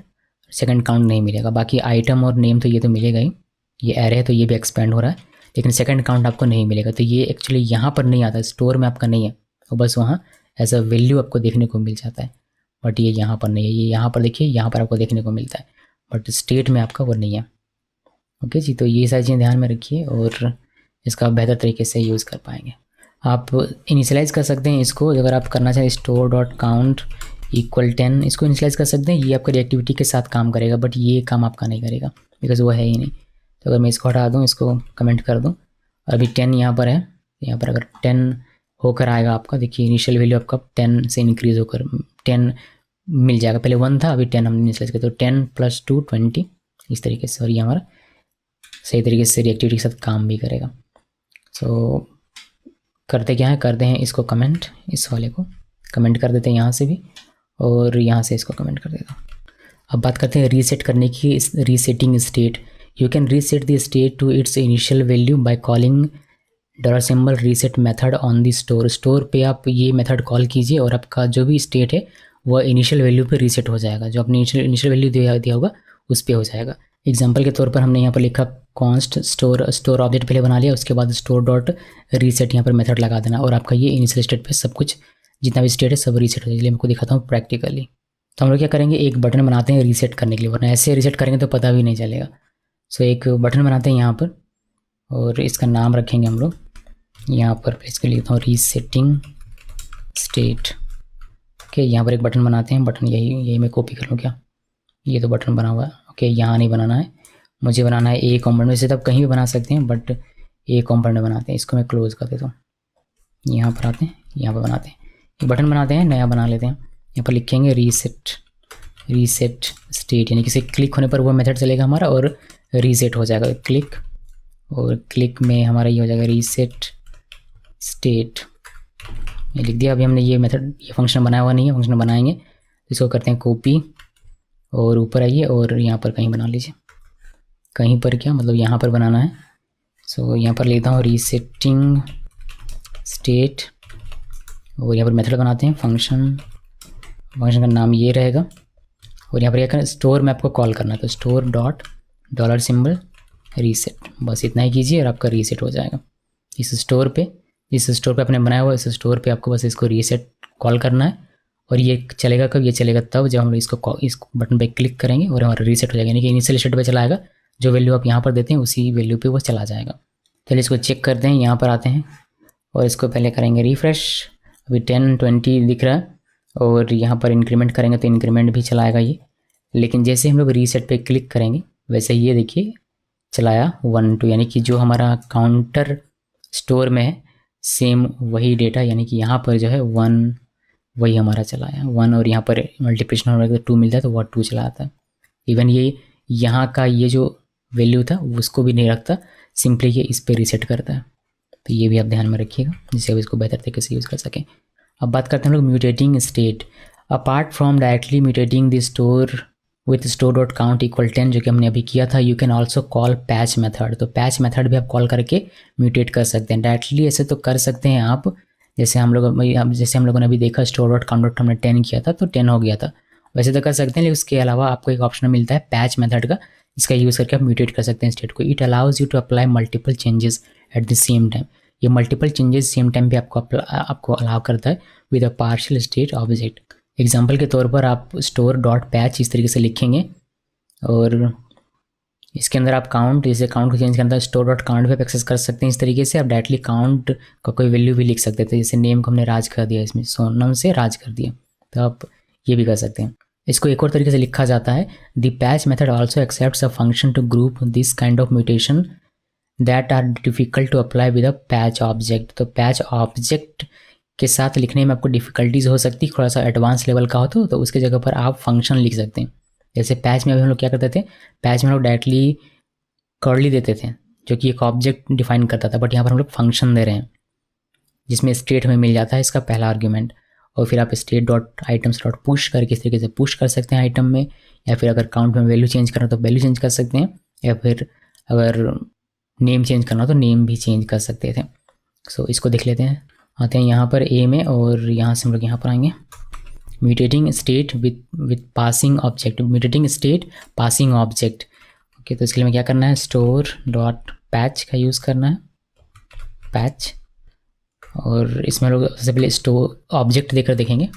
सेकंड काउंट नहीं मिलेगा। बाकी आइटम और नेम तो ये तो मिलेगा ही, ये एरे है तो ये भी एक्सपेंड हो रहा है, लेकिन सेकंड काउंट आपको नहीं मिलेगा। तो ये एक्चुअली यहाँ पर नहीं आता, स्टोर में आपका नहीं है, तो बस वहाँ एज अ वैल्यू आपको देखने को मिल जाता है, बट ये यहाँ पर नहीं है। ये यहाँ पर देखिए, यहाँ पर आपको देखने को मिलता है, बट स्टेट में आपका वो नहीं है। ओके जी, तो ये सारी चीज़ें ध्यान में रखिए और इसका बेहतर तरीके से यूज़ कर पाएंगे। आप इनिशियलाइज़ कर सकते हैं इसको, अगर आप करना चाहें स्टोर डॉट काउंट इक्वल 10, इसको इनिशियलाइज़ कर सकते हैं। ये आपका रिएक्टिविटी के साथ काम करेगा, बट ये काम आपका नहीं करेगा बिकॉज वो है ही नहीं। तो अगर मैं इसको हटा दूँ, इसको कमेंट कर दूँ, अभी 10 यहाँ पर है, यहाँ पर अगर 10 होकर आएगा आपका, देखिए इनिशियल वैल्यू आपका 10 से इंक्रीज़ होकर 10 मिल जाएगा। पहले 1 था, अभी 10 हमने इनिशियलाइज़ किया, तो 10 + 2 20 इस तरीके से, और ये हमारा सही तरीके से रिएक्टिविटी के साथ काम भी करेगा। सो करते क्या है, करते हैं इसको कमेंट, इस वाले को कमेंट कर देते हैं यहाँ से भी, और यहाँ से इसको कमेंट कर देता हूँ। अब बात करते हैं रीसेट करने की, resetting state. You can reset the state to its initial value by calling $reset method on the store. Store पे आप ये मेथड कॉल कीजिए और आपका जो भी स्टेट है वह इनिशियल वैल्यू पे रीसेट हो जाएगा, जो आपने इनिशियल वैल्यू दिया होगा उस पर हो जाएगा। एग्जाम्पल के तौर पर हमने यहाँ पर लिखा कॉन्स्ट स्टोर ऑब्जेक्ट पहले बना लिया, उसके बाद स्टोर डॉट रीसेट यहाँ पर मेथड लगा देना, और आपका ये इनिशियल स्टेट पे सब कुछ जितना भी स्टेट है सब रीसेट हो जाएगा। मैं आपको दिखाता हूँ प्रैक्टिकली। तो हम लोग क्या करेंगे, एक बटन बनाते हैं रीसेट करने के लिए, वरना ऐसे रीसेट करेंगे तो पता भी नहीं चलेगा। सो एक बटन बनाते हैं यहाँ पर, और इसका नाम रखेंगे हम लोग यहाँ पर, इसके लिए लिखता हूँ रीसेटिंग स्टेट। ओके, ओके, यहाँ पर एक बटन बनाते हैं, बटन यही मैं कॉपी कर लूँ क्या, ये तो बटन बना हुआ है। ओके, यहाँ नहीं बनाना है, मुझे बनाना है ए कॉम्पोनेंट। वैसे तो आप कहीं भी बना सकते हैं बट ए कॉम्पोनेंट बनाते हैं। इसको मैं क्लोज कर देता हूँ, यहाँ पर आते हैं, यहाँ पर बनाते हैं, ये बटन बनाते हैं, नया बना लेते हैं। यहाँ पर लिखेंगे रीसेट स्टेट, यानी किसी क्लिक होने पर वो मेथड चलेगा हमारा और रीसेट हो जाएगा। क्लिक, और क्लिक में हमारा ये हो जाएगा रीसेट स्टेट, ये लिख दिया। अभी हमने ये मेथड, ये फंक्शन बनाया हुआ नहीं है, फंक्शन बनाएंगे। इसको करते हैं कॉपी और ऊपर आइए और यहाँ पर कहीं बना लीजिए। कहीं पर क्या मतलब, यहाँ पर बनाना है। सो यहाँ पर लेता हूँ रीसेटिंग स्टेट और यहाँ पर मेथड बनाते हैं फंक्शन का नाम ये रहेगा। और यहाँ पर क्या करना, स्टोर में आपको कॉल करना है, तो store dot dollar symbol reset, बस इतना ही कीजिए और आपका रीसेट हो जाएगा। इस स्टोर पे आपने बनाया हुआ, इस स्टोर पे आपको बस इसको रीसेट कॉल करना है। और ये चलेगा कब, ये चलेगा तब जब हम इस बटन पे क्लिक करेंगे और हमारा रीसेट हो जाएगा, यानी कि इनिशियल स्टेट पे चलाएगा। जो वैल्यू आप यहाँ पर देते हैं उसी वैल्यू पे वो चला जाएगा। चलिए इसको चेक करते हैं, यहाँ पर आते हैं और इसको पहले करेंगे रिफ्रेश। अभी 10 20 दिख रहा है और यहाँ पर इंक्रीमेंट करेंगे तो इंक्रीमेंट भी चलाएगा ये। लेकिन जैसे हम लोग रीसेट पे क्लिक करेंगे वैसे ये देखिए चलाया 1 2, यानी कि जो हमारा काउंटर स्टोर में है सेम वही डेटा, यानी कि यहाँ पर जो है 1 वही हमारा चलाया 1, और यहाँ पर मल्टीप्लिकेशन हो रहा है तो 2 मिलता है तो वह 2 चलाता है। इवन ये यहाँ का ये जो वैल्यू था उसको भी नहीं रखता, सिंपली ये इस पर रीसेट करता है। तो ये भी आप ध्यान में रखिएगा जिससे आप इसको बेहतर तरीके से यूज़ कर सकें। अब बात करते हैं हम लोग mutating state. Apart from directly mutating the store with store dot count equal 10 जो कि हमने अभी किया था, you can also call patch method. तो पैच मेथड भी आप कॉल करके म्यूटेट कर सकते हैं। डायरेक्टली ऐसे तो कर सकते हैं आप, जैसे हम लोगों ने अभी देखा स्टोर डॉट काउंट डॉट हमने 10 किया था तो 10 हो गया था, वैसे तो कर सकते हैं। लेकिन उसके अलावा आपको एक ऑप्शन मिलता है पैच मेथड का, इसका यूज़ करके आप म्यूटेट कर सकते हैं स्टेट को। It allows you to apply multiple changes at the same time. ये मल्टीपल चेंजेस सेम टाइम पे आपको अलाउ करता है with a partial state object. Example के तौर पर आप स्टोर डॉट पैच इस तरीके से लिखेंगे और इसके अंदर आप काउंट, जैसे काउंट को चेंज करना है स्टोर डॉट काउंट पे आप एक्सेस कर सकते हैं। इस तरीके से आप डायरेक्टली काउंट का कोई वैल्यू भी लिख सकते थे, जैसे नेम को हमने राज कर दिया, इसमें सोनम से राज कर दिया, तो आप ये भी कर सकते हैं। इसको एक और तरीके से लिखा जाता है, the patch method also accepts a function to group this kind of mutation that are difficult to apply with a patch object. तो पैच ऑब्जेक्ट के साथ लिखने में आपको डिफ़िकल्टीज़ हो सकती है, थोड़ा सा एडवांस लेवल का हो तो उसके जगह पर आप फंक्शन लिख सकते हैं। जैसे पैच में अभी हम लोग क्या करते थे, पैच में हम लोग डायरेक्टली कर्ली देते थे जो कि एक ऑब्जेक्ट डिफाइन करता था, बट यहाँ पर हम लोग फंक्शन दे रहे हैं जिसमें स्टेट में मिल जाता है इसका पहला आर्ग्यूमेंट। और फिर आप state dot items dot push करके इस तरीके से पुश कर सकते हैं आइटम में, या फिर अगर काउंट में वैल्यू चेंज करना तो वैल्यू चेंज कर सकते हैं, या फिर अगर नेम चेंज करना तो नेम भी चेंज कर सकते थे। सो इसको देख लेते हैं, आते हैं यहाँ पर ए में और यहाँ से हम लोग यहाँ पर आएंगे mutating state with passing object, mutating state passing object. Okay, तो इसके लिए में क्या करना है, स्टोर डॉट पैच का यूज़ करना है, पैच, और इसमें लोग सबसे पहले स्टोर ऑब्जेक्ट देकर देखेंगे,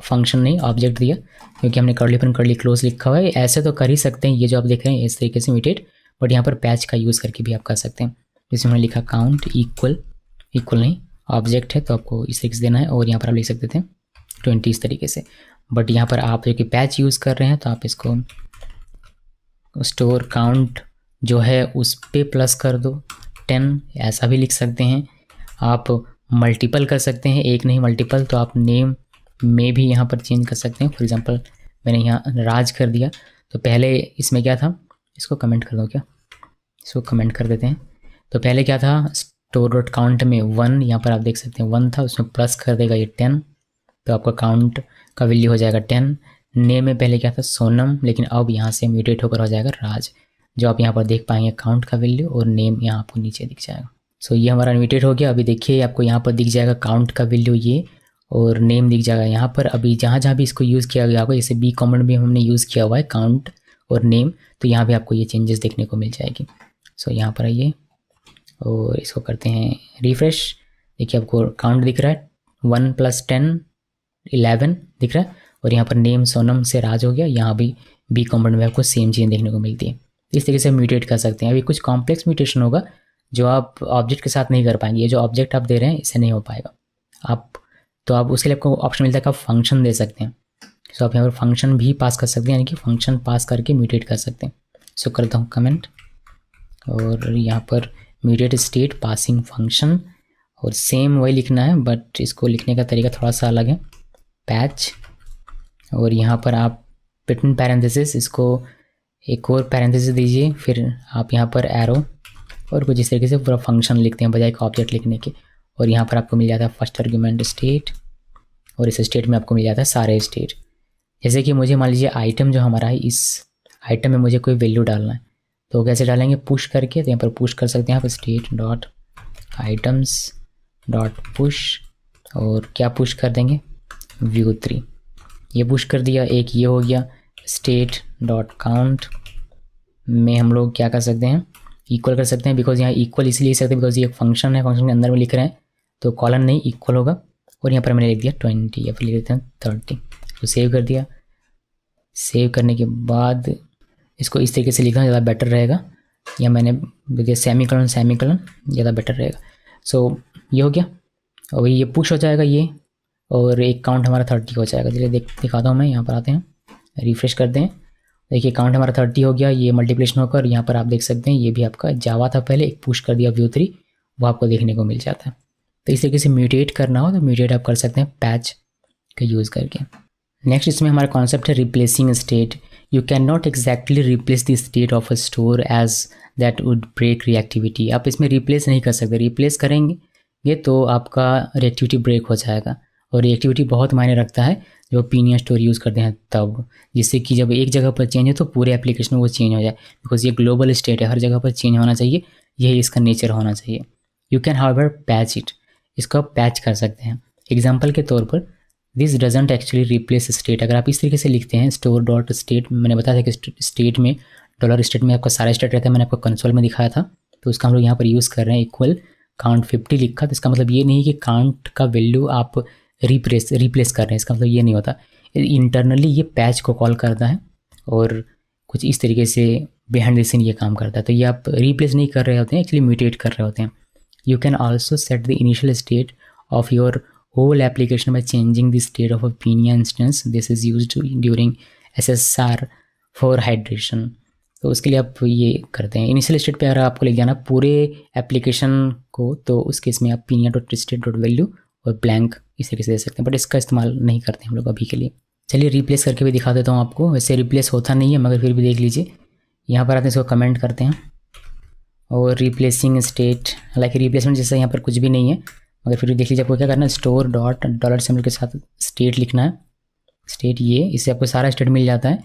फंक्शन नहीं ऑब्जेक्ट दिया, क्योंकि हमने कर्ली पर कर्ली क्लोज लिखा हुआ है। ऐसे तो कर ही सकते हैं, ये जो आप देख रहे हैं इस तरीके से म्यूटेट, बट यहाँ पर पैच का यूज़ करके भी आप कर सकते हैं। इसमें हमने लिखा काउंट इक्वल नहीं ऑब्जेक्ट है तो आपको इस तरीके से देना है, और यहाँ पर आप लिख सकते थे 20 इस तरीके से। बट यहाँ पर आप जो कि पैच यूज़ कर रहे हैं तो आप इसको स्टोर काउंट जो है उस पे प्लस कर दो 10, ऐसा भी लिख सकते हैं। आप मल्टीपल कर सकते हैं, एक नहीं मल्टीपल, तो आप नेम में भी यहाँ पर चेंज कर सकते हैं। फॉर एग्जांपल मैंने यहाँ राज कर दिया, तो पहले इसमें क्या था, इसको कमेंट कर दो क्या, इसको कमेंट कर देते हैं। तो पहले क्या था, स्टोर डॉट काउंट में 1, यहाँ पर आप देख सकते हैं 1 था, उसमें प्लस कर देगा ये 10, तो आपका काउंट का वैल्यू हो जाएगा 10। नेम में पहले क्या था, सोनम, लेकिन अब यहाँ से म्यूटेट होकर हो जाएगा राज, जो आप यहाँ पर देख पाएंगे काउंट का वैल्यू, और नेम यहाँ आपको नीचे दिख जाएगा। सो ये हमारा म्यूटेट हो गया। अभी देखिए आपको यहाँ पर दिख जाएगा काउंट का वैल्यू ये, और नेम दिख जाएगा यहाँ पर। अभी जहाँ जहाँ भी इसको यूज़ किया गया होगा, जैसे बी कॉमेंट भी हमने यूज़ किया हुआ है काउंट और नेम, तो यहाँ भी आपको ये चेंजेस देखने को मिल जाएगी। सो यहाँ पर आइए और इसको करते हैं रिफ्रेश। देखिए आपको काउंट दिख रहा है 1 + 10 11 दिख रहा है, और यहाँ पर नेम सोनम से राज हो गया। यहाँ भी बी कॉम्पोनेंट में आपको सेम चीज़ देखने को मिलती है। इस तरीके से म्यूटेट कर सकते हैं। अभी कुछ कॉम्प्लेक्स म्यूटेशन होगा जो आप ऑब्जेक्ट के साथ नहीं कर पाएंगे, ये जो ऑब्जेक्ट आप दे रहे हैं इससे नहीं हो पाएगा। आप तो आप उसके लिए आपको ऑप्शन मिलता है कि आप फंक्शन दे सकते हैं। सो आप यहाँ पर फंक्शन भी पास कर सकते हैं, यानी कि फंक्शन पास करके म्यूटेट कर सकते हैं। सो करता हूँ कमेंट, और यहाँ पर म्यूटेट स्टेट पासिंग फंक्शन, और सेम वही लिखना है बट इसको लिखने का तरीका थोड़ा सा अलग है, पैच। और यहाँ पर आप बिटवीन पैरेंथेसिस इसको एक और पैरेंथेसिस दीजिए, फिर आप यहाँ पर एरो और कुछ इस तरीके से पूरा फंक्शन लिखते हैं बजाय एक ऑब्जेक्ट लिखने के। और यहाँ पर आपको मिल जाता है फर्स्ट आर्गुमेंट स्टेट, और इस स्टेट में आपको मिल जाता है सारे स्टेट। जैसे कि मुझे मान लीजिए आइटम जो हमारा है, इस आइटम में मुझे कोई वैल्यू डालना है, तो कैसे डालेंगे, पुश करके। तो यहाँ पर पुश कर सकते हैं आप state dot items dot push, और क्या पुश कर देंगे, view3, ये पुश कर दिया। एक ये हो गया स्टेट डॉट काउंट में हम लोग क्या कर सकते हैं, इक्वल कर सकते हैं, बिकॉज यहाँ इक्वल इसलिए लिख सकते हैं बिकॉज ये एक फंक्शन है, फंक्शन के अंदर में लिख रहे हैं तो कॉलन नहीं इक्वल होगा। और यहाँ पर मैंने लिख दिया 20 या फिर लिख देते हैं 30। तो सेव कर दिया। सेव करने के बाद इसको इस तरीके से लिखना ज़्यादा बेटर रहेगा, या मैंने दिया सेमीकोलन ज़्यादा बेटर रहेगा। सो ये हो गया, और ये पुश हो जाएगा ये, और एक काउंट हमारा 30 हो जाएगा। चलिए दिखाता हूँ मैं, यहाँ पर आते हैं, रिफ्रेश करते हैं, देखिए काउंट हमारा 30 हो गया, ये मल्टीप्लिकेशन होकर। यहाँ पर आप देख सकते हैं ये भी आपका जावा था पहले, एक पुश कर दिया view3, वो आपको देखने को मिल जाता है। तो इस तरीके से म्यूटेट करना हो तो म्यूटेट आप कर सकते हैं पैच का यूज़ करके। नेक्स्ट इसमें हमारा कॉन्सेप्ट है replacing state. You can not exactly replace the state of a store as that would break reactivity. आप इसमें रिप्लेस नहीं कर सकते, रिप्लेस करेंगे तो आपका रिएक्टिविटी ब्रेक हो जाएगा, और रिएक्टिविटी बहुत मायने रखता है जो पीनिया स्टोर यूज़ करते हैं तब, जिससे कि जब एक जगह पर चेंज हो तो पूरे एप्लीकेशन में वो चेंज हो जाए, बिकॉज ये ग्लोबल स्टेट है, हर जगह पर चेंज होना चाहिए, यही इसका नेचर होना चाहिए। You can however patch it, इसको आप पैच कर सकते हैं। एग्जाम्पल के तौर पर this doesn't actually replace state, अगर आप इस तरीके से लिखते हैं स्टोर डॉट स्टेट, मैंने बताया था कि स्टेट में डॉलर स्टेट में आपका सारा स्टेट रहता है, मैंने आपको कंसोल में दिखाया था, तो उसका हम लोग यहाँ पर यूज़ कर रहे हैं इक्वल काउंट 50 लिखा। तो इसका मतलब ये नहीं कि काउंट का वैल्यू आप रिप्लेस कर रहे हैं, इसका मतलब ये नहीं होता। इंटरनली ये पैच को कॉल करता है और कुछ इस तरीके से बिहाइंड द सीन ये काम करता है। तो ये आप रिप्लेस नहीं कर रहे होते हैं, एक्चुअली म्यूटेट कर रहे होते हैं। You can also set the initial state of your whole application by changing the state of a Pinia instance. This is used during SSR for hydration. तो उसके लिए आप ये करते हैं इनिशियल स्टेट पे अगर आपको लिख जाना पूरे एप्लीकेशन को, तो उस केस में आप पिनिया डॉट स्टेट डॉट वैल्यू और ब्लैंक इस तरीके से दे सकते हैं, बट इसका इस्तेमाल नहीं करते हम लोग अभी के लिए। चलिए रिप्लेस करके भी दिखा देता हूँ आपको। वैसे रिप्लेस होता नहीं है मगर फिर भी देख लीजिए, यहाँ पर आते हैं इसको कमेंट करते हैं, और रिप्लेसिंग स्टेट, हालांकि रिप्लेसमेंट जैसा यहाँ पर कुछ भी नहीं है मगर फिर भी देख लीजिए आपको क्या करना है, स्टोर डॉट डॉलर सिंबल के साथ स्टेट लिखना है। स्टेट ये, इससे आपको सारा स्टेट मिल जाता है,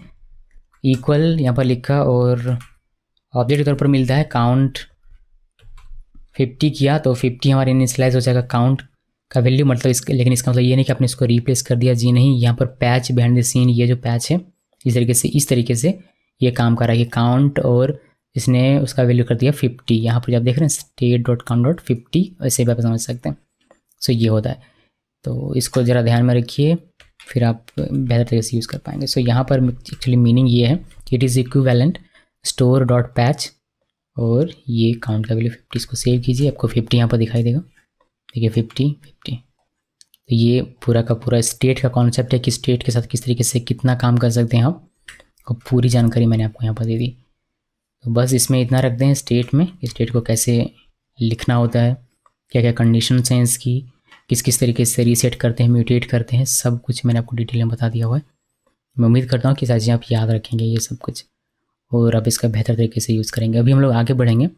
इक्वल यहाँ पर लिखा, और ऑब्जेक्ट के तौर पर मिलता है काउंट 50 किया तो 50 हमारे इनिशियलाइज हो जाएगा काउंट का वैल्यू, मतलब इसका, लेकिन इसका मतलब ये नहीं कि आपने इसको रिप्लेस कर दिया, जी नहीं। यहाँ पर पैच बिहाइंड द सीन, ये जो पैच है इस तरीके से ये काम कर रहा है कि काउंट, और इसने उसका वैल्यू कर दिया 50। यहाँ पर जब देख रहे हैं स्टेट डॉट काउंट डॉट 50, ऐसे भी आप समझ सकते हैं। सो ये होता है, तो इसको ज़रा ध्यान में रखिए, फिर आप बेहतर तरीके से यूज़ कर पाएंगे। सो यहाँ पर एक्चुअली मीनिंग ये है कि it is equivalent store dot patch, और ये काउंट का वैल्यू 50, इसको सेव कीजिए, आपको 50 यहाँ पर दिखाई देगा, देखिए 50। तो ये पूरा का पूरा स्टेट का कॉन्सेप्ट है कि स्टेट के साथ किस तरीके से कितना काम कर सकते हैं आप, और पूरी जानकारी मैंने आपको यहाँ पर दे दी। तो बस इसमें इतना रख दें स्टेट में, स्टेट को कैसे लिखना होता है, क्या क्या कंडीशन हैं इसकी, किस किस तरीके से रीसेट करते हैं, म्यूटेट करते हैं, सब कुछ मैंने आपको डिटेल में बता दिया हुआ है। मैं उम्मीद करता हूँ कि सारी चीज़ें आप याद रखेंगे ये सब कुछ, और अब इसका बेहतर तरीके से यूज़ करेंगे। अभी हम लोग आगे बढ़ेंगे,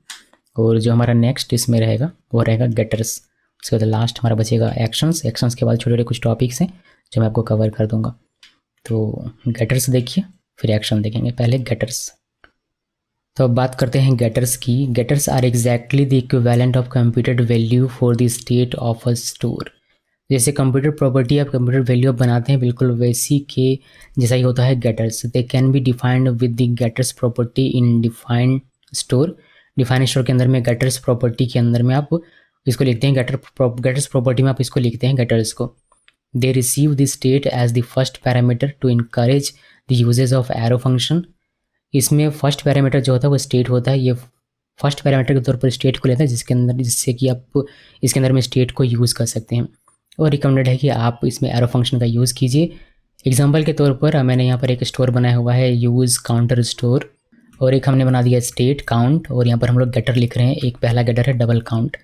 और जो हमारा नेक्स्ट इसमें रहेगा वो रहेगा गेटर्स। उसके बाद लास्ट हमारा बचेगा एक्शंस। एक्शंस के बाद छोटे छोटे कुछ टॉपिक्स हैं जो मैं आपको कवर कर दूंगा। तो गेटर्स देखिए, फिर एक्शन देखेंगे। पहले गेटर्स, तो अब बात करते हैं गेटर्स की। Getters are exactly the equivalent of computed value for the state of a store. जैसे कंप्यूटर प्रॉपर्टी आप कंप्यूटर वैल्यू आप बनाते हैं, बिल्कुल वैसी के जैसा ही होता है getters. They can be defined with the getters property in defined store. Defined store के अंदर में गेटर्स प्रॉपर्टी के अंदर में आप इसको लिखते हैं, गेटर्स प्रॉपर्टी में आप इसको लिखते हैं गेटर्स को। They receive the state as the first parameter to encourage the usage of arrow function. इसमें फर्स्ट पैरामीटर जो होता है वो स्टेट होता है, ये फर्स्ट पैरामीटर के तौर पर स्टेट को लेता है, जिससे कि आप इसके अंदर में स्टेट को यूज़ कर सकते हैं। और रिकमेंडेड है कि आप इसमें एरो फंक्शन का यूज़ कीजिए। एग्जांपल के तौर पर मैंने यहाँ पर एक स्टोर बनाया हुआ है यूज़ काउंटर स्टोर, और एक हमने बना दिया स्टेट काउंट, और यहाँ पर हम लोग गेटर लिख रहे हैं। एक पहला गेटर है डबल काउंट,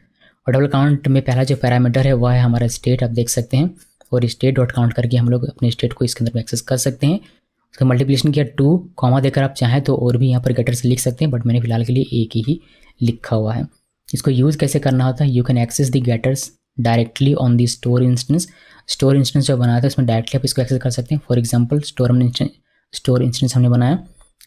और डबल काउंट में पहला जो पैरामीटर है वह है हमारा स्टेट, आप देख सकते हैं। और स्टेट डॉट काउंट करके हम लोग अपने स्टेट को इसके अंदर में एक्सेस कर सकते हैं। उसका मल्टीप्लिकेशन किया 2, कॉमा देकर आप चाहें तो और भी यहाँ पर गेटर्स लिख सकते हैं, बट मैंने फिलहाल के लिए एक ही लिखा हुआ है। इसको यूज़ कैसे करना होता है, you can access the getters directly on the store instance. Store instance जो बनाया था उसमें डायरेक्टली आप इसको एक्सेस कर सकते हैं। फॉर एग्जांपल स्टोर इंस्टेंस हमने बनाया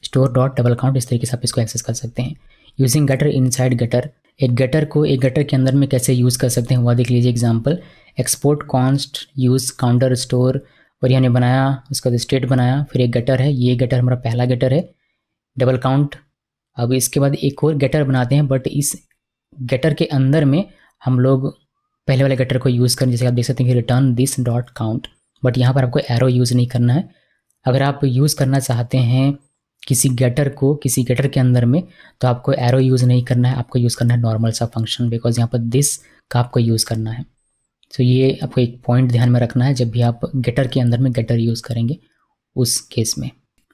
स्टोर डॉट डबल काउंट, इस तरीके से आप इसको एक्सेस कर सकते हैं। यूजिंग गेटर इनसाइड गेटर, एक गेटर को एक गेटर के अंदर में कैसे यूज़ कर सकते हैं वह देख लीजिए। Example export const use counter store, और हमने बनाया उसका स्टेट बनाया, फिर एक गेटर है, ये गेटर हमारा पहला गेटर है डबल काउंट। अब इसके बाद एक और गेटर बनाते हैं, बट इस गेटर के अंदर में हम लोग पहले वाले गेटर को यूज़ करें, जैसे आप देख सकते हैं कि return this dot count, but यहाँ पर आपको एरो यूज़ नहीं करना है। अगर आप यूज़ करना चाहते हैं किसी गेटर को किसी गेटर के अंदर में, तो आपको एरो यूज़ नहीं करना है, आपको यूज़ करना है नॉर्मल सा फंक्शन, बिकॉज यहाँ पर दिस का आपको यूज़ करना है। तो ये आपको एक पॉइंट ध्यान में रखना है जब भी आप गेटर के अंदर में गेटर यूज़ करेंगे उस केस में।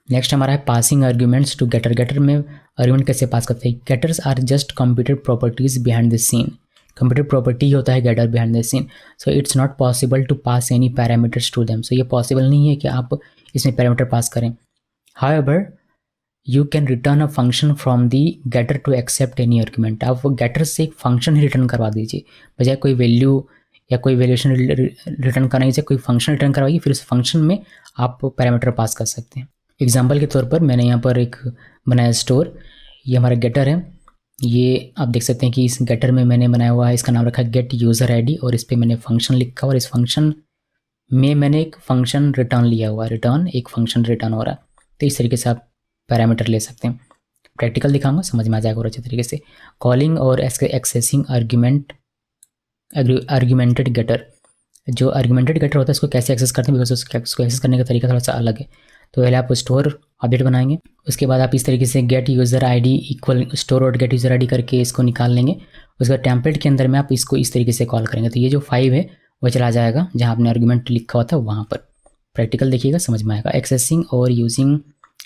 नेक्स्ट हमारा है passing arguments to getter. Getter में आर्ग्यूमेंट कैसे पास करते हैं, getters are just computer properties behind the scene. Computer property होता है getter behind the scene, so it's not possible to pass any parameters to them. So ये पॉसिबल नहीं है कि आप इसमें पैरामीटर पास करें। However you can return a function from the getter to accept any argument. आप वो गेटर से एक फंक्शन ही रिटर्न करवा दीजिए, बजाय कोई वैल्यू या कोई वैल्यूएशन रिटर्न करने से कोई फंक्शन रिटर्न करवाइए, फिर उस फंक्शन में आप पैरामीटर पास कर सकते हैं। एग्जांपल के तौर पर मैंने यहाँ पर एक बनाया स्टोर, ये हमारा गेटर है, ये आप देख सकते हैं कि इस गेटर में मैंने बनाया हुआ है, इसका नाम रखा है गेट यूज़र आईडी, और इस पर मैंने फंक्शन लिखा, और इस फंक्शन में मैंने एक फंक्शन रिटर्न लिया हुआ है, रिटर्न एक फंक्शन रिटर्न हो रहा है। तो इस तरीके से आप पैरामीटर ले सकते हैं। प्रैक्टिकल दिखाऊंगा, समझ में आ जाएगा और अच्छे तरीके से। कॉलिंग और एक्सेसिंग आर्ग्यूमेंटेड गेटर, जो आर्ग्यूमेंटेड गेटर होता है उसको कैसे एक्सेस करते हैं, बिकॉज उसको एक्सेस करने का तरीका थोड़ा सा अलग है। तो पहले आप स्टोर ऑब्जेक्ट बनाएंगे, उसके बाद आप इस तरीके से gate user ID equal store और गेट यूज़र आईडी करके इसको निकाल लेंगे। उसके बाद टेम्पलेट के अंदर में आप इसको इस तरीके से कॉल करेंगे, तो ये जो 5 है वो चला जाएगा जहाँ आपने आर्ग्यूमेंट लिखा हुआ था वहाँ पर। प्रैक्टिकल देखिएगा, समझ में आएगा। एक्सेसिंग और यूजिंग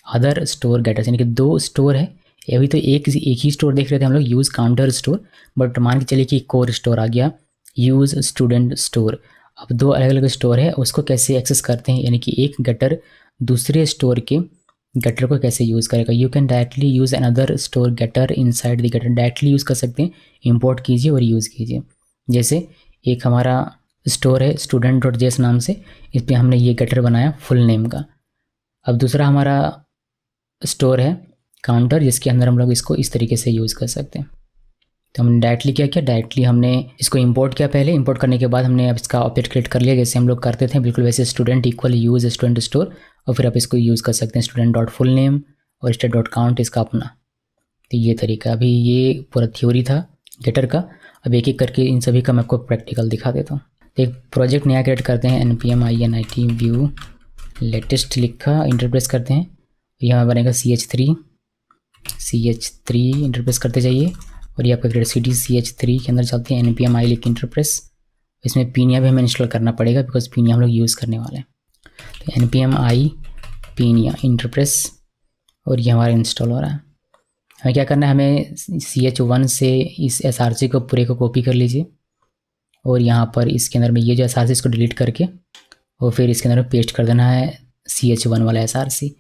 अदर स्टोर गेटर्स, यानी कि 2 स्टोर है, अभी तो एक ही स्टोर देख रहे थे हम लोग यूज़ काउंटर स्टोर, बट मान के चलिए कि कोर स्टोर आ गया यूज़ स्टूडेंट स्टोर। अब 2 अलग अलग स्टोर है, उसको कैसे एक्सेस करते हैं, यानी कि एक गेटर दूसरे स्टोर के गेटर को कैसे यूज़ करेगा। You can directly use another store getter inside the getter, directly use कर सकते हैं, इंपोर्ट कीजिए और यूज़ कीजिए। जैसे एक हमारा स्टोर है स्टूडेंट डॉट जेस नाम से, इस पर हमने ये गेटर बनाया फुल नेम का। अब दूसरा हमारा स्टोर है काउंटर, जिसके अंदर हम लोग इसको इस तरीके से यूज़ कर सकते हैं। तो हमने डायरेक्टली क्या किया, डायरेक्टली हमने इसको इंपोर्ट किया। पहले इंपोर्ट करने के बाद हमने अब इसका ऑब्जेक्ट क्रिएट कर लिया, जैसे हम लोग करते थे बिल्कुल वैसे, student equal use student store, और फिर आप इसको यूज़ कर सकते हैं स्टूडेंट डॉट फुल नेम और स्टेट डॉट काउंट इसका अपना। तो ये तरीका, अभी ये पूरा थ्योरी था गेटर का। अब एक एक करके इन सभी का मैं आपको प्रैक्टिकल दिखा देता हूँ। तो एक प्रोजेक्ट नया क्रिएट करते हैं, npm init व्यू लेटेस्ट लिखा, इंटरप्रेस करते हैं, यहाँ बनेगा ch3 इंटरप्रेस करते जाइए, और ये आपका क्रिएट ch3 के अंदर चलते हैं, npm i लिख इंटरप्रेस। इसमें पीनिया भी हमें इंस्टॉल करना पड़ेगा, बिकॉज पीनिया हम लोग यूज़ करने वाले हैं। तो npm i पीनिया इंटरप्रेस, और ये हमारा इंस्टॉल हो रहा है। हमें क्या करना है, हमें ch1 से इस src को पूरे को कॉपी कर लीजिए, और यहाँ पर इसके अंदर में ये जो src इसको डिलीट करके और फिर इसके अंदर में पेस्ट कर देना है ch1 वाला src।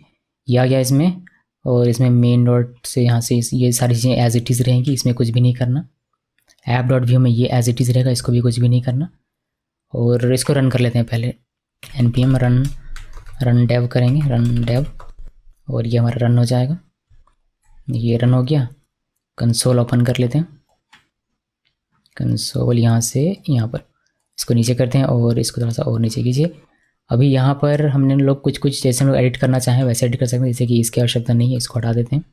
ये आ गया इसमें, और इसमें मेन डॉट से यहाँ से ये सारी चीज़ें एज इट इज़ रहेंगी, इसमें कुछ भी नहीं करना। ऐप डॉट व्यू में ये एज इट इज़ रहेगा, इसको भी कुछ भी नहीं करना। और इसको रन कर लेते हैं पहले, npm रन डेव करेंगे, रन डेव, और ये हमारा रन हो जाएगा। ये रन हो गया। कंसोल ओपन कर लेते हैं, कंसोल यहाँ से यहाँ पर इसको नीचे करते हैं, और इसको थोड़ा सा और नीचे कीजिए। अभी यहाँ पर हमने लोग कुछ जैसे हम लोग एडिट करना चाहें वैसे एडिट कर सकते हैं, जैसे कि इसकी आवश्यकता नहीं है, इसको हटा देते हैं,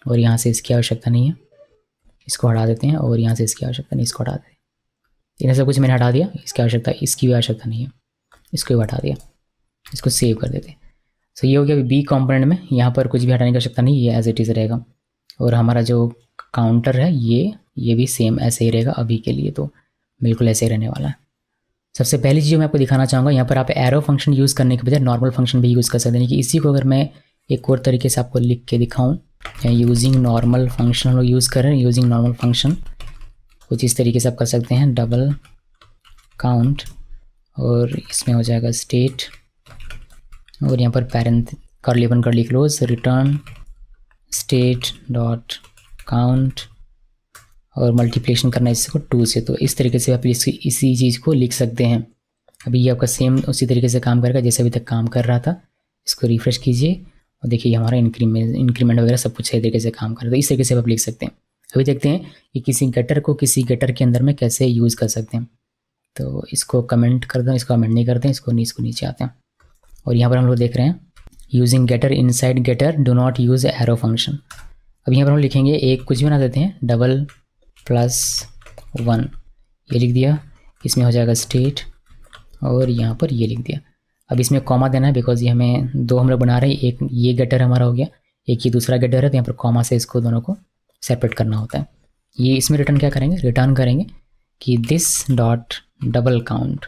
और यहाँ से इसकी आवश्यकता नहीं है, इसको हटा देते हैं, और यहाँ से इसकी आवश्यकता नहीं, इसको हटा देते हैं। इन्हें सब कुछ मैंने हटा दिया, इसकी आवश्यकता, इसकी भी आवश्यकता नहीं है, इसको भी हटा दिया, इसको सेव कर देते हैं। सो ये हो गया। बी कॉम्पोनेंट में यहाँ पर कुछ भी हटाने की आवश्यकता नहीं, ये एज इट इज़ रहेगा। और हमारा जो काउंटर है ये भी सेम ऐसे ही रहेगा अभी के लिए, तो बिल्कुल ऐसे ही रहने वाला है। सबसे पहली चीज़ मैं आपको दिखाना चाहूँगा, यहाँ पर आप एरो फंक्शन यूज़ करने के बजाय नॉर्मल फंक्शन भी यूज़ कर सकते हैं। कि इसी को अगर मैं एक और तरीके से आपको लिख के दिखाऊँ, यूजिंग नॉर्मल फंक्शन हम लोग यूज़ कर रहे हैं। यूजिंग नॉर्मल फंक्शन कुछ इस तरीके से आप कर सकते हैं, डबल काउंट, और इसमें हो जाएगा स्टेट, और यहाँ पर parent curly open curly close, return state dot count, और मल्टीप्लिकेशन करना है इसको 2 से। तो इस तरीके से आप इसी चीज़ को लिख सकते हैं। अभी ये आपका सेम उसी तरीके से काम करेगा जैसे अभी तक काम कर रहा था। इसको रिफ्रेश कीजिए और देखिए हमारा इंक्रीमेंट वगैरह सब कुछ सही तरीके से काम कर रहा है। तो इस तरीके से आप लिख सकते हैं। अभी देखते हैं कि किसी गटर को किसी गटर के अंदर में कैसे यूज़ कर सकते हैं। तो इसको कमेंट कर दें, इसको कमेंट नहीं करते हैं, इसको नीचे आते हैं और यहाँ पर हम लोग देख रहे हैं using getter inside getter do not use arrow function. अब यहाँ पर हम लिखेंगे एक कुछ भी बना देते हैं, डबल +1 ये लिख दिया, इसमें हो जाएगा स्टेट और यहाँ पर ये लिख दिया। अब इसमें कॉमा देना है बिकॉज ये हमें 2 हम लोग बना रहे हैं, एक ये गेटर हमारा हो गया, एक ये दूसरा गेटर है, तो यहाँ पर कॉमा से इसको दोनों को सेपरेट करना होता है। ये इसमें रिटर्न क्या करेंगे, रिटर्न करेंगे कि दिस डॉट डबल काउंट,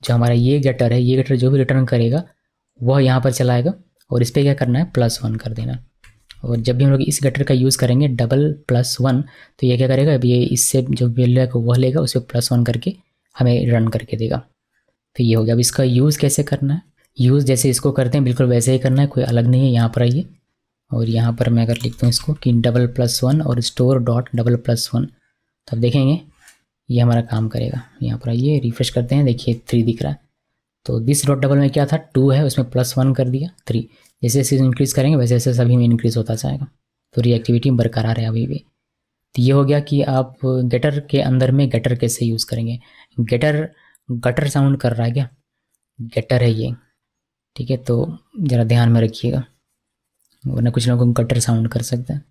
जो हमारा ये गेटर है, ये गेटर जो भी रिटर्न करेगा वह यहाँ पर चलाएगा और इस पर क्या करना है +1 कर देना। और जब भी हम लोग इस गटर का यूज़ करेंगे डबल +1, तो ये क्या करेगा, अब ये इससे जो वैल्यू है वह लेगा, उसे +1 करके हमें रन करके देगा। तो ये हो गया। अब इसका यूज़ कैसे करना है, यूज़ जैसे इसको करते हैं बिल्कुल वैसे ही करना है, कोई अलग नहीं है। यहाँ पर आइए और यहाँ पर मैं अगर लिखता हूँ इसको कि डबल +1 और स्टोर डॉट डबल +1, तो अब देखेंगे ये हमारा काम करेगा। यहाँ पर आइए रिफ्रेश करते हैं, देखिए 3 दिख रहा है। तो दिस डॉट डबल में क्या था 2 है, उसमें +1 कर दिया 3। जैसे जैसे इंक्रीज़ करेंगे वैसे वैसे सभी में इंक्रीज़ होता जाएगा। तो रिएक्टिविटी बरकरार है अभी भी। तो ये हो गया कि आप गेटर के अंदर में गेटर कैसे यूज़ करेंगे। गटर साउंड कर रहा है क्या, गेटर है ये, ठीक है, तो ज़रा ध्यान में रखिएगा वरना कुछ लोगों को गटर साउंड कर सकता है।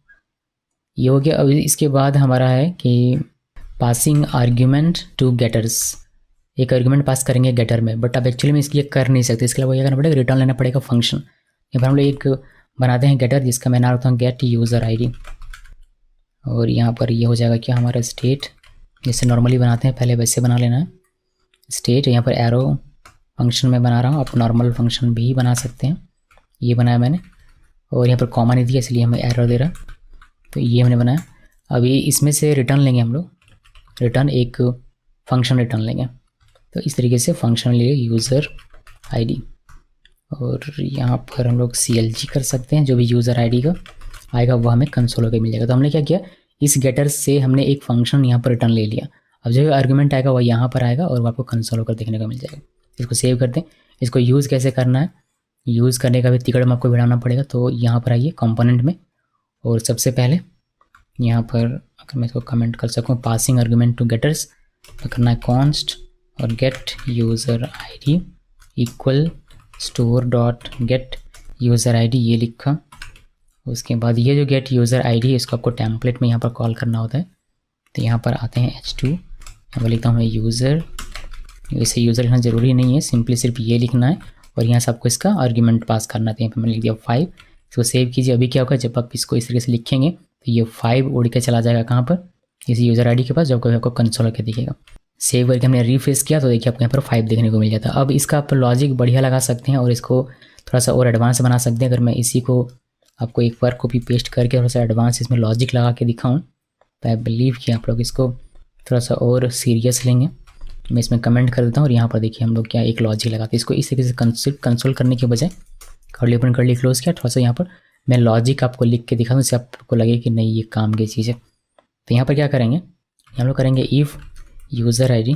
ये हो गया। अब इसके बाद हमारा है कि पासिंग आर्ग्यूमेंट टू गेटर्स, एक आर्ग्यूमेंट पास करेंगे गेटर में, बट अब एक्चुअली में इसकी कर नहीं सकते। इसके लिए वो क्या करना पड़ेगा, रिटर्न लेना पड़ेगा फंक्शन। यहाँ पर हम लोग एक बनाते हैं गेटर जिसका मैं नाम रखता हूँ गेट यूज़र आईडी, और यहाँ पर ये हो जाएगा क्या हमारा स्टेट, जैसे नॉर्मली बनाते हैं पहले वैसे बना लेना है स्टेट। यहाँ पर एरो फंक्शन में बना रहा हूँ, आप नॉर्मल फंक्शन भी बना सकते हैं, ये बनाया मैंने। और यहाँ पर कॉमा नहीं दिया इसलिए हमें एरर दे रहा, तो ये हमने बनाया। अभी इसमें से रिटर्न लेंगे हम लोग, रिटर्न एक फंक्शन रिटर्न लेंगे। तो इस तरीके से फंक्शन लिए यूज़र आईडी, और यहाँ पर हम लोग CLG कर सकते हैं, जो भी यूज़र आईडी का आएगा वो हमें कंसोल होकर मिल जाएगा। तो हमने क्या किया, इस गेटर से हमने एक फंक्शन यहाँ पर रिटर्न ले लिया। अब जो आर्गुमेंट आएगा वह यहाँ पर आएगा और वो आपको कंसोल होकर देखने को मिल जाएगा। इसको सेव करते हैं। इसको यूज़ कैसे करना है, यूज़ करने का भी तिकड़म आपको भिड़ाना पड़ेगा। तो यहाँ पर आइए कंपोनेंट में, और सबसे पहले यहाँ पर अगर मैं इसको कमेंट कर सकूँ, पासिंग आर्गुमेंट टू गेटर्स, तो करना है कॉन्स्ट और gate user ID equal store dot gate user ID, ये लिखा। उसके बाद ये जो गेट यूज़र आईडी है इसको आपको टेम्पलेट में यहाँ पर कॉल करना होता है। तो यहाँ पर आते हैं H2, यहाँ पर लिखता हूँ मैं यूज़र। वैसे यूज़र लिखना ज़रूरी नहीं है, सिंपली सिर्फ ये लिखना है और यहाँ से आपको इसका आर्ग्यूमेंट पास करना था। यहाँ पर मैंने लिख दिया 5। इसको सेव कीजिए। अभी क्या होगा, जब आप इसको इस तरीके से लिखेंगे तो ये 5 उड़ के चला जाएगा कहाँ पर, इस यूज़र आईडी के पास, जब कभी आपको कंसोल करके दिखेगा। सेव करके हमने रिफ्रेश किया तो देखिए आपको यहाँ पर 5 देखने को मिल जाता है। अब इसका आप लॉजिक बढ़िया लगा सकते हैं और इसको थोड़ा सा और एडवांस बना सकते हैं। अगर मैं इसी को आपको एक बार कॉपी पेस्ट करके थोड़ा सा एडवांस इसमें लॉजिक लगा के दिखाऊं तो आई बिलीव कि आप लोग इसको थोड़ा सा और सीरियस लेंगे। मैं इसमें कमेंट कर देता हूँ और यहाँ पर देखिए हम लोग क्या एक लॉजिक लगाते हैं। इसको इस तरीके से कंसोल करने के बजाय कर्ली ओपन कर्ली क्लोज किया, थोड़ा सा यहाँ पर मैं लॉजिक आपको लिख के दिखा दूँ जिससे आपको लगे कि नहीं ये काम की चीज़ है। तो यहाँ पर क्या करेंगे, हम लोग करेंगे इफ़ यूज़र आईडी,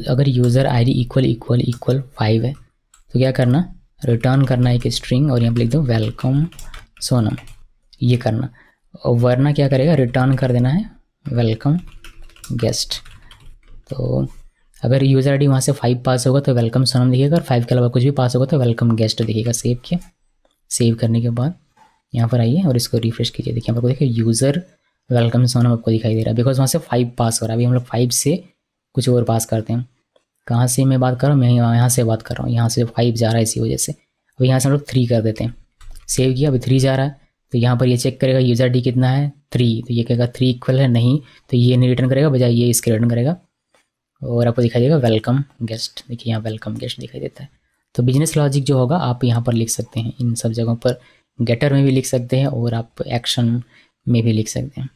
अगर यूज़र आईडी इक्वल 5 है तो क्या करना, रिटर्न करना एक स्ट्रिंग और यहाँ पर लिख दो वेलकम सोनम, ये करना। और वरना क्या करेगा, रिटर्न कर देना है वेलकम गेस्ट। तो अगर यूज़र आईडी वहाँ से 5 पास होगा तो वेलकम सोनम दिखेगा, और 5 के अलावा कुछ भी पास होगा तो वेलकम गेस्ट दिखेगा। सेव किया, सेव करने के बाद यहाँ पर आइए और इसको रिफ्रेश कीजिए। देखिए आपको देखिए यूज़र वेलकम सोनम आपको दिखाई दे रहा है बिकॉज वहाँ से 5 पास हो रहा है। अभी हम लोग 5 से कुछ और पास करते हैं। कहाँ से मैं बात कर रहा हूँ, मैं यहाँ से बात कर रहा हूँ, यहाँ से 5 जा रहा है इसी वजह से। अब यहाँ से हम लोग 3 कर देते हैं। सेव किया, अभी 3 जा रहा है तो यहाँ पर ये चेक करेगा यूज़र आईडी कितना है 3, तो ये कहेगा 3 इक्वल है, नहीं तो ये नहीं रिटर्न करेगा, बजाय ये इसके रिटर्न करेगा और आपको दिखाई देगा वेलकम गेस्ट, देखिए यहाँ वेलकम गेस्ट दिखाई देता है। तो बिजनेस लॉजिक जो होगा आप यहाँ पर लिख सकते हैं, इन सब जगहों पर गेटर में भी लिख सकते हैं और आप एक्शन में भी लिख सकते हैं।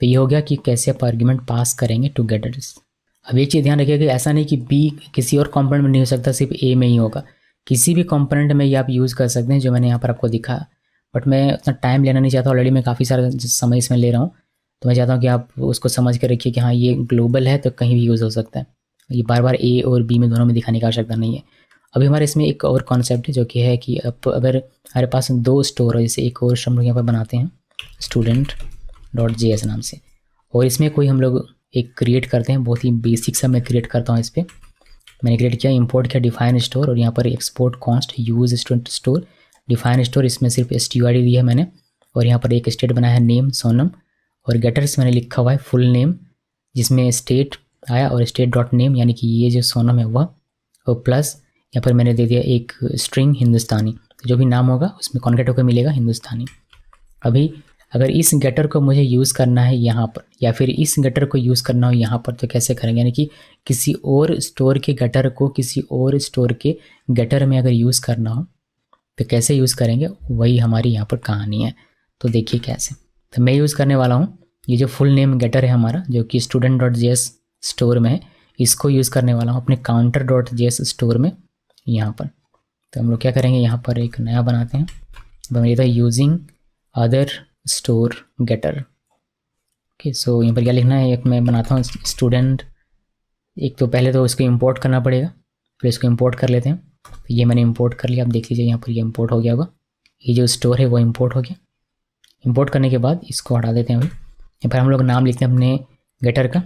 तो ये हो गया कि कैसे आप आर्ग्यूमेंट पास करेंगे टू गेटर्स। अब एक चीज़ ध्यान रखिएगा, ऐसा नहीं कि बी किसी और कंपोनेंट में नहीं हो सकता, सिर्फ ए में ही होगा, किसी भी कंपोनेंट में ये आप यूज़ कर सकते हैं जो मैंने यहाँ पर आपको दिखा। बट मैं उतना टाइम लेना नहीं चाहता, ऑलरेडी मैं काफ़ी सारा समय इसमें ले रहा हूँ, तो मैं चाहता हूँ कि आप उसको समझ कर रखिए कि हाँ ये ग्लोबल है तो कहीं भी यूज़ हो सकता है, ये बार बार ए और बी में दोनों में दिखाने की आवश्यकता नहीं है। अभी हमारे इसमें एक और कॉन्सेप्ट है जो कि है कि अब अगर हमारे पास 2 स्टोर है, जैसे एक और हम लोग यहाँ पर बनाते हैं student.js नाम से, और इसमें कोई हम लोग एक क्रिएट करते हैं, बहुत ही बेसिक सा मैं क्रिएट करता हूँ। इस पर मैंने क्रिएट किया, इंपोर्ट किया डिफाइन स्टोर, और यहाँ पर export const use student store define store, इसमें सिर्फ std दिया है मैंने, और यहाँ पर एक स्टेट बनाया है नेम सोनम, और गेटर्स मैंने लिखा हुआ है फुल नेम जिसमें स्टेट आया और स्टेट डॉट नेम यानी कि ये जो सोनम है वह, और प्लस यहाँ पर मैंने दे दिया एक स्ट्रिंग हिंदुस्तानी, जो भी नाम होगा उसमें कॉन्केट होकर मिलेगा हिंदुस्तानी। अभी अगर इस गेटर को मुझे यूज़ करना है यहाँ पर, या फिर इस गेटर को यूज़ करना हो यहाँ पर, तो कैसे करेंगे, यानी कि किसी और स्टोर के गेटर को किसी और स्टोर के गेटर में अगर यूज़ करना हो तो कैसे यूज़ करेंगे, वही हमारी यहाँ पर कहानी है। तो देखिए कैसे, तो मैं यूज़ करने वाला हूँ ये जो फुल नेम गेटर है हमारा जो कि student.js स्टोर में है, इसको यूज़ करने वाला हूँ अपने counter.js स्टोर में यहाँ पर। तो हम लोग क्या करेंगे, यहाँ पर एक नया बनाते हैं, मैं था using other store getter. Okay, so यहाँ पर क्या लिखना है, एक मैं बनाता हूँ स्टूडेंट, एक तो पहले तो इसको इंपोर्ट करना पड़ेगा, फिर इसको इंपोर्ट कर लेते हैं। तो ये मैंने इंपोर्ट कर लिया, आप देख लीजिए यहाँ पर ये इंपोर्ट हो गया होगा, ये जो स्टोर है वो इंपोर्ट हो गया। इंपोर्ट करने के बाद इसको हटा देते हैं। अभी यहाँ पर हम लोग नाम लिखते हैं अपने गेटर का,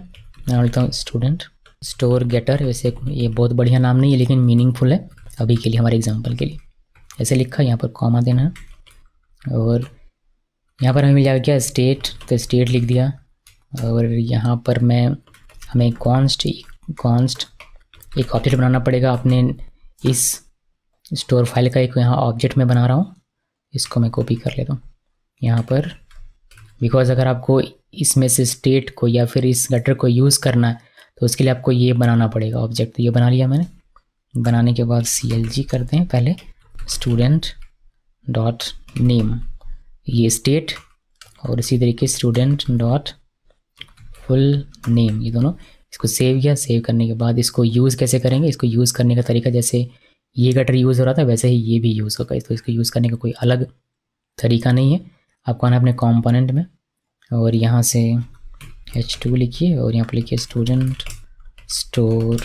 नाम लिखता हूँ स्टूडेंट स्टोर गेटर। वैसे ये बहुत बढ़िया नाम नहीं है लेकिन मीनिंगफुल है अभी के लिए, हमारे एग्जाम्पल के लिए। ऐसे लिखा, यहाँ पर कॉमा देना है, और यहाँ पर हमें मिल जाएगा क्या स्टेट, तो स्टेट लिख दिया, और यहाँ पर हमें कॉन्स्ट एक ऑब्जेक्ट बनाना पड़ेगा अपने इस स्टोर फाइल का, एक यहाँ ऑब्जेक्ट में बना रहा हूँ, इसको मैं कॉपी कर लेता हूँ यहाँ पर, बिकॉज अगर आपको इसमें से स्टेट को या फिर इस गेटर को यूज़ करना है तो उसके लिए आपको ये बनाना पड़ेगा ऑब्जेक्ट। तो ये बना लिया मैंने, बनाने के बाद CLG करते हैं पहले स्टूडेंट डॉट नेम, ये स्टेट, और इसी तरीके स्टूडेंट डॉट फुल नेम, ये दोनों, इसको सेव किया। सेव करने के बाद इसको यूज़ कैसे करेंगे, इसको यूज़ करने का तरीका जैसे ये गटर यूज़ हो रहा था वैसे ही ये भी यूज़ होगा। तो इसको यूज़ करने का कोई अलग तरीका नहीं है, आपको आना अपने कंपोनेंट में, और यहाँ से H2 लिखिए, और यहाँ पर लिखिए स्टूडेंट स्टोर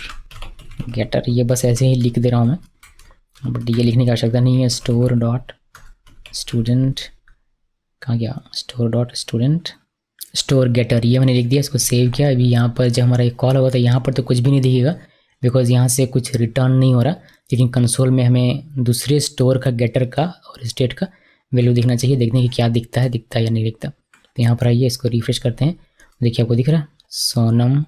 गेटर। ये बस ऐसे ही लिख दे रहा हूँ मैं, बट ये लिखने की आवश्यकता नहीं है। स्टोर डॉट स्टूडेंट, कहाँ गया, store dot student store getter, ये मैंने लिख दिया, इसको सेव किया। अभी यहाँ पर जब हमारा एक कॉल होगा तो यहाँ पर तो कुछ भी नहीं दिखेगा बिकॉज यहाँ से कुछ रिटर्न नहीं हो रहा, लेकिन कंसोल में हमें दूसरे स्टोर का गेटर का और स्टेट का वैल्यू दिखना चाहिए। देखते हैं कि क्या दिखता है या नहीं दिखता। तो यहाँ पर आइए, इसको रिफ्रेश करते हैं, देखिए आपको दिख रहा है सोनम,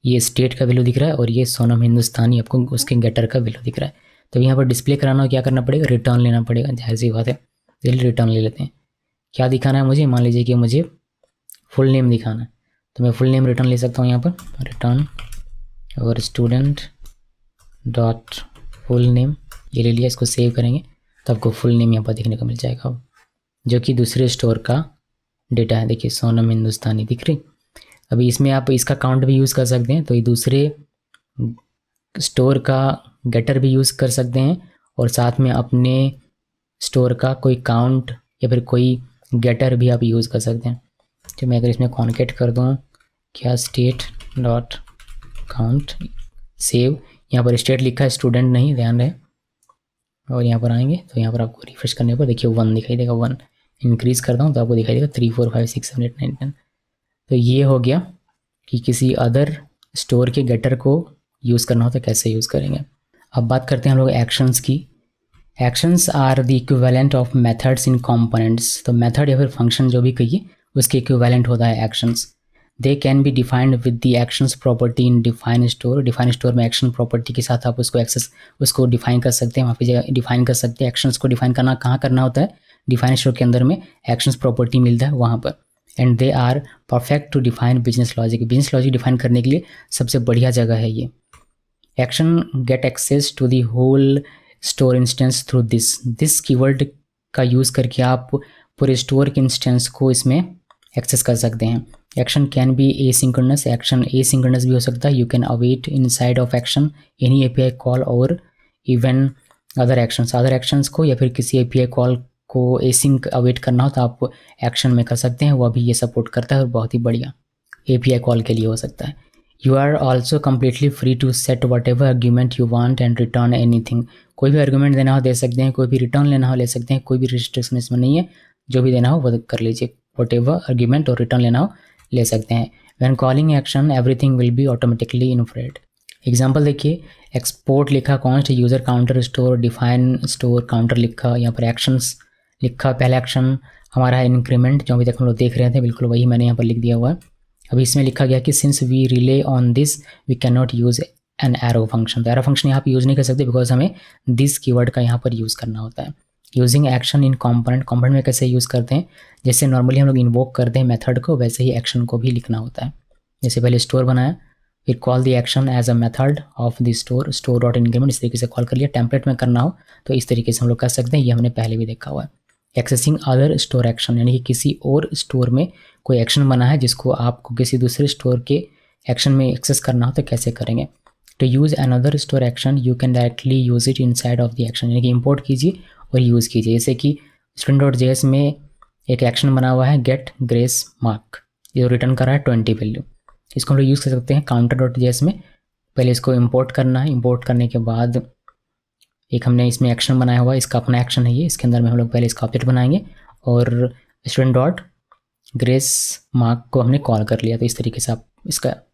ये स्टेट का वैल्यू दिख रहा है, और ये सोनम हिंदुस्तानी आपको उसके गेटर का वैल्यू दिख रहा है। तो यहाँ पर डिस्प्ले कराना हो क्या करना पड़ेगा, रिटर्न लेना पड़ेगा, जाहिर सी बात है। चलिए रिटर्न ले लेते हैं। क्या दिखाना है मुझे, मान लीजिए कि मुझे फुल नेम दिखाना है, तो मैं फुल नेम रिटर्न ले सकता हूँ यहाँ पर, रिटर्न और स्टूडेंट डॉट फुल नेम, ये ले लिया। इसको सेव करेंगे तो आपको फुल नेम यहाँ पर देखने को मिल जाएगा, जो कि दूसरे स्टोर का डेटा है। देखिए सोनम हिंदुस्तानी दिख रही। अभी इसमें आप इसका काउंट भी यूज़ कर सकते हैं, तो ये दूसरे स्टोर का गेटर भी यूज़ कर सकते हैं, और साथ में अपने स्टोर का कोई काउंट या फिर कोई गेटर भी आप यूज़ कर सकते हैं। तो मैं अगर इसमें कॉन्केट कर दूँ क्या, स्टेट डॉट काउंट, सेव, यहाँ पर स्टेट लिखा है स्टूडेंट नहीं, ध्यान रहे, और यहाँ पर आएंगे तो यहाँ पर आपको रिफ्रेश करने पर देखिए 1 दिखाई देगा। 1 इंक्रीज़ करता हूँ तो आपको दिखाई देगा 3 4 5 6 7 8 9 10। तो ये हो गया कि किसी अदर स्टोर के गेटर को यूज़ करना हो तो कैसे यूज़ करेंगे। अब बात करते हैं हम लोग एक्शंस की। Actions are the equivalent of methods in components. तो मेथड या फिर फंक्शन जो भी कहिए उसके इक्विवेलेंट होता है actions. They can be defined with the actions property in define store. Define store में एक्शन प्रॉपर्टी के साथ आप उसको डिफाइन कर सकते हैं, वहाँ पे डिफाइन कर सकते हैं। एक्शंस को डिफाइन करना कहाँ करना होता है, डिफाइन स्टोर के अंदर में एक्शंस प्रॉपर्टी मिलता है वहाँ पर। And they are perfect to define business logic. Business logic define करने के लिए सबसे बढ़िया जगह है ये। Action get access to the whole store instance through this keyword का यूज़ करके आप पूरे स्टोर के इंस्टेंस को इसमें एक्सेस कर सकते हैं। Action can be asynchronous, action asynchronous भी हो सकता है। You can await inside of action any API call और इवन अदर एक्शंस को, या फिर किसी एपीआई कॉल को एसिंक अवेट करना हो तो आप एक्शन में कर सकते हैं, वो भी ये सपोर्ट करता है और बहुत ही बढ़िया एपीआई कॉल के लिए हो सकता है। You are also completely free to set whatever argument you want and return anything. कोई भी आर्ग्यूमेंट देना हो दे सकते हैं, कोई भी रिटर्न लेना हो ले सकते हैं, कोई भी रिस्ट्रिक्शन इसमें नहीं है, जो भी देना हो वो कर लीजिए। वट एवर आर्ग्यूमेंट और रिटर्न लेना हो ले सकते हैं। When calling action everything will be automatically inferred. Example देखिए, एक्सपोर्ट लिखा, const user counter store, define store counter लिखा, यहाँ पर एक्शंस लिखा। पहला एक्शन हमारा है इंक्रीमेंट, जो अभी तक हम लोग देख रहे थे, बिल्कुल वही मैंने यहाँ पर लिख दिया हुआ है। अभी इसमें लिखा गया कि since we rely on this we can not use an arrow function. तो एरो फंक्शन यहाँ पर यूज़ नहीं कर सकते बिकॉज हमें दिस कीवर्ड का यहाँ पर यूज़ करना होता है। यूजिंग एक्शन इन कंपोनेंट में कैसे यूज़ करते हैं, जैसे नॉर्मली हम लोग इन्वोक करते हैं मेथड को, वैसे ही एक्शन को भी लिखना होता है। जैसे पहले स्टोर बनाया, फिर call the action as a method of the store dot increment, इस तरीके से कॉल कर लिया। टेम्पलेट में करना हो तो इस तरीके से हम लोग कर सकते हैं, ये हमने पहले भी देखा हुआ है। एक्सेसिंग अदर स्टोर एक्शन, यानी कि किसी और स्टोर में कोई एक्शन बना है जिसको आपको किसी दूसरे स्टोर के एक्शन में एक्सेस करना हो तो कैसे करेंगे। To use another store action you can directly use it inside of the action, यानी कि इंपोर्ट कीजिए और यूज़ कीजिए। जैसे कि student.js में एक एक्शन बना हुआ है गेट ग्रेस मार्क, ये रिटर्न कर रहा है 20 वैल्यू, इसको हम लोग यूज़ कर सकते हैं counter.js में। पहले इसको इंपोर्ट करना है, इंपोर्ट करने के बाद एक हमने इसमें एक्शन बनाया हुआ है, इसका अपना एक्शन है ये, इसके अंदर में हम लोग पहले इसका ऑब्जेक्ट बनाएंगे और student.grace मार्क को हमने कॉल कर लिया। तो इस तरीके से आप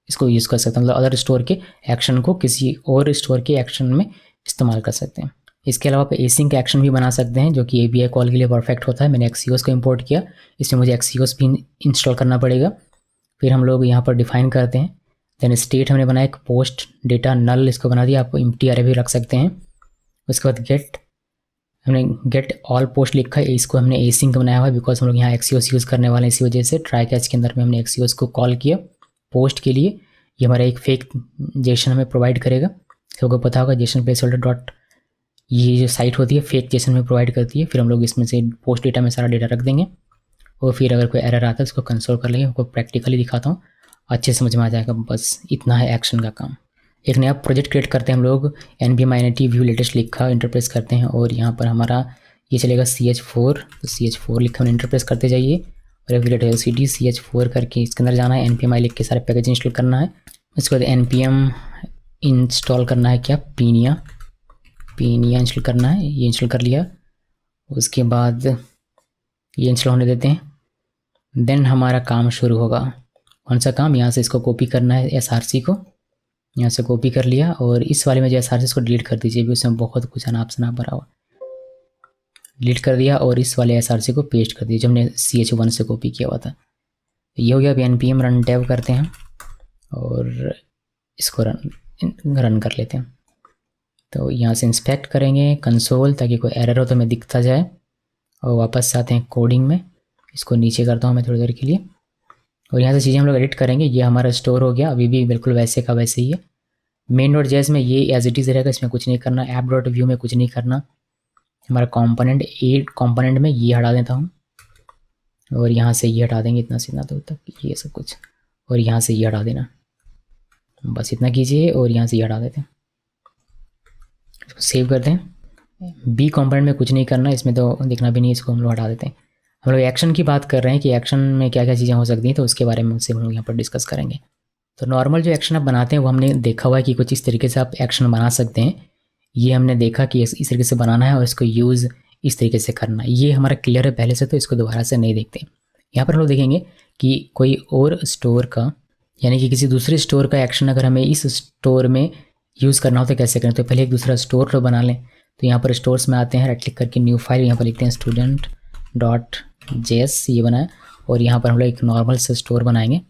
इसको यूज़ कर सकते हैं, मतलब अदर स्टोर के एक्शन को किसी और स्टोर के एक्शन में इस्तेमाल कर सकते हैं। इसके अलावा आप एसिंक एक्शन भी बना सकते हैं जो कि एपीआई कॉल के लिए परफेक्ट होता है। मैंने एक्सीओस को इंपोर्ट किया, इसमें मुझे एक्सीओस भी इंस्टॉल करना पड़ेगा। फिर हम लोग यहाँ पर डिफाइन करते हैं, देन स्टेट हमने बनाया एक पोस्ट डेटा नल, इसको बना दिया। आप एम्प्टी अरे भी रख सकते हैं। उसके बाद हमने गेट ऑल पोस्ट लिखा है, इसको हमने एसिंक बनाया हुआ है बिकॉज हम लोग यहाँ एक्सीओस यूज़ करने वाले हैं, इसी वजह से ट्राई कैच के अंदर में हमने एक्सीओस को कॉल किया पोस्ट के लिए। ये हमारा एक फेक जेसन हमें प्रोवाइड करेगा, सबको पता होगा जेसन प्लेसहोल्डर डॉट, ये जो साइट होती है फेक जेसन में प्रोवाइड करती है। फिर हम लोग इसमें से पोस्ट डेटा में सारा डेटा रख देंगे और फिर अगर कोई एरर आता है उसको कंसोल कर लेंगे। आपको प्रैक्टिकली दिखाता हूँ, अच्छे समझ में आ जाएगा। बस इतना है एक्शन का काम। एक नया प्रोजेक्ट क्रिएट करते हैं हम लोग, npm व्यू लेटेस्ट लिखा इंटरप्रेस करते हैं और यहाँ पर हमारा ये चलेगा CH4, तो CH4 लिखा हमने इंटरप्रेस करते जाइए और LCD CH4 करके इसके अंदर जाना है। npm लिख के सारे पैकेज इंस्टॉल करना है। उसके बाद npm इंस्टॉल करना है क्या, पीनिया इंस्टॉल करना है, ये इंस्टॉल कर लिया। उसके बाद ये इंस्टॉल होने देते हैं, देन हमारा काम शुरू होगा। कौन सा काम, यहाँ से इसको कॉपी करना है SRC को, यहाँ से कॉपी कर लिया और इस वाले में जो SRC इसको डिलीट कर दीजिए, भी उसमें बहुत कुछ अनाप शनाप भरा हुआ, डिलीट कर दिया और इस वाले SRC को पेस्ट कर दिया जो हमने CH1 से कॉपी किया हुआ था। ये हो गया। अभी npm रन टैब करते हैं और इसको रन कर लेते हैं। तो यहाँ से इंस्पेक्ट करेंगे कंसोल ताकि कोई एरर हो तो हमें दिखता जाए और वापस आते हैं कोडिंग में। इसको नीचे करता हूँ मैं थोड़ी देर के लिए और यहाँ से चीज़ें हम लोग एडिट करेंगे। ये हमारा स्टोर हो गया, अभी भी बिल्कुल वैसे का वैसे ही है। main.js में ये एज इट इज़ रहेगा, इसमें कुछ नहीं करना। app.view में कुछ नहीं करना। हमारा कंपोनेंट में ये हटा देता हूँ और यहाँ से ये हटा देंगे, इतना सीधा तो तक ये सब कुछ, और यहाँ से ये हटा देना, बस इतना कीजिए और यहाँ से ये हटा देते हैं। इसको सेव करते हैं। बी कंपोनेंट में कुछ नहीं करना, इसमें तो दिखना भी नहीं, इसको हम लोग हटा देते हैं। हम लोग एक्शन की बात कर रहे हैं कि एक्शन में क्या क्या चीज़ें हो सकती हैं, तो उसके बारे में उनसे हम लोग यहाँ पर डिस्कस करेंगे। तो नॉर्मल जो एक्शन आप बनाते हैं वो हमने देखा हुआ है कि कुछ इस तरीके से आप एक्शन बना सकते हैं। ये हमने देखा कि इस तरीके से बनाना है और इसको यूज़ इस तरीके से करना है। ये हमारा क्लियर है पहले से, तो इसको दोबारा से नहीं देखते। यहाँ पर हम लोग देखेंगे कि कोई और स्टोर का, यानी कि किसी दूसरे स्टोर का एक्शन अगर हमें इस स्टोर में यूज़ करना हो तो कैसे करें। तो पहले एक दूसरा स्टोर तो बना लें। तो यहाँ पर स्टोर्स में आते हैं, राइट क्लिक करके न्यू फाइल, यहाँ पर लिखते हैं student.js, ये बनाया और यहाँ पर हम लोग एक नॉर्मल से स्टोर बनाएंगे।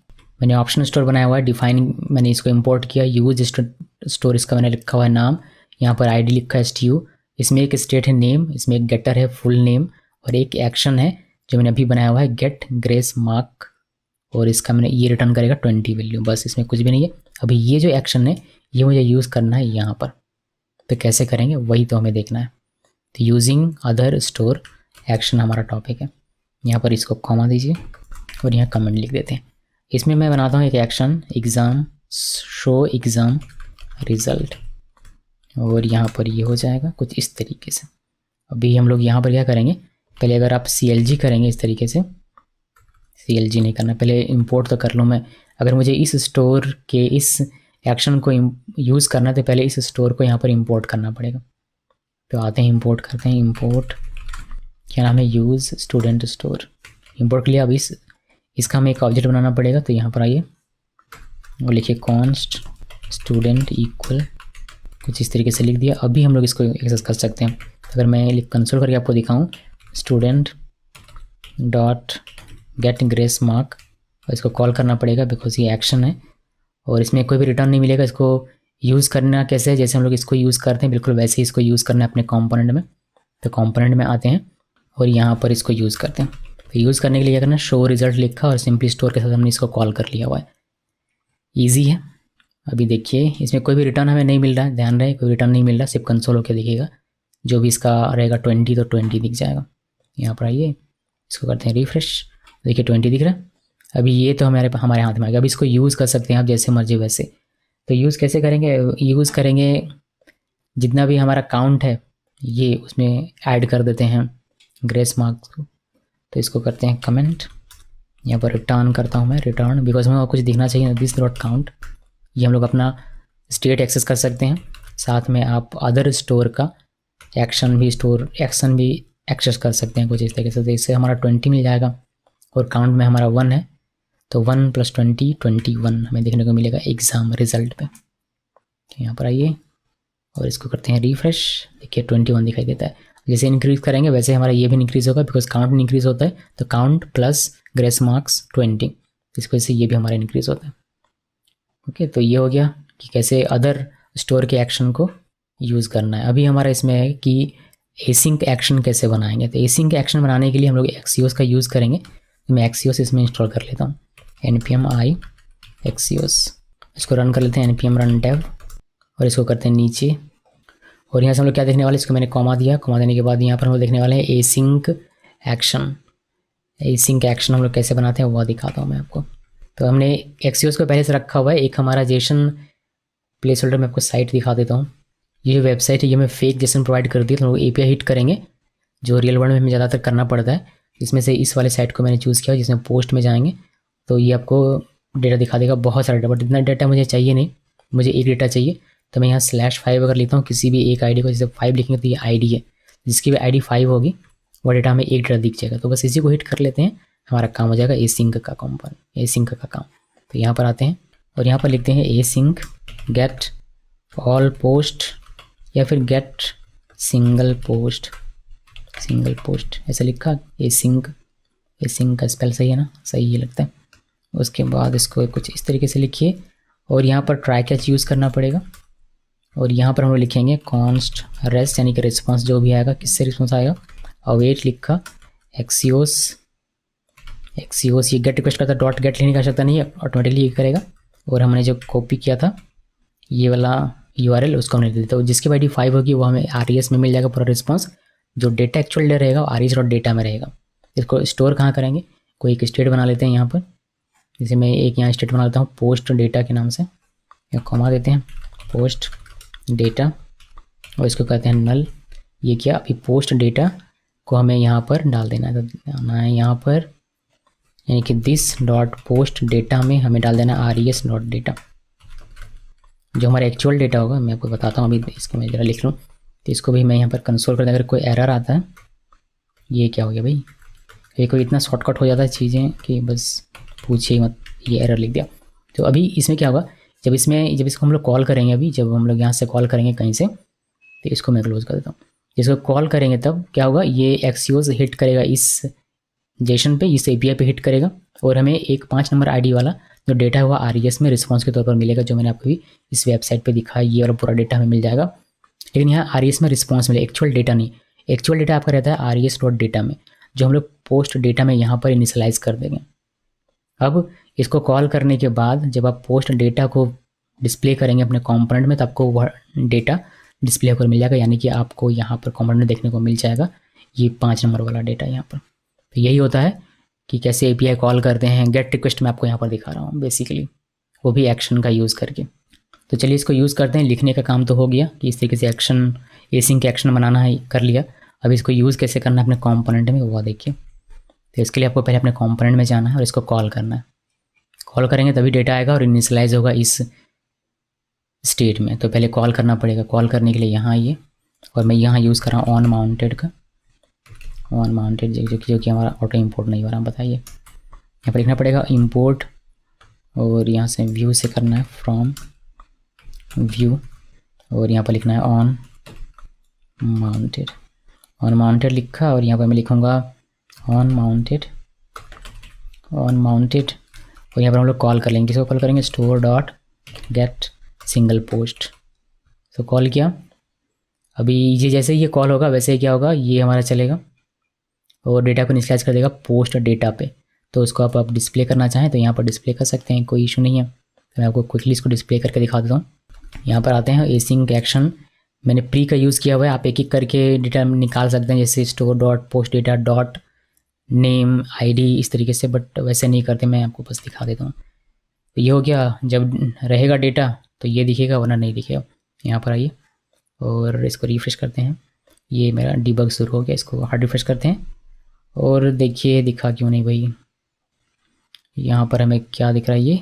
मैंने ऑप्शन स्टोर बनाया हुआ है, डिफाइन मैंने इसको इंपोर्ट किया। यूज स्टोर इसका मैंने लिखा हुआ है नाम, यहाँ पर ID लिखा है STU। इसमें एक स्टेट है नेम, इसमें एक गेटर है फुल नेम और एक एक्शन है जो मैंने अभी बनाया हुआ है गेट ग्रेस मार्क और इसका मैंने ये रिटर्न करेगा 20 वैल्यू, बस इसमें कुछ भी नहीं है। अभी ये जो एक्शन है ये मुझे यूज़ करना है यहाँ पर, तो कैसे करेंगे वही तो हमें देखना है। तो यूजिंग अदर स्टोर एक्शन हमारा टॉपिक है। यहाँ पर इसको कॉमा दीजिए और यहाँ कमेंट लिख देते हैं। इसमें मैं बनाता हूँ एक action exam show exam result, और यहाँ पर ये हो जाएगा कुछ इस तरीके से। अभी हम लोग यहाँ पर क्या करेंगे, पहले अगर आप CLG करेंगे इस तरीके से, CLG नहीं करना, पहले इंपोर्ट तो कर लूँ मैं। अगर मुझे इस स्टोर के इस एक्शन को यूज़ करना है तो पहले इस स्टोर को यहाँ पर इंपोर्ट करना पड़ेगा। तो आते हैं इंपोर्ट करते हैं, इंपोर्ट क्या नाम है, यूज़ स्टूडेंट स्टोर, इंपोर्ट कर लिया। अब इसका हमें एक ऑब्जेक्ट बनाना पड़ेगा। तो यहाँ पर आइए और लिखिए कॉन्स्ट स्टूडेंट इक्वल, कुछ इस तरीके से लिख दिया। अभी हम लोग इसको एक्सेस कर सकते हैं। अगर मैं कंसोल करके आपको दिखाऊं, student dot gate grace mark, और इसको कॉल करना पड़ेगा बिकॉज ये एक्शन है और इसमें कोई भी रिटर्न नहीं मिलेगा। इसको यूज़ करना कैसे है, जैसे हम लोग इसको यूज़ करते हैं बिल्कुल वैसे ही इसको यूज़ करना है अपने कंपोनेंट में। तो कंपोनेंट में आते हैं और यहाँ पर इसको यूज़ करते हैं। तो यूज़ करने के लिए क्या करना, शो रिजल्ट लिखा और सिंपली स्टोर के साथ हमने इसको कॉल कर लिया हुआ है। ईजी है। अभी देखिए इसमें कोई भी रिटर्न हमें नहीं मिल रहा है, ध्यान रहे कोई रिटर्न नहीं मिल रहा, सिर्फ कंसोल होकर दिखेगा। जो भी इसका रहेगा 20 तो 20 दिख जाएगा। यहाँ पर आइए इसको करते हैं रिफ्रेश, देखिए 20 दिख रहा है। अभी ये तो हमारे हाथ में आ गया। अभी इसको यूज़ कर सकते हैं आप जैसे मर्जी वैसे। तो यूज़ कैसे करेंगे, यूज़ करेंगे जितना भी हमारा काउंट है ये उसमें ऐड कर देते हैं ग्रेस मार्क्स को। तो इसको करते हैं कमेंट, यहाँ पर रिटर्न करता हूँ मैं, रिटर्न बिकॉज हमें कुछ दिखना चाहिए, दिस डॉट काउंट। ये हम लोग अपना स्टेट एक्सेस कर सकते हैं, साथ में आप अदर स्टोर का एक्शन भी एक्सेस कर सकते हैं कुछ इस तरीके से। तो इससे हमारा 20 मिल जाएगा और काउंट में हमारा 1 है, तो 1 + 20 21 हमें देखने को मिलेगा एग्ज़ाम रिजल्ट पे। यहाँ पर आइए और इसको करते हैं रिफ्रेश, देखिए 21 दिखाई देता है। जैसे इंक्रीज़ करेंगे वैसे हमारा ये भी इंक्रीज़ होगा बिकॉज काउंट इंक्रीज़ होता है। तो काउंट प्लस ग्रेस मार्क्स 20, इस वजह से ये भी हमारा इंक्रीज़ होता है। ओके, तो ये हो गया कि कैसे अदर स्टोर के एक्शन को यूज़ करना है। अभी हमारा इसमें है कि एसिंक एक्शन कैसे बनाएंगे। तो एसिंक एक्शन बनाने के लिए हम लोग एक्सियोस का यूज़ करेंगे। तो मैं एक्सियोस इसमें इंस्टॉल कर लेता हूँ, npm i एक्सियोस। इसको रन कर लेते हैं, npm run dev, और इसको करते हैं नीचे। और यहाँ से हम लोग क्या देखने वाले, इसको मैंने कॉमा दिया, कॉमा देने के बाद यहाँ पर हम लोग देखने वाले हैं एसिंक एक्शन। एसिंक एक्शन हम लोग कैसे बनाते हैं वो दिखाता हूँ मैं आपको। तो हमने एक्सियोस को पहले से रखा हुआ है। एक हमारा जेसन प्लेस होल्डर में आपको साइट दिखा देता हूँ। ये जो वेबसाइट है ये हमें फेक जेसन प्रोवाइड करती है, तो हम लोग API हिट करेंगे जो रियल वर्ल्ड में हमें ज़्यादातर करना पड़ता है। इसमें से इस वाले साइट को मैंने चूज़ किया जिसमें पोस्ट में जाएंगे तो ये आपको डेटा दिखा देगा, बहुत सारा डेटा। बट इतना डेटा मुझे चाहिए नहीं, मुझे एक डेटा चाहिए। तो मैं यहाँ /5 अगर लेता हूँ किसी भी एक ID को, जैसे 5 लिखेंगे तो ये ID है, जिसकी भी ID 5 होगी वो डेटा हमें एक डेटा दिख जाएगा। तो बस इसी को हिट कर लेते हैं, हमारा काम हो जाएगा एसिंक का कंपोनेंट, एसिंक का काम। तो यहाँ पर आते हैं और यहाँ पर लिखते हैं एसिंक गेट ऑल पोस्ट या फिर गेट सिंगल पोस्ट ऐसा लिखा। एसिंक का स्पेल सही है ना, सही ही लगता है। उसके बाद इसको कुछ इस तरीके से लिखिए और यहाँ पर ट्राई कैच यूज़ करना पड़ेगा। और यहाँ पर हम लोग लिखेंगे कॉन्स्ट रेस्ट, यानी कि रिस्पॉन्स जो भी आएगा, किससे रिस्पॉन्स आएगा, अवेट लिखा एक्सियोस। ये गेट रिक्वेस्ट करता, डॉट गेट लिखने की आवश्यकता नहीं है, ऑटोमेटिकली ये करेगा। और हमने जो कॉपी किया था ये वाला URL उसको हमने दे देता, जिसकी ID 5 होगी वो हमें RES में मिल जाएगा पूरा रिस्पॉन्स। जो डेटा एक्चुअल डे रहेगा वो RES.data में रहेगा। इसको स्टोर कहाँ करेंगे, कोई एक स्टेट बना लेते हैं यहाँ पर। जैसे मैं एक यहाँ स्टेट बना लेता हूँ पोस्ट डेटा के नाम से, या कॉमा देते हैं पोस्ट डेटा और इसको कहते हैं नल। ये क्या, अभी पोस्ट डेटा को हमें यहाँ पर डाल देना है। तो आना है यहाँ पर, यानी कि दिस डॉट पोस्ट डेटा में हमें डाल देना RES.data, जो हमारा एक्चुअल डेटा होगा। मैं आपको बताता हूँ, अभी इसको मैं ज़रा लिख लूँ। तो इसको भी मैं यहाँ पर कंसोल कर, अगर कोई एरर आता है, ये क्या हो गया भाई, ये कोई इतना शॉर्टकट हो जाता है चीज़ें कि बस पूछिए मत, ये एरर लिख दिया। तो अभी इसमें क्या होगा, जब इसको हम लोग कॉल करेंगे, अभी जब हम लोग यहाँ से कॉल करेंगे कहीं से, तो इसको मैं क्लोज कर देता हूँ। जिसको कॉल करेंगे तब क्या होगा, ये एक्सियोस हिट करेगा इस जेसन पे, इस API पे हिट करेगा और हमें एक 5 नंबर ID वाला जो डेटा है वो RES में रिस्पॉन्स के तौर पर मिलेगा, जो मैंने आपको भी इस वेबसाइट पे दिखाया। ये वाला पूरा डेटा हमें मिल जाएगा, लेकिन यहाँ RES में रिस्पॉन्स मिले, एक्चुअल डेटा नहीं। एक्चुअल डेटा आपका रहता है RES.data में, जो हम लोग पोस्ट डेटा में यहाँ पर इनिशियलाइज़ कर देंगे। अब इसको कॉल करने के बाद जब आप पोस्ट डेटा को डिस्प्ले करेंगे अपने कंपोनेंट में तो आपको वह डेटा डिस्प्ले होकर मिल जाएगा, यानी कि आपको यहाँ पर कंपोनेंट में देखने को मिल जाएगा ये 5 नंबर वाला डेटा यहाँ पर। तो यही होता है कि कैसे एपीआई कॉल करते हैं। गेट रिक्वेस्ट मैं आपको यहाँ पर दिखा रहा हूँ बेसिकली, वो भी एक्शन का यूज़ करके। तो चलिए इसको यूज़ करते हैं। लिखने का काम तो हो गया कि इस तरीके से एक्शन एसिंग के एक्शन बनाना है, कर लिया। अब इसको यूज़ कैसे करना है अपने कंपोनेंट में वो देखिए। तो इसके लिए आपको पहले अपने कंपोनेंट में जाना है और इसको कॉल करना है। कॉल करेंगे तभी डेटा आएगा और इनिशियलाइज होगा इस स्टेट में। तो पहले कॉल करना पड़ेगा। कॉल करने के लिए यहाँ आइए और मैं यहाँ यूज़ कर रहा हूँ ऑन माउंटेड का, ऑन माउंटेड जो कि हमारा ऑटो इंपोर्ट नहीं हो रहा। बताइए यहाँ पर लिखना पड़ेगा इंपोर्ट और यहाँ से व्यू से करना है फ्रॉम व्यू और यहाँ पर लिखना है ऑन माउंटेड। ऑन माउंटेड लिखा और यहाँ पर मैं लिखूँगा ऑन माउंटेड और यहाँ पर हम लोग कॉल कर लेंगे। किसको कॉल करेंगे? Store dot gate single post. तो कॉल किया। अभी ये जैसे ही ये कॉल होगा वैसे ही क्या होगा, ये हमारा चलेगा और डेटा को इनिशियलाइज कर देगा पोस्ट डेटा पे। तो उसको आप डिस्प्ले करना चाहें तो यहाँ पर डिस्प्ले कर सकते हैं, कोई इशू नहीं है। तो मैं आपको क्विकली इसको डिस्प्ले करके दिखा देता हूँ। यहाँ पर आते हैं एसिंक एक्शन, मैंने प्री का यूज़ किया हुआ है। आप एक एक करके डेटा निकाल सकते हैं, जैसे store dot post data dot name ID इस तरीके से, बट वैसे नहीं करते, मैं आपको बस दिखा देता हूँ। तो ये हो गया, जब रहेगा डेटा तो ये दिखेगा वरना नहीं दिखेगा। यहाँ पर आइए और इसको रिफ्रेश करते हैं। ये मेरा डिबग शुरू हो गया, इसको हार्ड रिफ्रेश करते हैं और देखिए दिखा क्यों नहीं भाई। यहाँ पर हमें क्या दिख रहा है, ये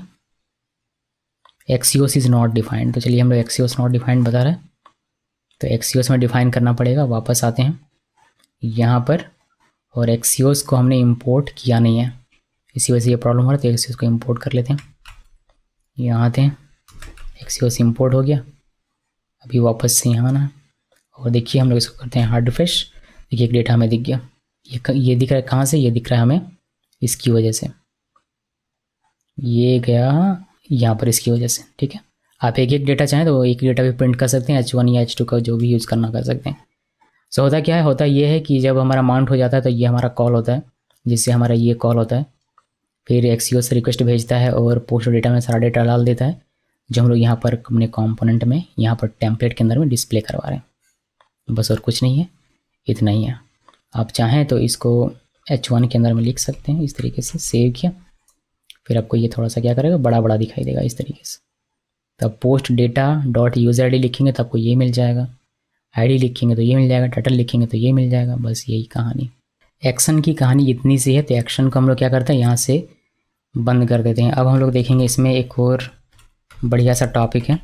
एक्सियोस इज़ नॉट डिफाइंड। तो चलिए हम लोग एक्सियोस नॉट डिफाइंड बता रहे हैं, तो एक्सियोस में डिफाइन करना पड़ेगा। वापस आते हैं यहाँ पर और एक्सियोस को हमने इंपोर्ट किया नहीं है, इसी वजह से ये प्रॉब्लम हो रहा है। तो एक्सियोस को इंपोर्ट कर लेते हैं। यहाँ आते हैं, एक्सियोस इंपोर्ट हो गया। अभी वापस से यहाँ आना और देखिए हम लोग इसको करते हैं हार्ड रिफ्रेश। देखिए एक डेटा हमें दिख गया। ये दिख रहा है कहाँ से? ये दिख रहा है हमें इसकी वजह से, ये गया यहाँ पर इसकी वजह से। ठीक है, आप एक एक डेटा चाहें तो एक डेटा भी प्रिंट कर सकते हैं, H1 या H2 का जो भी यूज़ करना कर सकते हैं। सो होता क्या है, होता ये है कि जब हमारा माउंट हो जाता है तो ये हमारा कॉल होता है, जिससे हमारा ये कॉल होता है। फिर एक्सियोस से रिक्वेस्ट भेजता है और पोस्ट डेटा में सारा डेटा डाल देता है, जो हम लोग यहाँ पर अपने कंपोनेंट में यहाँ पर टेम्पलेट के अंदर में डिस्प्ले करवा रहे हैं। बस और कुछ नहीं है, इतना ही है। आप चाहें तो इसको H1 के अंदर में लिख सकते हैं इस तरीके से। सेव किया, फिर आपको ये थोड़ा सा क्या करेगा, बड़ा बड़ा दिखाई देगा इस तरीके से। तब post data dot user ID लिखेंगे तो आपको ये मिल जाएगा, ID लिखेंगे तो ये मिल जाएगा, टाइटल लिखेंगे तो ये मिल जाएगा। बस यही कहानी, एक्शन की कहानी इतनी सी है। तो एक्शन को हम लोग क्या करते हैं, यहाँ से बंद कर देते हैं। अब हम लोग देखेंगे इसमें एक और बढ़िया सा टॉपिक है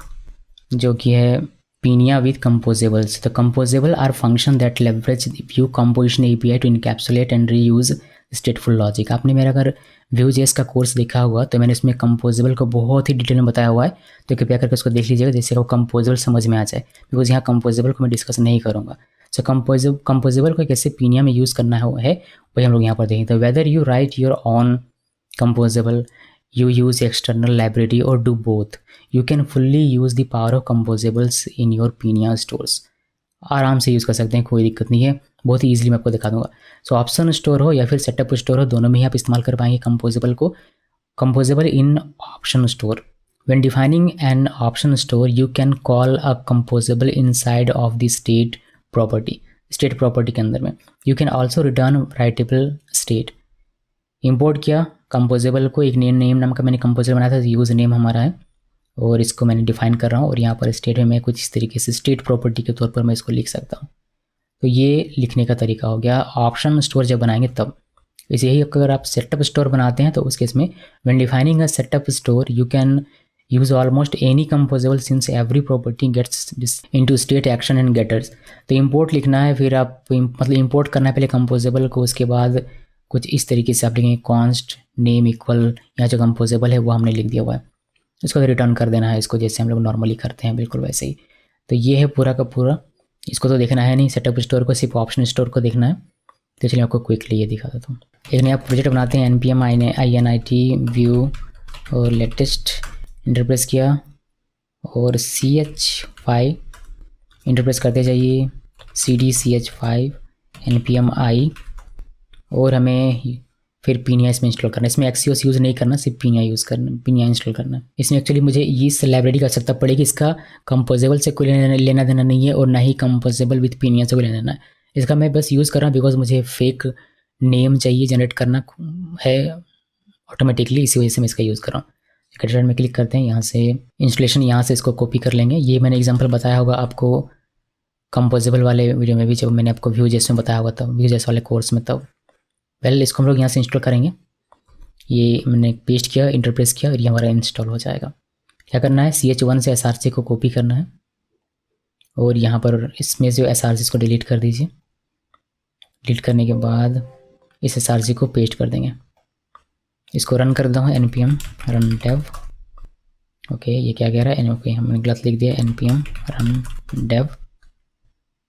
जो कि है पिनिया विद कंपोजेबल्स। तो composable are function that leverage Vue composition API to encapsulate and reuse stateful logic. आपने मेरा अगर Vue.js का कोर्स देखा हुआ तो मैंने इसमें कंपोजेबल को बहुत ही डिटेल में बताया हुआ है, तो कृपया करके उसको देख लीजिएगा जिससे वो कंपोजेबल समझ में आ जाए। बिकॉज यहाँ कंपोजेबल को मैं डिस्कस नहीं करूँगा। सो कंपोजेबल को कैसे पिनिया में यूज़ करना है वही हम लोग यहाँ पर देखें। तो whether you right your on composable, you use external library or do both, you can fully use the power of composables in your Pinia stores। आराम से यूज़ कर सकते हैं, कोई दिक्कत नहीं है। बहुत ही ईजिली मैं आपको दिखा दूंगा। सो ऑप्शन स्टोर हो या फिर सेटअप स्टोर हो, दोनों में ही आप इस्तेमाल कर पाएंगे कंपोजेबल को। Composable in option store, when defining an option store you can call a composable inside of the state property के अंदर में। you can also return writable state। Import किया कंपोजेबल को, एक नेम नाम का मैंने कंपोजेबल बनाया था, यूज़ नेम हमारा है और इसको मैंने डिफाइन कर रहा हूँ। और यहाँ पर स्टेट में मैं कुछ इस तरीके से स्टेट प्रॉपर्टी के तौर पर मैं इसको लिख सकता हूँ। तो ये लिखने का तरीका हो गया। ऑप्शन स्टोर जब बनाएंगे तब इसे ही, अगर आप सेटअप स्टोर बनाते हैं तो उस केस में when defining a setup store you can use almost any composable since every property gets into state action and getters. तो इंपोर्ट लिखना है, फिर आप मतलब इंपोर्ट करना है पहले कंपोजेबल को, उसके बाद कुछ इस तरीके से आप लिखेंगे कॉन्स्ट नेम इक्वल, यहाँ जो कंपोजेबल है वो हमने लिख दिया हुआ है, इसको रिटर्न कर देना है इसको, जैसे हम लोग नॉर्मली करते हैं बिल्कुल वैसे ही। तो ये है पूरा का पूरा। इसको तो देखना है नहीं सेटअप स्टोर को, सिर्फ ऑप्शन स्टोर को देखना है। तो चलिए आपको क्विकली ये दिखा देता हूँ। एक नया प्रोजेक्ट बनाते हैं npm init व्यू और लेटेस्ट इंटरप्रेस किया और ch5 इंटरप्रेस करते जाइए, cd ch5 npm i और हमें फिर पीनिया इसमें इंस्टॉल करना है। इसमें एक्सियोस यूज़ नहीं करना, सिर्फ पीनिया यूज़ करना, पीनिया इंस्टॉल करना है। इसमें एक्चुअली मुझे इस लाइब्रेरी की आवश्यकता पड़ेगी, इसका कंपोजेबल से कोई लेना देना नहीं है और ना ही कंपोजेबल विथ पीनिया से कोई लेना देना है। इसका मैं बस यूज़ कर रहा हूँ बिकॉज मुझे फेक नेम चाहिए, जनरेट करना है ऑटोमेटिकली, इसी वजह से मैं इसका यूज़ कर रहा हूँ। कैटेगरी में क्लिक करते हैं, यहाँ से इंस्टॉलेशन यहाँ से इसको कॉपी कर लेंगे। ये मैंने एग्जांपल बताया होगा आपको कंपोजेबल वाले वीडियो में भी, जब मैंने आपको Vue.js में बताया होगा तब, Vue.js वाले कोर्स में तब। पहले इसको हम लोग यहाँ से इंस्टॉल करेंगे। ये मैंने पेस्ट किया, इंटरप्रेस किया और ये हमारा इंस्टॉल हो जाएगा। क्या करना है, CH1 से SRC को कॉपी करना है और यहाँ पर इसमें जो SRC को डिलीट कर दीजिए। डिलीट करने के बाद इस SRC को पेस्ट कर देंगे। इसको रन कर देता हूँ, npm run dev। ओके, ये क्या कह रहा है, ओके हमने गलत लिख दिया, npm run dev।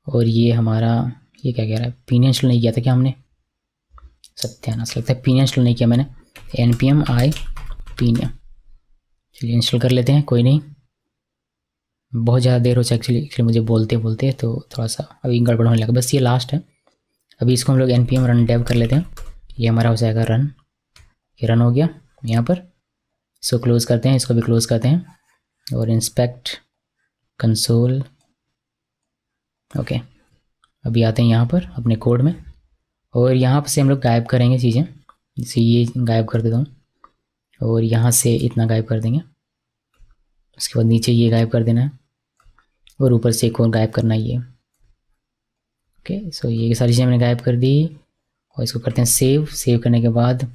और ये हमारा, ये क्या कह रहा है, पीनिया इंस्टॉल नहीं किया था क्या हमने, सत्यानाश, लगता है पीनिया इंस्टॉल नहीं किया मैंने, npm i पीनिया। चलिए इंस्टॉल कर लेते हैं, कोई नहीं, बहुत ज़्यादा देर हो जाए एक्चुअली मुझे बोलते बोलते, तो थोड़ा सा अभी गड़बड़ होने लगा। बस ये लास्ट है। अभी इसको हम लोग npm run dev कर लेते हैं। ये हमारा हो जाएगा रन, ये रन हो गया। यहाँ पर इसको क्लोज़ करते हैं, इसको भी क्लोज़ करते हैं और इंस्पेक्ट कंसोल। ओके, अभी आते हैं यहाँ पर अपने कोड में और यहाँ से हम लोग गायब करेंगे चीज़ें, जैसे ये गायब कर देता हूँ और यहाँ से इतना गायब कर देंगे। उसके बाद नीचे ये गायब कर देना है और ऊपर से एक और गायब करना है ये। ओके, सो ये सारी चीज़ें मैंने गायब कर दी और इसको करते हैं सेव। सेव करने के बाद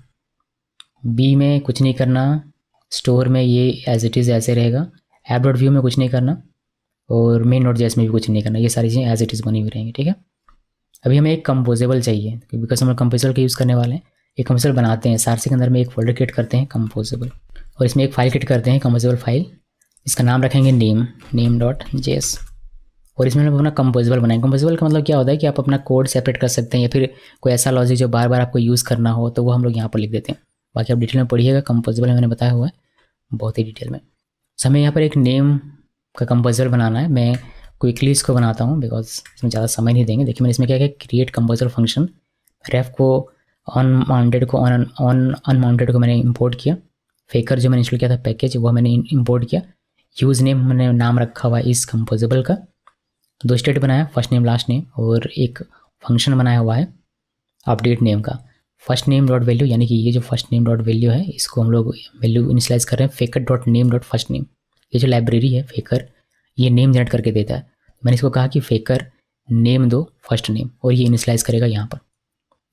बी में कुछ नहीं करना, स्टोर में ये एज इट इज़ ऐसे रहेगा, app.vue में कुछ नहीं करना और main.js में भी कुछ नहीं करना, ये सारी चीज़ें एज इट इज़ बनी हुई रहेंगी। ठीक है, अभी हमें एक कंपोजेबल चाहिए बिकॉज हम लोग कंपोजेबल का यूज़ करने वाले हैं। एक कंपोजेबल बनाते हैं, SRC के अंदर में एक फोल्डर क्रिएट करते हैं कंपोजेबल और इसमें एक फाइल क्रिएट करते हैं कंपोजेबल फाइल। इसका नाम रखेंगे name.js और इसमें हम लोग अपना कंपोजेबल बनाएंगे। कंपोजेबल का मतलब क्या होता है कि आप अपना कोड सेपरेट कर सकते हैं या फिर कोई ऐसा लॉजिक जो बार बार आपको यूज़ करना हो तो वो हम लोग यहाँ पर लिख देते हैं। बाकी आप डिटेल में पढ़िएगा, कंपोजेबल मैंने बताया हुआ है बहुत ही डिटेल में। तो हमें यहाँ पर एक नेम का कंपोजेबल बनाना है। मैं क्विकली इसको बनाता हूँ बिकॉज इसमें ज़्यादा समय नहीं देंगे। देखिए मैंने इसमें क्या किया, क्रिएट कंपोजेबल फंक्शन, रेफ को ऑन माउंटेड को ऑन अनमाउंटेड को मैंने इंपोर्ट किया। फेकर जो मैंने इंस्टॉल किया था पैकेज वो मैंने इंपोर्ट किया। यूज़ नेम मैंने नाम रखा हुआ है इस कंपोजेबल का। दो स्टेट बनाया, फर्स्ट नेम लास्ट नेम, और एक फंक्शन बनाया हुआ है अपडेट नेम का। फर्स्ट नेम डॉट वैल्यू, यानी कि ये जो फर्स्ट नेम डॉट वैल्यू है इसको हम लोग वैल्यू इनिशियलाइज कर रहे हैं फेकर dot name dot first name. ये जो लाइब्रेरी है फेकर, ये नेम जनरेट करके देता है। मैंने इसको कहा कि फेकर नेम दो फर्स्ट नेम और ये इनिशियलाइज करेगा यहाँ पर,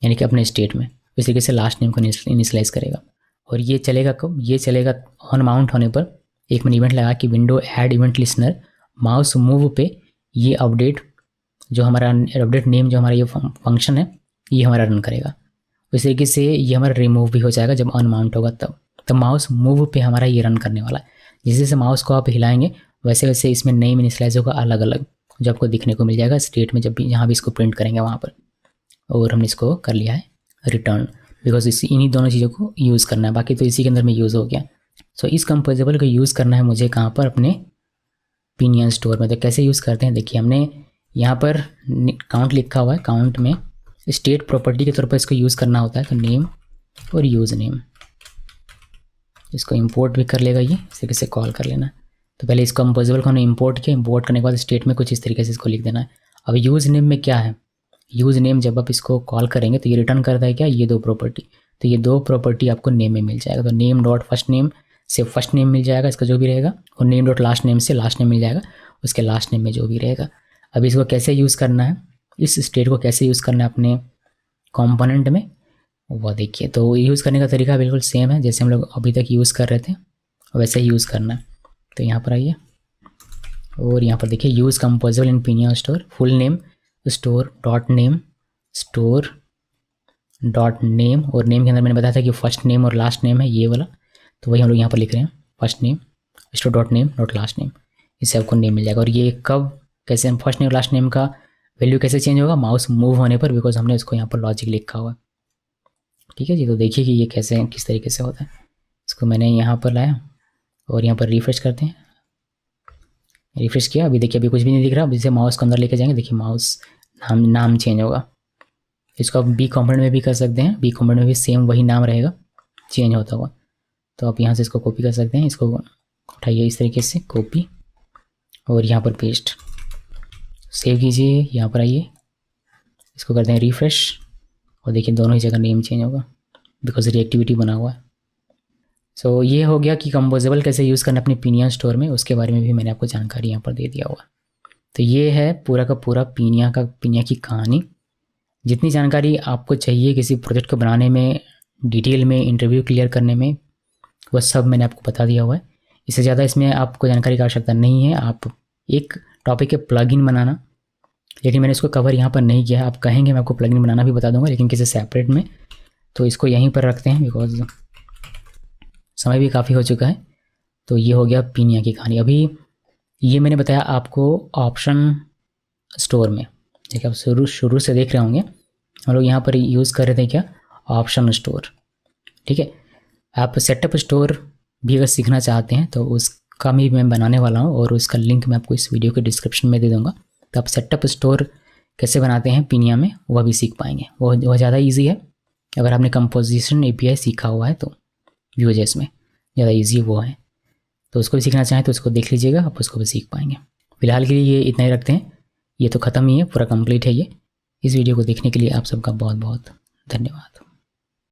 यानी कि अपने स्टेट में। इस तरीके से लास्ट नेम को इनिशियलाइज करेगा और ये चलेगा कब, ये चलेगा ऑन माउंट होने पर। एक मैंने इवेंट लगा कि window add event listener mouse move पे ये अपडेट जो हमारा अपडेट नेम जो हमारा ये फंक्शन है ये हमारा रन करेगा। इस तरीके से ये हमारा रिमूव भी हो जाएगा जब ऑन माउंट होगा तब माउस मूव पे हमारा ये रन करने वाला है। जैसे जैसे माउस को आप हिलाएंगे वैसे वैसे इसमें नेम इनिशियलाइज होगा अलग अलग, जो आपको दिखने को मिल जाएगा स्टेट में जब भी जहाँ भी इसको प्रिंट करेंगे वहाँ पर। और हमने इसको कर लिया है रिटर्न बिकॉज इन्हीं दोनों चीज़ों को यूज़ करना है, बाकी तो इसी के अंदर में यूज़ हो गया। सो इस कंपोजेबल को यूज़ करना है मुझे कहाँ पर, अपने पिनियन स्टोर में। तो कैसे यूज़ करते हैं, देखिए हमने यहाँ पर काउंट लिखा हुआ है, काउंट में स्टेट प्रॉपर्टी के तौर पर इसको यूज़ करना होता है। तो नेम और यूज़ नेम, इसको इंपोर्ट भी कर लेगा ये, इस तरीके से कॉल कर लेना। तो पहले इस कंपोजेबल को हमने इंपोर्ट किया, इंपोर्ट करने के बाद स्टेट में कुछ इस तरीके से इसको लिख देना है। अब यूज़ नेम में क्या है, यूज़ नेम जब आप इसको कॉल करेंगे तो ये रिटर्न करता है क्या, ये दो प्रॉपर्टी। तो ये दो प्रॉपर्टी आपको नेम में मिल जाएगा। तो नेम डॉट फर्स्ट नेम से फर्स्ट नेम मिल जाएगा इसका जो भी रहेगा, और नेम डॉट लास्ट नेम से लास्ट नेम मिल जाएगा उसके लास्ट नेम में जो भी रहेगा। अब इसको कैसे यूज़ करना है, इस स्टेट को कैसे यूज़ करना है अपने कंपोनेंट में, वो देखिए। तो यूज़ करने का तरीका बिल्कुल सेम है जैसे हम लोग अभी तक यूज़ कर रहे थे, वैसे ही यूज़ करना है। तो यहाँ पर आइए और यहाँ पर देखिए use composable in Pinia store, full name store dot name store dot name, और नेम के अंदर मैंने बताया था कि फर्स्ट नेम और लास्ट नेम है ये वाला, तो वही हम लोग यहाँ पर लिख रहे हैं first name store dot name dot last name. इससे आपको नेम मिल जाएगा। और ये कब कैसे हम फर्स्ट नेम लास्ट नेम का वैल्यू कैसे चेंज होगा, माउस मूव होने पर, बिकॉज हमने इसको यहाँ पर लॉजिक लिखा हुआ है। ठीक है जी, तो देखिए कि ये कैसे किस तरीके से होता है। इसको मैंने यहाँ पर लाया और यहाँ पर रिफ्रेश करते हैं, रिफ्रेश किया। अभी देखिए अभी कुछ भी नहीं दिख रहा। अब जैसे माउस को अंदर लेके जाएंगे, देखिए माउस नाम चेंज होगा। इसको आप बी कॉम्पोनेंट में भी कर सकते हैं, बी कॉम्पोनेंट में भी सेम वही नाम रहेगा, चेंज होता हुआ। तो आप यहाँ से इसको कॉपी कर सकते हैं, इसको उठाइए इस तरीके से, कॉपी और यहाँ पर पेस्ट, सेव कीजिए, यहाँ पर आइए, इसको करते हैं रिफ्रेश और देखिए दोनों ही जगह नेम चेंज होगा बिकॉज रिएक्टिविटी बना हुआ है। सो ये हो गया कि कंपोजेबल कैसे यूज़ करना अपने पिनिया स्टोर में, उसके बारे में भी मैंने आपको जानकारी यहाँ पर दे दिया हुआ। तो ये है पूरा का पूरा पिनिया की कहानी। जितनी जानकारी आपको चाहिए किसी प्रोजेक्ट को बनाने में, डिटेल में, इंटरव्यू क्लियर करने में, वह सब मैंने आपको बता दिया हुआ है। इससे ज़्यादा इसमें आपको जानकारी की आवश्यकता नहीं है। आप एक टॉपिक के प्लगइन बनाना, लेकिन मैंने इसको कवर यहाँ पर नहीं किया है। आप कहेंगे मैं आपको प्लगइन बनाना भी बता दूंगा, लेकिन किसी सेपरेट में। तो इसको यहीं पर रखते हैं बिकॉज समय भी काफ़ी हो चुका है। तो ये हो गया पिनिया की कहानी। अभी ये मैंने बताया आपको ऑप्शन स्टोर में, देखिए आप शुरू से देख रहे होंगे हम लोग यहाँ पर यूज़ कर रहे थे क्या, ऑप्शन स्टोर। ठीक है, आप सेटअप स्टोर भी अगर सीखना चाहते हैं तो उसका भी मैं बनाने वाला हूँ और उसका लिंक मैं आपको इस वीडियो के डिस्क्रिप्शन में दे दूँगा। तो आप सेटअप स्टोर कैसे बनाते हैं पिनिया में वह भी सीख पाएंगे। वो ज़्यादा ईजी है अगर आपने कंपोजिशन API सीखा हुआ है तो Vue.js में ज़्यादा ईजी वो है। तो उसको भी सीखना चाहें तो उसको देख लीजिएगा, आप उसको भी सीख पाएंगे। फिलहाल के लिए ये इतना ही रखते हैं, ये तो ख़त्म ही है, पूरा कंप्लीट है ये। इस वीडियो को देखने के लिए आप सबका बहुत बहुत धन्यवाद।